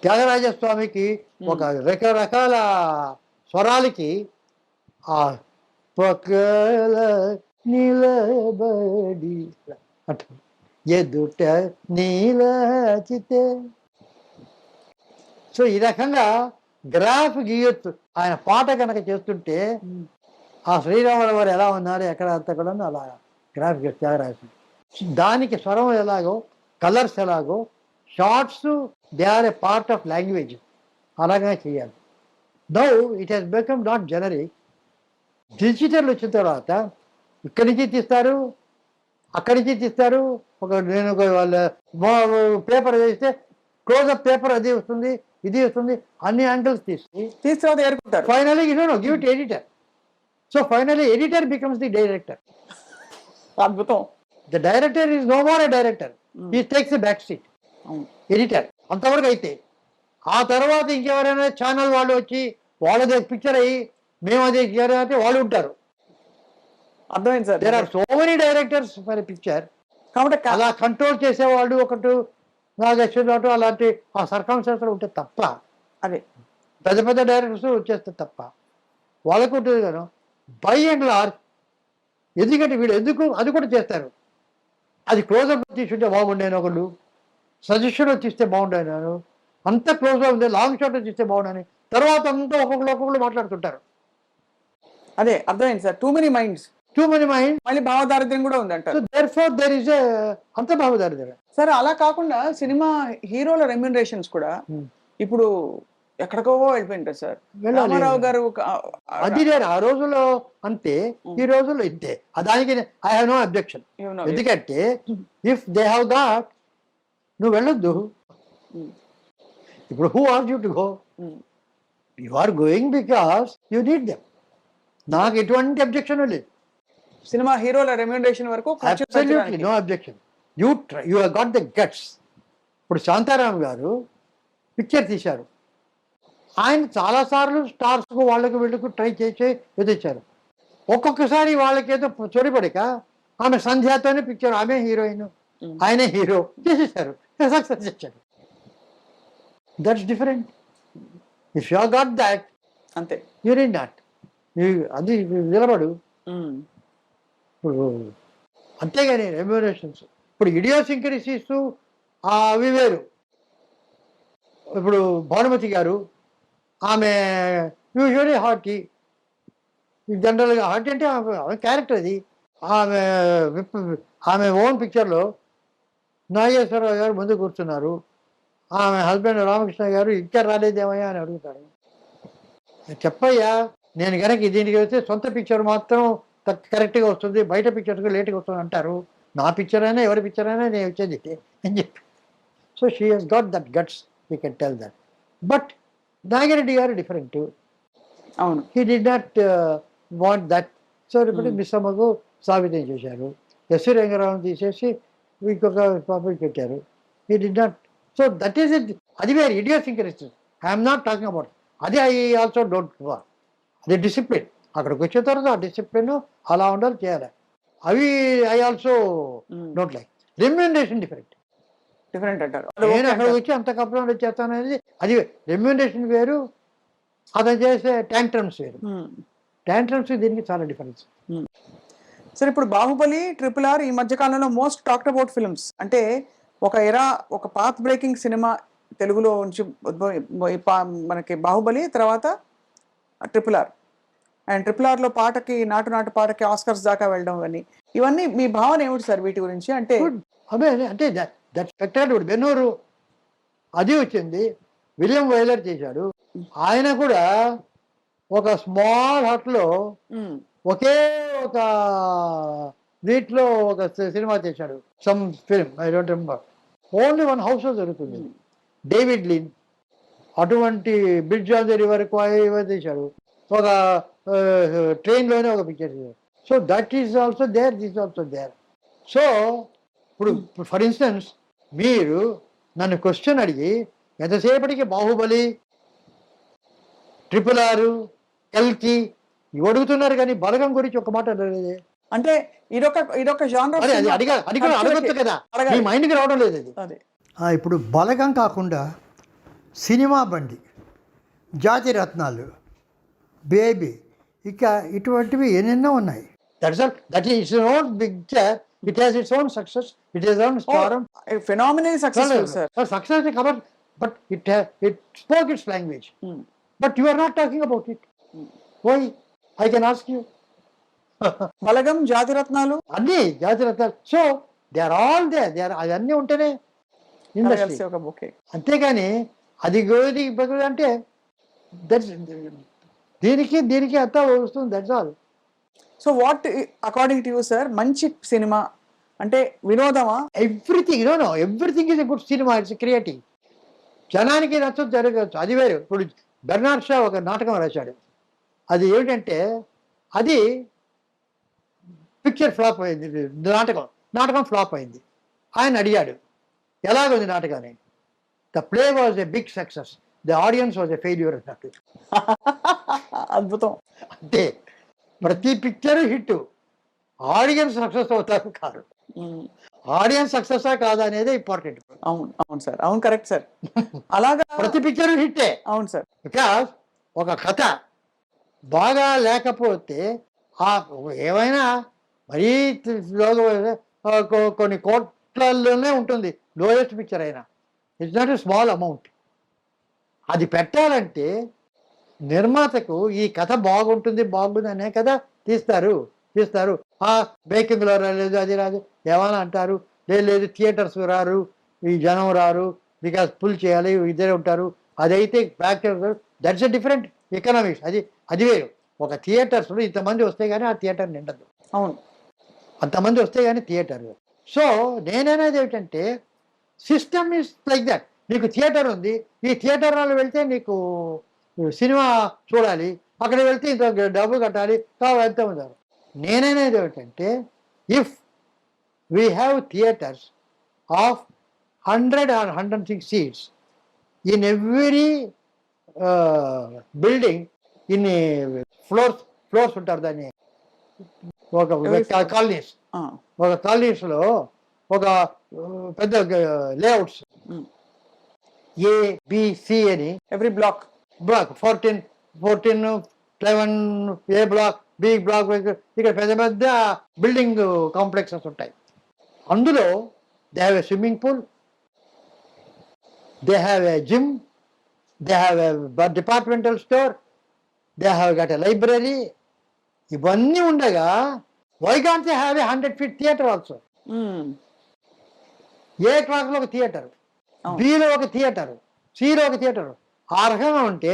త్యాగరాజస్వామికి ఒక రకరకాల స్వరాలకి ఆ పక్కల నిలబడి అంట ఎదుట నీలచితే. సో ఈ రకంగా గ్రాఫ్ గీయొచ్చు. ఆయన పాట కనుక చేస్తుంటే ఆ శ్రీరాముల వారు ఎలా ఉన్నారు ఎక్కడ అంతా కూడా అలా గ్రాఫ్ త్యాగరాజ. దానికి స్వరం ఎలాగో, కలర్స్ ఎలాగో, shots they are a part of language, అలాగే చేయాలి. Now it has become not generic. Digital వచ్చిన తర్వాత ఇక్కడి నుంచి తీస్తారు, అక్కడి నుంచి తీస్తారు. నేను వాళ్ళ పేపర్ వేస్తే క్లోజ్అప్ పేపర్ అది వస్తుంది, ఇది వస్తుంది, అన్ని యాంగిల్స్ తీసుకుని ఏర్పడతారు. Finally give it editor. So finally editor becomes the director. అద్భుతం. The director is no more a director, he takes a back seat. Editor అంతవరకు అయితే ఆ తర్వాత ఇంకెవరైనా ఛానల్ వాళ్ళు వచ్చి వాళ్ళదే పిక్చర్ అయ్యి మేము అదే అంటే వాళ్ళు ఉంటారు. అర్థమైంది sir. There are so many directors for a picture. కాబట్టి అలా కంట్రోల్ చేసేవాళ్ళు ఒకటి నాగేశ్వరరావు అలాంటి ఆ సర్కమ్స్టాన్సెస్ ఉంటే తప్ప, అదే పెద్ద పెద్ద డైరెక్టర్స్ వచ్చేస్తే తప్ప వాళ్ళకు ఉంటుంది కదా. బై అండ్ లార్జ్ ఎందుకంటే వీళ్ళు ఎందుకు అది కూడా చేస్తారు. అది క్లోజ్అప్ తీసుకుంటే బాగుండేను, ఒకళ్ళు సజెషన్ తీస్తే బాగుండేను, అంత క్లోజ్గా ఉంది, లాంగ్ షాట్ తీస్తే బాగుండని, తర్వాత అంతా ఒక్కొక్కరు మాట్లాడుతుంటారు. అదే అర్థమైంది సార్. టూ మెనీ మైండ్స్, మళ్ళీ భావదారిద్ర్యం కూడా ఉంది అంటారు. దేర్ఫోర్ దేర్ ఇస్ అంత భావదారిద్ర్యం. సరే అలా కాకుండా సినిమా హీరోల రెమ్యూనరేషన్స్ కూడా ఇప్పుడు ఎక్కడికో వెళ్ళిపోయింటారు సార్. రామారావు గారు అది లేదు ఆ రోజుల్లో అంతే, ఈ రోజుల్లో ఇంతే. దానికి ఐ హావ్ నో అబ్జెక్షన్. ఎందుకంటే ఇఫ్ దే హ్యావ్ గాట్, నువ్వు వెళ్ళొద్దు. ఇప్పుడు who are you to go? You are going because you need them. నాకు ఎటువంటి అబ్జెక్షన్ లేదు. సినిమా హీరోల రెమ్యూనరేషన్ వరకు absolutely no objection. You have got the guts. ఇప్పుడు శాంతారాం గారు పిక్చర్ తీశారు, ఆయన చాలాసార్లు స్టార్స్కు వాళ్ళకి వీళ్ళకు ట్రై చేసి ఎదిరించారు. ఒక్కొక్కసారి వాళ్ళకేదో చొరిపడిక ఆమె సంధ్యాతోనే పిక్చర్, ఆమె హీరోయిన్, ఆయనే హీరో చేసేసారు, సక్సెస్ చేశారు. That's different. If you got that, అంతే. యూ నీడ్ నాట్, అది నిలబడు. ఇప్పుడు అంతేగాని రెమ్యూనరేషన్స్, ఇప్పుడు ఇడియోసింక్రసీస్ అవి వేరు. ఇప్పుడు భానుమతి గారు, ఆమె యూజువలీ హార్టీ, జనరల్గా హార్టీ అంటే ఆమె క్యారెక్టర్ అది. ఆమె ఆమె ఓన్ పిక్చర్లో నాగేశ్వరరావు గారు ముందు కూర్చున్నారు, ఆమె హస్బెండ్ రామకృష్ణ గారు ఇంకా రాలేదేమయ్యా అని అడుగుతారు. చెప్పయ్యా, నేను కనుక దీనికి వస్తే సొంత పిక్చర్ మాత్రం కరెక్ట్గా వస్తుంది, బయట పిక్చర్కి లేట్గా వస్తుంది అంటారు. నా పిక్చర్ అయినా ఎవరి పిక్చర్ అయినా నేను వచ్చేది అని చెప్పి. So she has got that guts, you can tell that. But Nagireddy గారు డిఫరెంట్. అవును, he did not want that. So ఇప్పుడు మిస్సమ్మకు సాబితం చేశారు, ఎస్వి రంగారావుని తీసేసి ఇంకొక పాపకి పెట్టారు. He did not. So that is it. అది వేరు idiosyncrasy. I'm not talking about అది. I also don't want. అది డిసిప్లిన్. అక్కడికి వచ్చిన తర్వాత ఆ డిసిప్లిన్ అలా ఉండాలి, చేయాలి. అవి I also don't like. Remuneration different అంటారు. నేను అక్కడికి వచ్చి అంత కంప్లైంట్ చేస్తాను అనేది అది రెమ్యూనరేషన్ వేరు, అతను చేసే ట్యాంట్రమ్స్ వేరు. ట్యాంట్రమ్స్ దీనికి చాలా డిఫరెన్స్. సరే, ఇప్పుడు బాహుబలి, RRR ఈ మధ్య కాలంలో మోస్ట్ టాక్డ్ అబౌట్ ఫిల్మ్స్. అంటే ఒక పాత్ బ్రేకింగ్ సినిమా తెలుగులో నుంచి మనకి బాహుబలి, తర్వాత RRR. అండ్ RRRలో పాటకి, నాటు పాటకి ఆస్కర్స్ దాకా వెళ్ళడం అని, ఇవన్నీ మీ భావన ఏమిటి సార్ వీటి గురించి? అంటే అదే అంటే దట్ స్పెక్టాక్యులర్. బెన్నూరు అది వచ్చింది, విలియం వైలర్ చేశాడు. ఆయన కూడా ఒక స్మాల్ హట్లో ఒకే ఒక వీటిలో ఒక సినిమా చేశాడు, some film, I don't remember. Only one house జరుగుతుంది. డేవిడ్ లిన్ అటువంటి బ్రిడ్జ్ ఆన్ ది రివర్ చేశాడు, ఒక ట్రైన్లోనే ఒక పిక్చర్ చేశాడు. So that is also there, this also there. So ఇప్పుడు ఫర్ ఇన్స్టెన్స్ మీరు నన్ను క్వశ్చన్ అడిగి ఎంతసేపటికి బాహుబలి, RRR, కల్కి ఇవి అడుగుతున్నారు, కానీ బలగం గురించి ఒక మాట అడగలేదే. అంటే ఇదొక genre అది అడగొచ్చు కదా, మీ మైండ్కి రావడం లేదు అది. ఇప్పుడు బలగం కాకుండా సినిమా బండి, జాతి రత్నాలు, బేబీ, ఇక ఇటువంటివి ఎన్నెన్నో ఉన్నాయి. That is its own picture, it has its own success, it is own star, phenomenal successful sir. Success cover, but it spoke its language, but you are not talking about it. Why? I can ask you. Balagam, Jathi Ratnalu, అన్ని Jathi Ratnalu. So they are all they అవన్నీ ఉంటేనే industry. ఒక bouquet. అంతేగాని అది గోది అంటే దీనికి అంతా వస్తుంది, that's all. So what according to you sir మంచి సినిమా అంటే? వినోదమా? Everything everything is a good cinema. It's creative. జనానికి నచ్చదు, జరగచ్చు, అది వేరు. ఇప్పుడు బెర్నార్డ్ షా ఒక నాటకం రాశాడు, అది ఏమిటంటే అది పిక్చర్ ఫ్లాప్ అయింది, నాటకం ఫ్లాప్ అయింది. ఆయన అడిగాడు ఎలాగుంది నాటకాన్ని. The play was a big success, the audience was a failure అన్నట్టు. అద్భుతం. అంటే ప్రతి పిక్చర్ హిట్, ఆడియన్స్ సక్సెస్ అవుతారు కాదు. ఆడియన్స్ సక్సెస్ కాదా అనేది ఇంపార్టెంట్. అవును సార్, అవును, కరెక్ట్ సార్. అలాగా ప్రతి పిక్చర్ హిట్టే. అవును సార్. బికాస్ ఒక కథ బాగా లేకపోతే ఏమైనా మరీ కొన్ని కోట్లలోనే ఉంటుంది లోయెస్ట్ పిక్చర్ అయినా. It's not a small amount. అది పెట్టాలంటే నిర్మాతకు ఈ కథ బాగుంటుంది అనే కదా తీస్తారు. మేకింగ్లో రాలేదు, అది రాదు, ఏమైనా అంటారు. లేదు థియేటర్స్ రారు, ఈ జనం రారు, బికాస్ పుల్ చేయాలి, ఇద్దరే ఉంటారు. అదైతే back that's a different economics. అది వేరు. ఒక థియేటర్స్లో ఇంతమంది వస్తే కానీ ఆ థియేటర్ నిండదు. అవును, అంతమంది వస్తే కానీ థియేటర్. సో నేననేది ఏమిటంటే సిస్టమ్ ఈస్ లైక్ దట్. నీకు థియేటర్ ఉంది, ఈ థియేటర్ వాళ్ళు వెళ్తే నీకు సినిమా చూడాలి, అక్కడ వెళ్తే ఇంత డబ్బు కట్టాలి, ఎంత ఉన్నారు. నేననేది ఏమిటంటే if we have theatres of 100 or 106 seats in every building, in floors ఉంటారు దాన్ని, ఒక కాలనీస్, ఒక కాలనీస్లో ఒక పెద్ద లేఅవుట్స్ ఏబిసి అని every block block 14 11 A block B block ఇక్కడ పెద్ద పెద్ద బిల్డింగ్ కాంప్లెక్సెస్ ఉంటాయి. అందులో they have a swimming pool, they have a gym, they have a departmental store, they have got a library. ఇవన్నీ ఉండగా why can't they have a 100 feet theatre also. A క్లాస్లో ఒక theatre, below ఒక theatre, సిలో ఒక theatre. ఆ రకంగా ఉంటే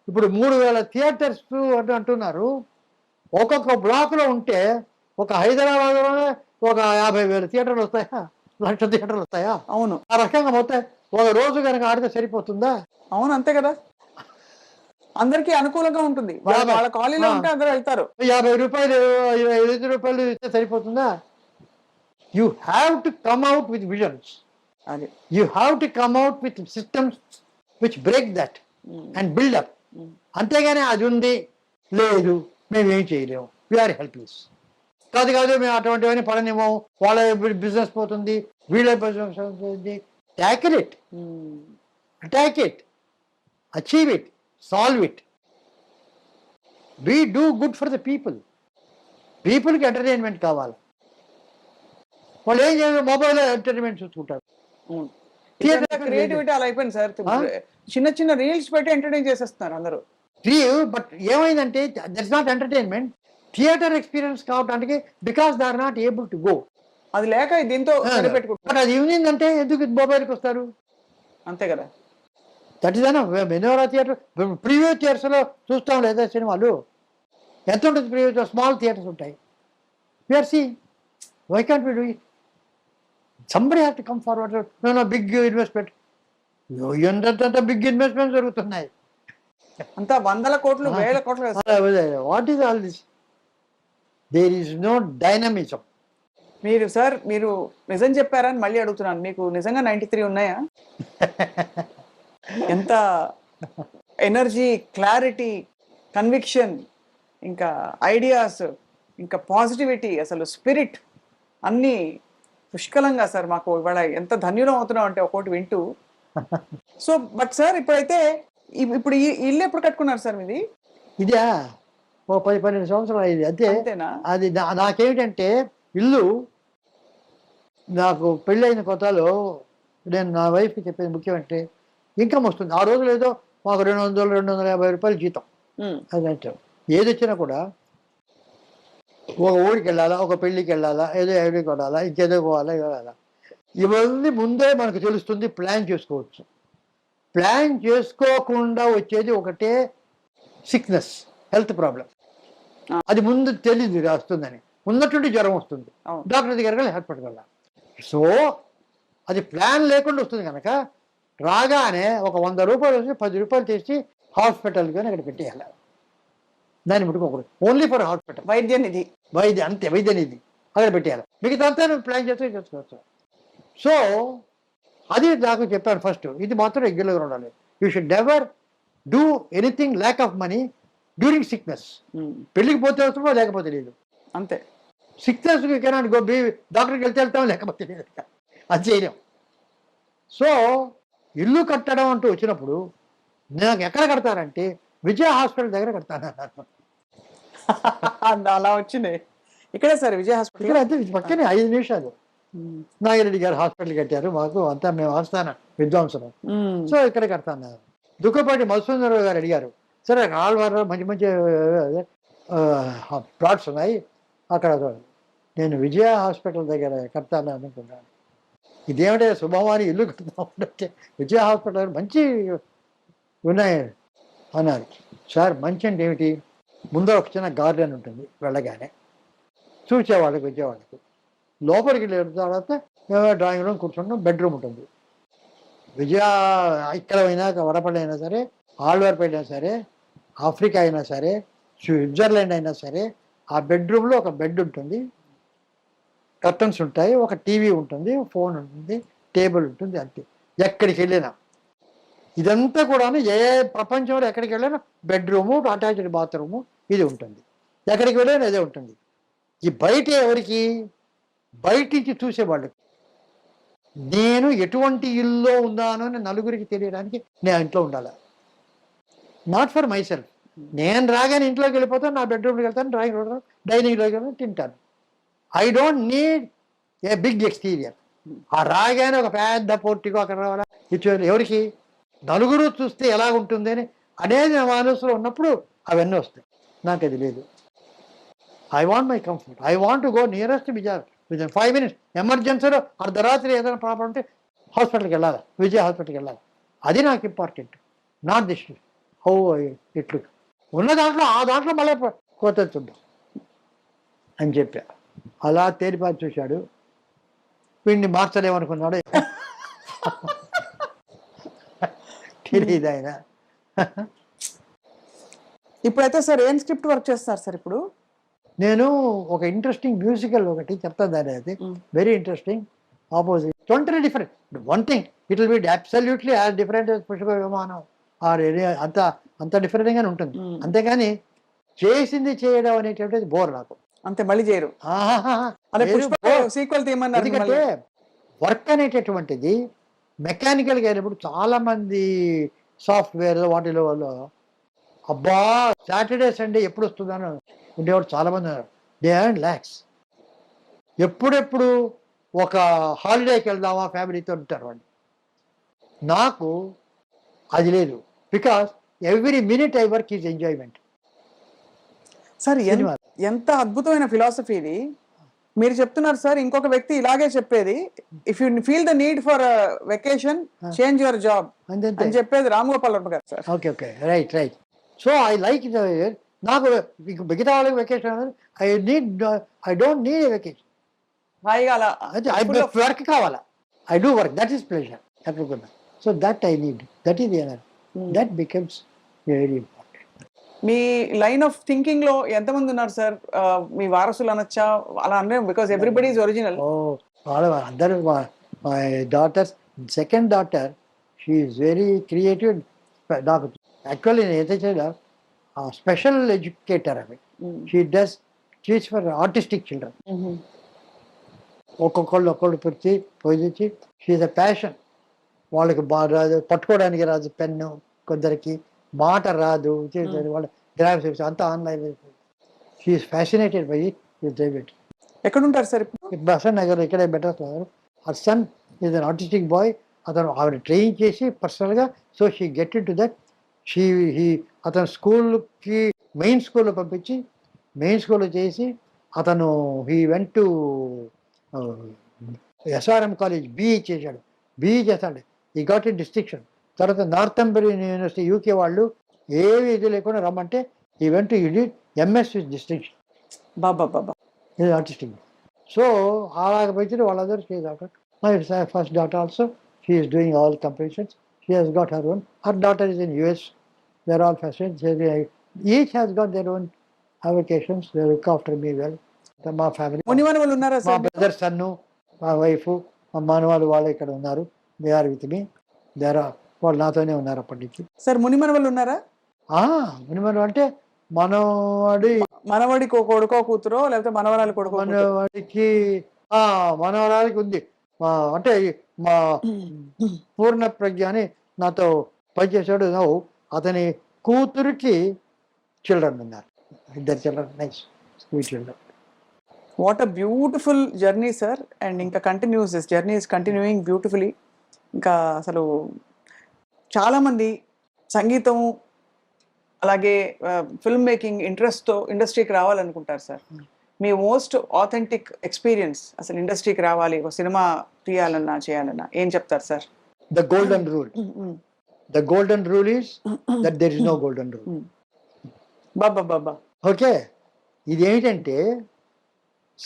ఇప్పుడు 3000 థియేటర్స్ అంటున్నారు. ఒక్కొక్క బ్లాక్లో ఉంటే ఒక హైదరాబాద్లోనే ఒక 50,000 థియేటర్లు వస్తాయా, 1,00,000 థియేటర్లు వస్తాయా? అవును. ఆ రకంగా మొత్తం ఒక రోజు కనుక ఆడితే సరిపోతుందా? అవును, అంతే కదా. అందరికీ అనుకూలంగా ఉంటుంది. వాళ్ళ కాలనీలో ఉంటే అందరూ వెళ్తారు. 50 రూపాయలు 25 రూపాయలు ఇస్తే సరిపోతుందా? You have to come out with visions. అది you have to come out with systems which break that and build up. అంతేగాని అది ఉంది లేదు మేము ఏం చేయలేము, వీఆర్ హెల్ప్లెస్. కాదు మేము అటువంటివన్నీ పడనివ్వము, వాళ్ళ బిజినెస్ పోతుంది, వీళ్ళ బిజినెస్ పోతుంది. Tackle it, attack it, achieve it, solve it. We do good for the people. పీపుల్కి ఎంటర్టైన్మెంట్ కావాలి. వాళ్ళు ఏం చేయాలి, మొబైల్లో ఎంటర్టైన్మెంట్ చూసుకుంటారు. క్రియేటివిటీ అలా అయిపోయింది సార్. చిన్న చిన్న రీల్స్ పెట్టి ఎంటర్టైన్ చేసేస్తున్నారు అందరూ. బట్ ఏమైందంటే that's not entertainment. Theatre experience కావడానికి because they are not able to go. అది లేక దీంతో పెట్టుకుంటారు. బట్ అది ఈవినింగ్ అంటే ఎందుకు మొబైల్కి వస్తారు? అంతే కదా. దట్ ఈస్ అన్న మెనోరా థియేటర్ ప్రీవియస్ థియేటర్స్లో చూస్తాం లేదా సినిమాలు? ఎంత ఉంటుంది ప్రీవియస్? స్మాల్ థియేటర్స్ ఉంటాయి. We're seeing, why can't we do it? Somebody have to come forward. No big investment. ఎంత బిగ్ ఇన్వెస్ట్మెంట్ జరుగుతున్నాయి. అంతా 100 కోట్లు 1000 కోట్లు. What is all this? There is no dynamism. మీరు సార్ మీరు నిజం చెప్పారని మళ్ళీ అడుగుతున్నాను. మీకు నిజంగా 93 ఉన్నాయా? ఎంత ఎనర్జీ, క్లారిటీ, కన్విక్షన్, ఇంకా ఐడియాస్, ఇంకా పాజిటివిటీ, అసలు స్పిరిట్ అన్నీ పుష్కలంగా సార్. మాకు ఇవాళ ఎంత ధన్యులం అవుతున్నాం అంటే ఒక్కోటి వింటూ. సో బట్ సార్ ఇప్పుడైతే ఇప్పుడు ఈ ఇల్లు ఎప్పుడు కట్టుకున్నారు సార్ మీది? ఇదా ఓ 10-12 సంవత్సరాలు అయింది అంతే. అంతేనా? అది నాకేమిటంటే ఇల్లు, నాకు పెళ్ళైన కొత్తలో నేను నా వైఫ్కి చెప్పేది ముఖ్యం అంటే ఇన్కమ్ వస్తుంది. ఆ రోజులు ఏదో మాకు 200-250 రూపాయలు జీతం. అదంటే ఏది వచ్చినా కూడా ఒక ఊరికి వెళ్ళాలా, ఒక పెళ్ళికి వెళ్ళాలా, ఏదో ఎవరికి కొడాలా, ఇంకేదో పోవాలా, ఇవ్వాలా, ఇవన్నీ ముందే మనకు తెలుస్తుంది. ప్లాన్ చేసుకోవచ్చు. ప్లాన్ చేసుకోకుండా వచ్చేది ఒకటే సిక్నెస్, హెల్త్ ప్రాబ్లం. అది ముందు తెలియదు వస్తుందని. ఉన్నట్టుండి జ్వరం వస్తుంది, డాక్టర్ దగ్గరికి వెళ్ళి హాస్పిటల్కి వెళ్ళాలి. సో అది ప్లాన్ లేకుండా వస్తుంది కనుక రాగానే ఒక 100 రూపాయలు వచ్చి 10 రూపాయలు తెచ్చి హాస్పిటల్కి అక్కడ పెట్టేయాలి. దాన్ని ముట్టుకోకూడదు. ఓన్లీ ఫర్ హాస్పిటల్, వైద్య నిధి, అంతే వైద్య నిధి అక్కడ పెట్టేయాలి. మిగతా అంతా ప్లాన్ చేస్తే చేసుకోవచ్చు. సో అది నాకు చెప్పాను ఫస్ట్. ఇది మాత్రం రెగ్యులర్గా ఉండాలి. You should never do anything lack of money during sickness. పెళ్ళికి పోతే వస్తుందో లేకపోతే లేదు, అంతే. Sickness cannot go be. డాక్టర్కి వెళ్తాం లేకపోతే లేదు, అది చేయలేం. సో ఇల్లు కట్టడం అంటూ వచ్చినప్పుడు నాకు ఎక్కడ కడతారంటే విజయ హాస్పిటల్ దగ్గర కడతాను. అలా వచ్చింది ఇక్కడే సార్ విజయ హాస్పిటల్. ఇక్కడ అంతే పక్కనే 5 నిమిషాలు. నాగిరెడ్డి గారు హాస్పిటల్ కట్టారు మాకు, అంతా మేము ఆస్థాన విద్వాంసులు. సో ఇక్కడ కడతాను. దుఃఖపాటి మధుసూదనరావు గారు అడిగారు, సరే ఆళ్వారు మంచి మంచి ప్లాట్స్ ఉన్నాయి అక్కడ, నేను విజయ హాస్పిటల్ దగ్గర కడతాను అనుకున్నాను. ఇదేమిటే శుభమాని ఇల్లు కడతామంటే విజయ హాస్పిటల్ మంచి ఉన్నాయి అన్నారు. సార్ మంచి అంటే ఏమిటి? ముందర ఒక చిన్న గార్డెన్ ఉంటుంది, వెళ్ళగానే చూసేవాళ్ళకి వచ్చేవాళ్ళకి. లోపలికి వెళ్ళిన తర్వాత డ్రాయింగ్ రూమ్ కూర్చుంటాం, బెడ్రూమ్ ఉంటుంది. విజయ ఇక్కడ అయినా వడపల్లి అయినా సరే, ఆళ్వార్పేట అయినా సరే, ఆఫ్రికా అయినా సరే, స్విట్జర్లాండ్ అయినా సరే, ఆ బెడ్రూమ్లో ఒక బెడ్ ఉంటుంది, కర్టన్స్ ఉంటాయి, ఒక టీవీ ఉంటుంది, ఫోన్ ఉంటుంది, టేబుల్ ఉంటుంది, అంతే. ఎక్కడికి వెళ్ళినా ఇదంతా కూడా ఏ ప్రపంచంలో ఎక్కడికి వెళ్ళినా బెడ్రూము, అటాచ్డ్ బాత్రూము ఇది ఉంటుంది. ఎక్కడికి వెళ్ళినా ఇదే ఉంటుంది. ఈ బయట ఎవరికి బయట నుంచి చూసేవాళ్ళు. నేను ఎటువంటి ఇల్లు ఉన్నాను అని నలుగురికి తెలియడానికి నేను ఇంట్లో ఉండాలి. Not for my self. నేను రాగానే ఇంట్లోకి వెళ్ళిపోతాను, నా బెడ్రూమ్కి వెళ్తాను, డ్రాయింగ్ రూమ్, డైనింగ్లోకి వెళ్తాను, తింటాను. I don't need a big exterior. ఆ రాగానే ఒక పెద్ద పోర్టికో అక్కడ రావాలా, ఇటు ఎవరికి నలుగురు చూస్తే ఎలా ఉంటుంది అని అనేది నా మనసులో ఉన్నప్పుడు అవన్నీ వస్తాయి. నాకు అది లేదు. I want my comfort. I want to go nearest Vijay within 5 minutes. ఎమర్జెన్సీలో అర్ధరాత్రి ఏదైనా ప్రాబ్లం ఉంటే హాస్పిటల్కి వెళ్ళాలి, విజయ్ హాస్పిటల్కి వెళ్ళాలి. అది నాకు ఇంపార్టెంట్. నాట్ దిస్ హౌ ఇట్లు ఉన్న దాంట్లో ఆ దాంట్లో మళ్ళీ కోత చూద్దాం అని చెప్పా. అలా తేలిపాటి చూశాడు. వీడిని మార్చలేమనుకున్నాడు. తెలియదు ఆయన. ఇప్పుడైతే సార్ ఏం స్క్రిప్ట్ వర్క్ చేస్తారు సార్ ఇప్పుడు? నేను ఒక ఇంట్రెస్టింగ్ మ్యూజికల్ ఒకటి చెప్తాను. దాని అది very interesting. Opposite totally different. One thing it will be absolutely as different Pushpa విమానం ఆర్ అంత డిఫరెంట్గానే ఉంటుంది. అంతేగాని చేసింది చేయడం అనేటువంటిది బోర్ నాకు. అంతే, మళ్ళీ చేయరు. సీక్వెల్ తీయమన్నారు. ఎందుకంటే వర్క్ అనేటటువంటిది మెకానికల్గా అయినప్పుడు చాలా మంది సాఫ్ట్వేర్ వాటిలో వాళ్ళు అబ్బా సాటర్డే సండే ఎప్పుడు వస్తుందని ఉండేవాడు చాలా మంది ఉన్నారు. They and lakhs. ఎప్పుడెప్పుడు ఒక హాలిడేకి వెళ్దామా ఫ్యామిలీతో ఉంటారు వాళ్ళు. నాకు అది లేదు. Because every minute I work is enjoyment. Sir ఎంత అద్భుతమైన ఫిలాసఫీ ఇది. మీరు చెప్తున్నారు సార్, ఇంకొక వ్యక్తి ఇలాగే చెప్పేది, if you feel the need for vacation change your job అని చెప్పేది రామ్ గోపాల్ వర్మ గారు sir. Okay okay right right. So I like నాకు మిగతా వాళ్ళకి vacation I don't need a vacation. Work కావాలా, I do work, that is pleasure ఎక్కడికున్నా. So that I need, that is honour, that becomes very important. మీ line of thinking లో ఎంతమంది ఉన్నారు sir? మీ వారసులు అనొచ్చా అలా అంటే? Because everybody is original. అందరూ my daughters. Second daughter she is very creative. నాకు యాక్చువల్లీ నేను ఏదైతే స్పెషల్ ఎడ్యుకేటర్ అవి she does teach for artistic children. ఒక్కొక్కళ్ళు పోయించి షీఈ్ అ ప్యాషన్. వాళ్ళకి బాగా రాదు, పట్టుకోవడానికి రాదు పెన్ను, కొందరికి మాట రాదు, వాళ్ళ గ్రాఫిక్స్ అంతా online. She's fascinated by it. ఎక్కడ ఉంటారు సార్ ఇప్పుడు? బసన్ నగర్, ఇక్కడే better. Her son is an artistic boy. అతను ఆవిడ ట్రైన్ చేసి పర్సనల్గా. So she get into that. అతను స్కూల్కి మెయిన్ స్కూల్లో పంపించి మెయిన్ స్కూల్లో చేసి అతను he went to SRM college BE చేశాడు. బీఈ చేస్తాడు, ఈ గాట్ ఇన్ డిస్టింక్షన్. తర్వాత నార్థంబరియన్ యూనివర్సిటీ యూకే వాళ్ళు ఏవి ఇది లేకుండా రమ్మంటే ఈ went you did MS with distinction. బాబా బాబా ఇది ఆర్టిస్టిక్. సో అలాగ పెంచిన వాళ్ళందరూ చేశారు. My first daughter also she is doing all competitions. She has got her own. Her daughter is in US. They are all fashion. Each has got their own avocations. They look after me well. మా family, మునిమనవలు ఉన్నారా మా sir? Brother సన్ను, మా wife, మా మనవాళ్ళు వాళ్ళు ఇక్కడ ఉన్నారు. They are with me. వాళ్ళు నాతోనే ఉన్నారు అప్పటి నుంచి. సార్ మునిమనవలు ఉన్నారా? మునిమను అంటే మనవడికి కొడుకో కూతురో లేకపోతే మనవరాలు కొడుకో? మనవాడికి మనవరాలకి ఉంది. అంటే మా పూర్ణ ప్రజ్ఞ అని నాతో పనిచేసాడు. అతని కూతురికి చిల్డ్రన్ ఉన్నారు, 2 children. Nice sweet children. What a beautiful journey sir. And ఇంకా continues, this journey is continuing beautifully. ఇంకా అసలు చాలామంది సంగీతం అలాగే ఫిల్మ్ మేకింగ్ ఇంట్రెస్ట్తో ఇండస్ట్రీకి రావాలనుకుంటారు సార్. మీ మోస్ట్ ఆథెంటిక్ ఎక్స్పీరియన్స్, అసలు ఇండస్ట్రీకి రావాలి, ఒక సినిమా తీయాలన్నా చేయాలన్నా ఏం చెప్తారు sir? The golden rule. The golden rule is that there is no golden rule. బాబా ఓకే. ఇది ఏమిటంటే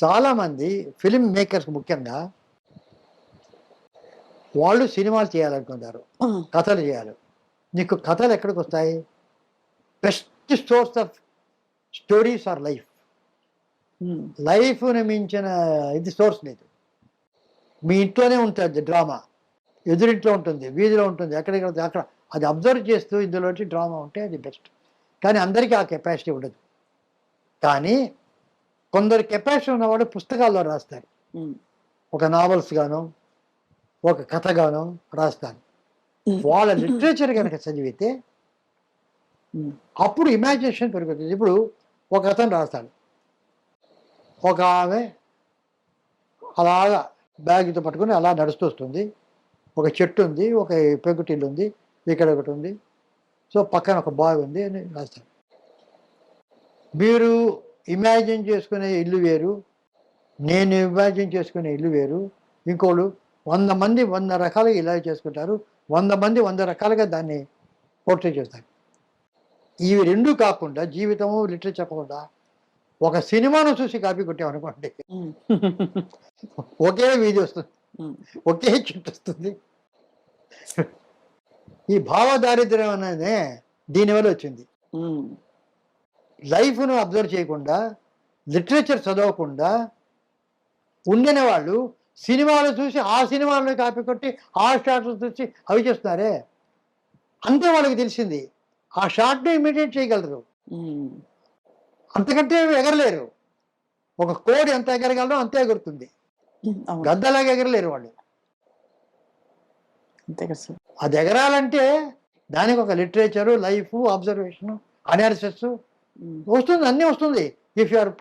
చాలామంది ఫిల్మ్ మేకర్స్ ముఖ్యంగా వాళ్ళు సినిమాలు చేయాలనుకుంటారు, కథలు చేయాలి. నీకు కథలు ఎక్కడికి వస్తాయి? Best source of stories are life. లైఫ్ని మించిన ఇది సోర్స్ లేదు. మీ ఇంట్లోనే ఉంటుంది డ్రామా, ఎదురింట్లో ఉంటుంది, వీధిలో ఉంటుంది, ఎక్కడికి అక్కడ అది అబ్జర్వ్ చేస్తూ ఇందులో డ్రామా ఉంటే అది బెస్ట్. కానీ అందరికీ ఆ కెపాసిటీ ఉండదు. కానీ కొందరు కెపాసిటీ ఉన్నవాడు పుస్తకాల్లో రాస్తారు, ఒక నావల్స్ గాను ఒక కథగాను రాస్తాను. వాళ్ళ లిటరేచర్ కనుక చదివితే అప్పుడు ఇమాజినేషన్ పెరుగుతుంది. ఇప్పుడు ఒక అతను రాస్తాడు, ఒక ఆమె అలాగా బ్యాగ్తో పట్టుకుని అలా నడుస్తూ వస్తుంది, ఒక చెట్టు ఉంది, ఒక పెంకుటిల్లు ఉంది, ఇక్కడ ఒకటి ఉంది, సో పక్కన ఒక బావి ఉంది అని రాస్తాడు. మీరు ఇమాజిన్ చేసుకునే ఇల్లు వేరు, నేను ఇమాజిన్ చేసుకునే ఇల్లు వేరు. ఇంకోళ్ళు 100 మంది 100 రకాలుగా ఇలా చేసుకుంటారు, 100 మంది 100 రకాలుగా దాన్ని పోర్ట్రే చేస్తారు. ఇవి రెండు కాకుండా జీవితము లిటరేచర్ చెప్పకుండా ఒక సినిమాను చూసి కాపీ కొట్టామనుకోండి, ఒకే వీధి వస్తుంది, ఒకే చెట్టు వస్తుంది. ఈ భావదారిద్ర్యం అనేది దీనివల్ల వచ్చింది. లైఫ్ను అబ్జర్వ్ చేయకుండా, లిటరేచర్ చదవకుండా ఉండిన వాళ్ళు సినిమాలు చూసి ఆ సినిమాలను కాపీ కొట్టి ఆ షార్ట్లు చూసి అవి చేస్తున్నారే, అంతే వాళ్ళకి తెలిసింది. ఆ షార్ట్ని ఇమిడియేట్ చేయగలరు, అంతకంటే ఎగరలేరు. ఒక కోడి ఎంత ఎగరగలరో అంతే ఎగురుతుంది, గద్దలాగా ఎగరలేరు వాళ్ళు. అంతే కదా సార్. అది ఎగరాలంటే దానికి ఒక లిటరేచరు, లైఫ్, అబ్జర్వేషను, అనాలిసిస్ వస్తుంది, అన్నీ వస్తుంది. If you are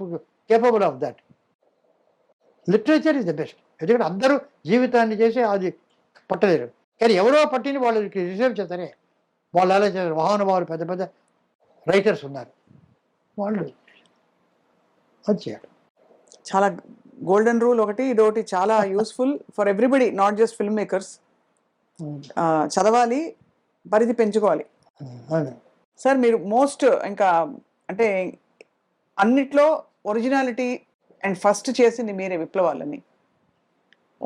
capable of that, literature is the best. ఎందుకంటే అందరూ జీవితాన్ని చేసి అది పట్టలేరు, కానీ ఎవరో పట్టిని వాళ్ళకి రిసర్వ్ చేస్తారే, వాళ్ళు అలా చేస్తారు. మహానుభావులు పెద్ద పెద్ద రైటర్స్ ఉన్నారు, వాళ్ళు అది చేయాలి. చాలా గోల్డెన్ రూల్ ఒకటి, ఇదొకటి చాలా useful for everybody, not just film makers. చదవాలి, పరిధి పెంచుకోవాలి. సార్ మీరు మోస్ట్ ఇంకా అంటే అన్నిట్లో ఒరిజినాలిటీ అండ్ ఫస్ట్ చేసింది మీరే విప్లవాలని.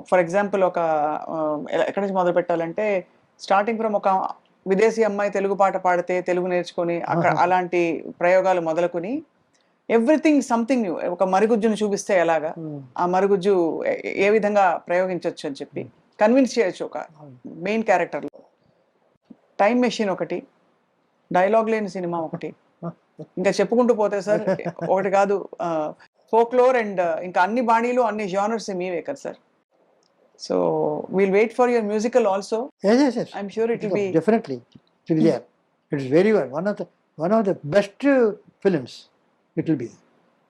ఫర్ ఎగ్జాంపుల్ ఒక ఎక్కడి నుంచి మొదలు పెట్టాలంటే స్టార్టింగ్ ఫ్రమ్ ఒక విదేశీ అమ్మాయి తెలుగు పాట పాడితే తెలుగు నేర్చుకొని అక్కడ అలాంటి ప్రయోగాలు మొదలుకొని ఎవ్రీథింగ్ సంథింగ్ న్యూ. ఒక మరుగుజ్జును చూపిస్తే ఎలాగా ఆ మరుగుజ్జు ఏ విధంగా ప్రయోగించవచ్చు అని చెప్పి కన్విన్స్ చేయొచ్చు ఒక మెయిన్ క్యారెక్టర్లో. టైం మెషిన్ ఒకటి, డైలాగ్ లేని సినిమా ఒకటి, ఇంకా చెప్పుకుంటూ పోతే సార్ ఒకటి కాదు, ఫోక్లోర్ అండ్ ఇంకా అన్ని బాణీలు అన్ని జానర్స్ మీవే కదా sir. So we'll wait for your musical also. I'm sure it will be definitely it will be there. It is very well one of the best films it will be,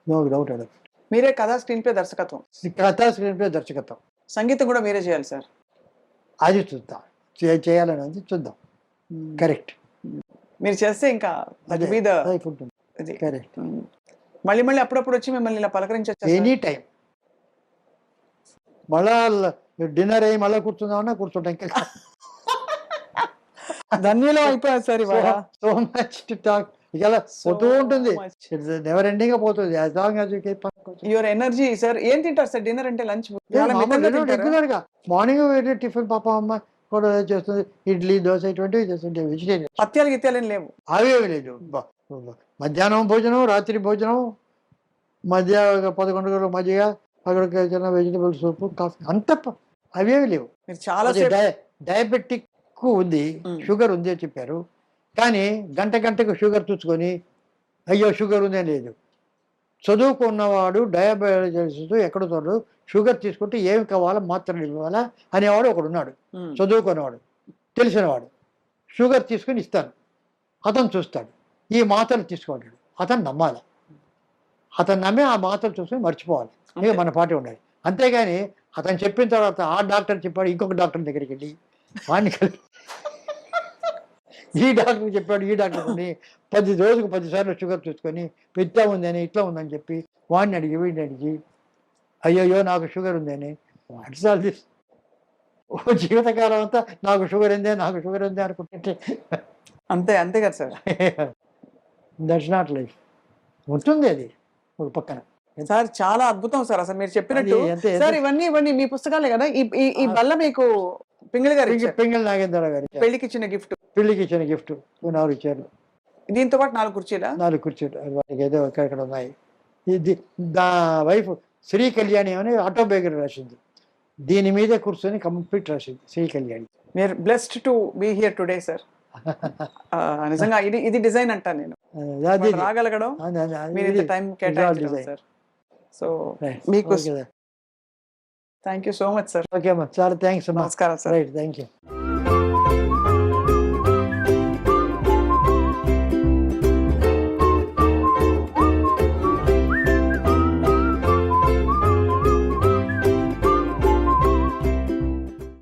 no doubt about. మీరే కథా screen play దర్శకత్వం, కథా screen play దర్శకత్వం, సంగీతం కూడా మీరే చేయాలి sir. అది చూద్దాం, చేయాలనేది చూద్దాం. కరెక్ట్, మీరు చేస్తే ఇంకా కరెక్ట్. మళ్ళీ మళ్ళీ అప్పుడప్పుడు వచ్చి మిమ్మల్ని ఇలా పలకరించవచ్చు ఎనీ టైం. మళ్ళా డిన్నర్ అయ్యి మళ్ళీ కూర్చుందామన్నా కూర్చుంటాం. ఇంకా ధన్యులు అయిపోయారు సార్ ఇవాళ. So much to talk. ఇలా పోతూ ఉంటుంది, నెవర్ ఎండింగ్ గా పోతుంది. Your energy sir. ఏం తింటారు సార్ డిన్నర్ అంటే? లంచ్ రెగ్యులర్ గా మార్నింగ్ టిఫిన్ పాప అమ్మ కూడా చేస్తుంది, ఇడ్లీ దోశ ఇటువంటివి చేస్తుంటే. వెజిటేరియన్ పత్యాలు గిత్యాలు లేవు, అవేమి లేదు. మధ్యాహ్నం భోజనం, రాత్రి భోజనం, మధ్య 11 గంటల మధ్యగా అక్కడికి చిన్న వెజిటబుల్ సూప్, కాఫీ, అంత అవేమి లేవు. మీరు చాలా డయాబెటిక్ ఉంది, షుగర్ ఉంది అని చెప్పారు, కానీ గంటకు షుగర్ చూసుకొని అయ్యో షుగర్ ఉందే లేదు. చదువుకున్నవాడు డయాబెటిస్ ఎక్కడ చూడడు, షుగర్ తీసుకుంటే ఏమి కావాలా, మాత్రలు ఇవ్వాలా అనేవాడు ఒకడున్నాడు, చదువుకున్నవాడు, తెలిసినవాడు. షుగర్ తీసుకుని ఇస్తాను, అతను చూస్తాడు, ఈ మాత్రలు తీసుకుంటాడు, అతను నమ్మాలి. అతను నమ్మి ఆ మాత్రలు చూసుకొని మర్చిపోవాలి, ఇక మన పాటే ఉండాలి. అంతేగాని అతను చెప్పిన తర్వాత ఆ డాక్టర్ చెప్పాడు ఇంకొక డాక్టర్ దగ్గరికి వెళ్ళి వాడిని ఈ డాక్టర్ చెప్పాడు ఈ డాక్టర్ అని 10 రోజులకు 10 సార్లు షుగర్ చూసుకొని ఇట్లా ఉందని ఇట్లా ఉందని చెప్పి వాడిని అడిగి వీడిని అడిగి అయ్యయ్యో నాకు షుగర్ ఉందని వాట్సాల్ దిస్. జీవితకాలం అంతా నాకు షుగర్ ఉందే అనుకుంటుంటే అంతే అంతే కదా సార్. That's not life. ఉంటుంది అది ఒక పక్కన. సార్ చాలా అద్భుతం సార్ అసలు మీరు చెప్పినట్టు. సార్ ఇవన్నీ మీ పుస్తకాలే కదా? ఈ బల్ల మీకు పింగళి గారు, పింగళి నాగేంద్ర గారు పెళ్లికి ఇచ్చిన గిఫ్ట్ 4 ఇచ్చారు. దీంతో పాటు 4 కుర్చీలా? 4 కుర్చీలు వాటికి ఏదో ఇక్కడ ఉన్నాయి. ఇది నా వైఫ్ శ్రీ కళ్యాణి అని ఆటోబయోగ్రఫీ రాసింది, దీని మీద కూర్చొని కంప్లీట్ రాసింది శ్రీ కళ్యాణి. మీరు blessed to be here today sir. నిజంగా ఇది డిజైన్ అంటాను నేను, రాగలగడం, మీరు ఇంత టైం కేటాయించడం సార్. సో మీకు thank you so much sir. Okay అమ్మా, చాలా థ్యాంక్స్ అమ్మా. నమస్కారం సార్. Right, thank you.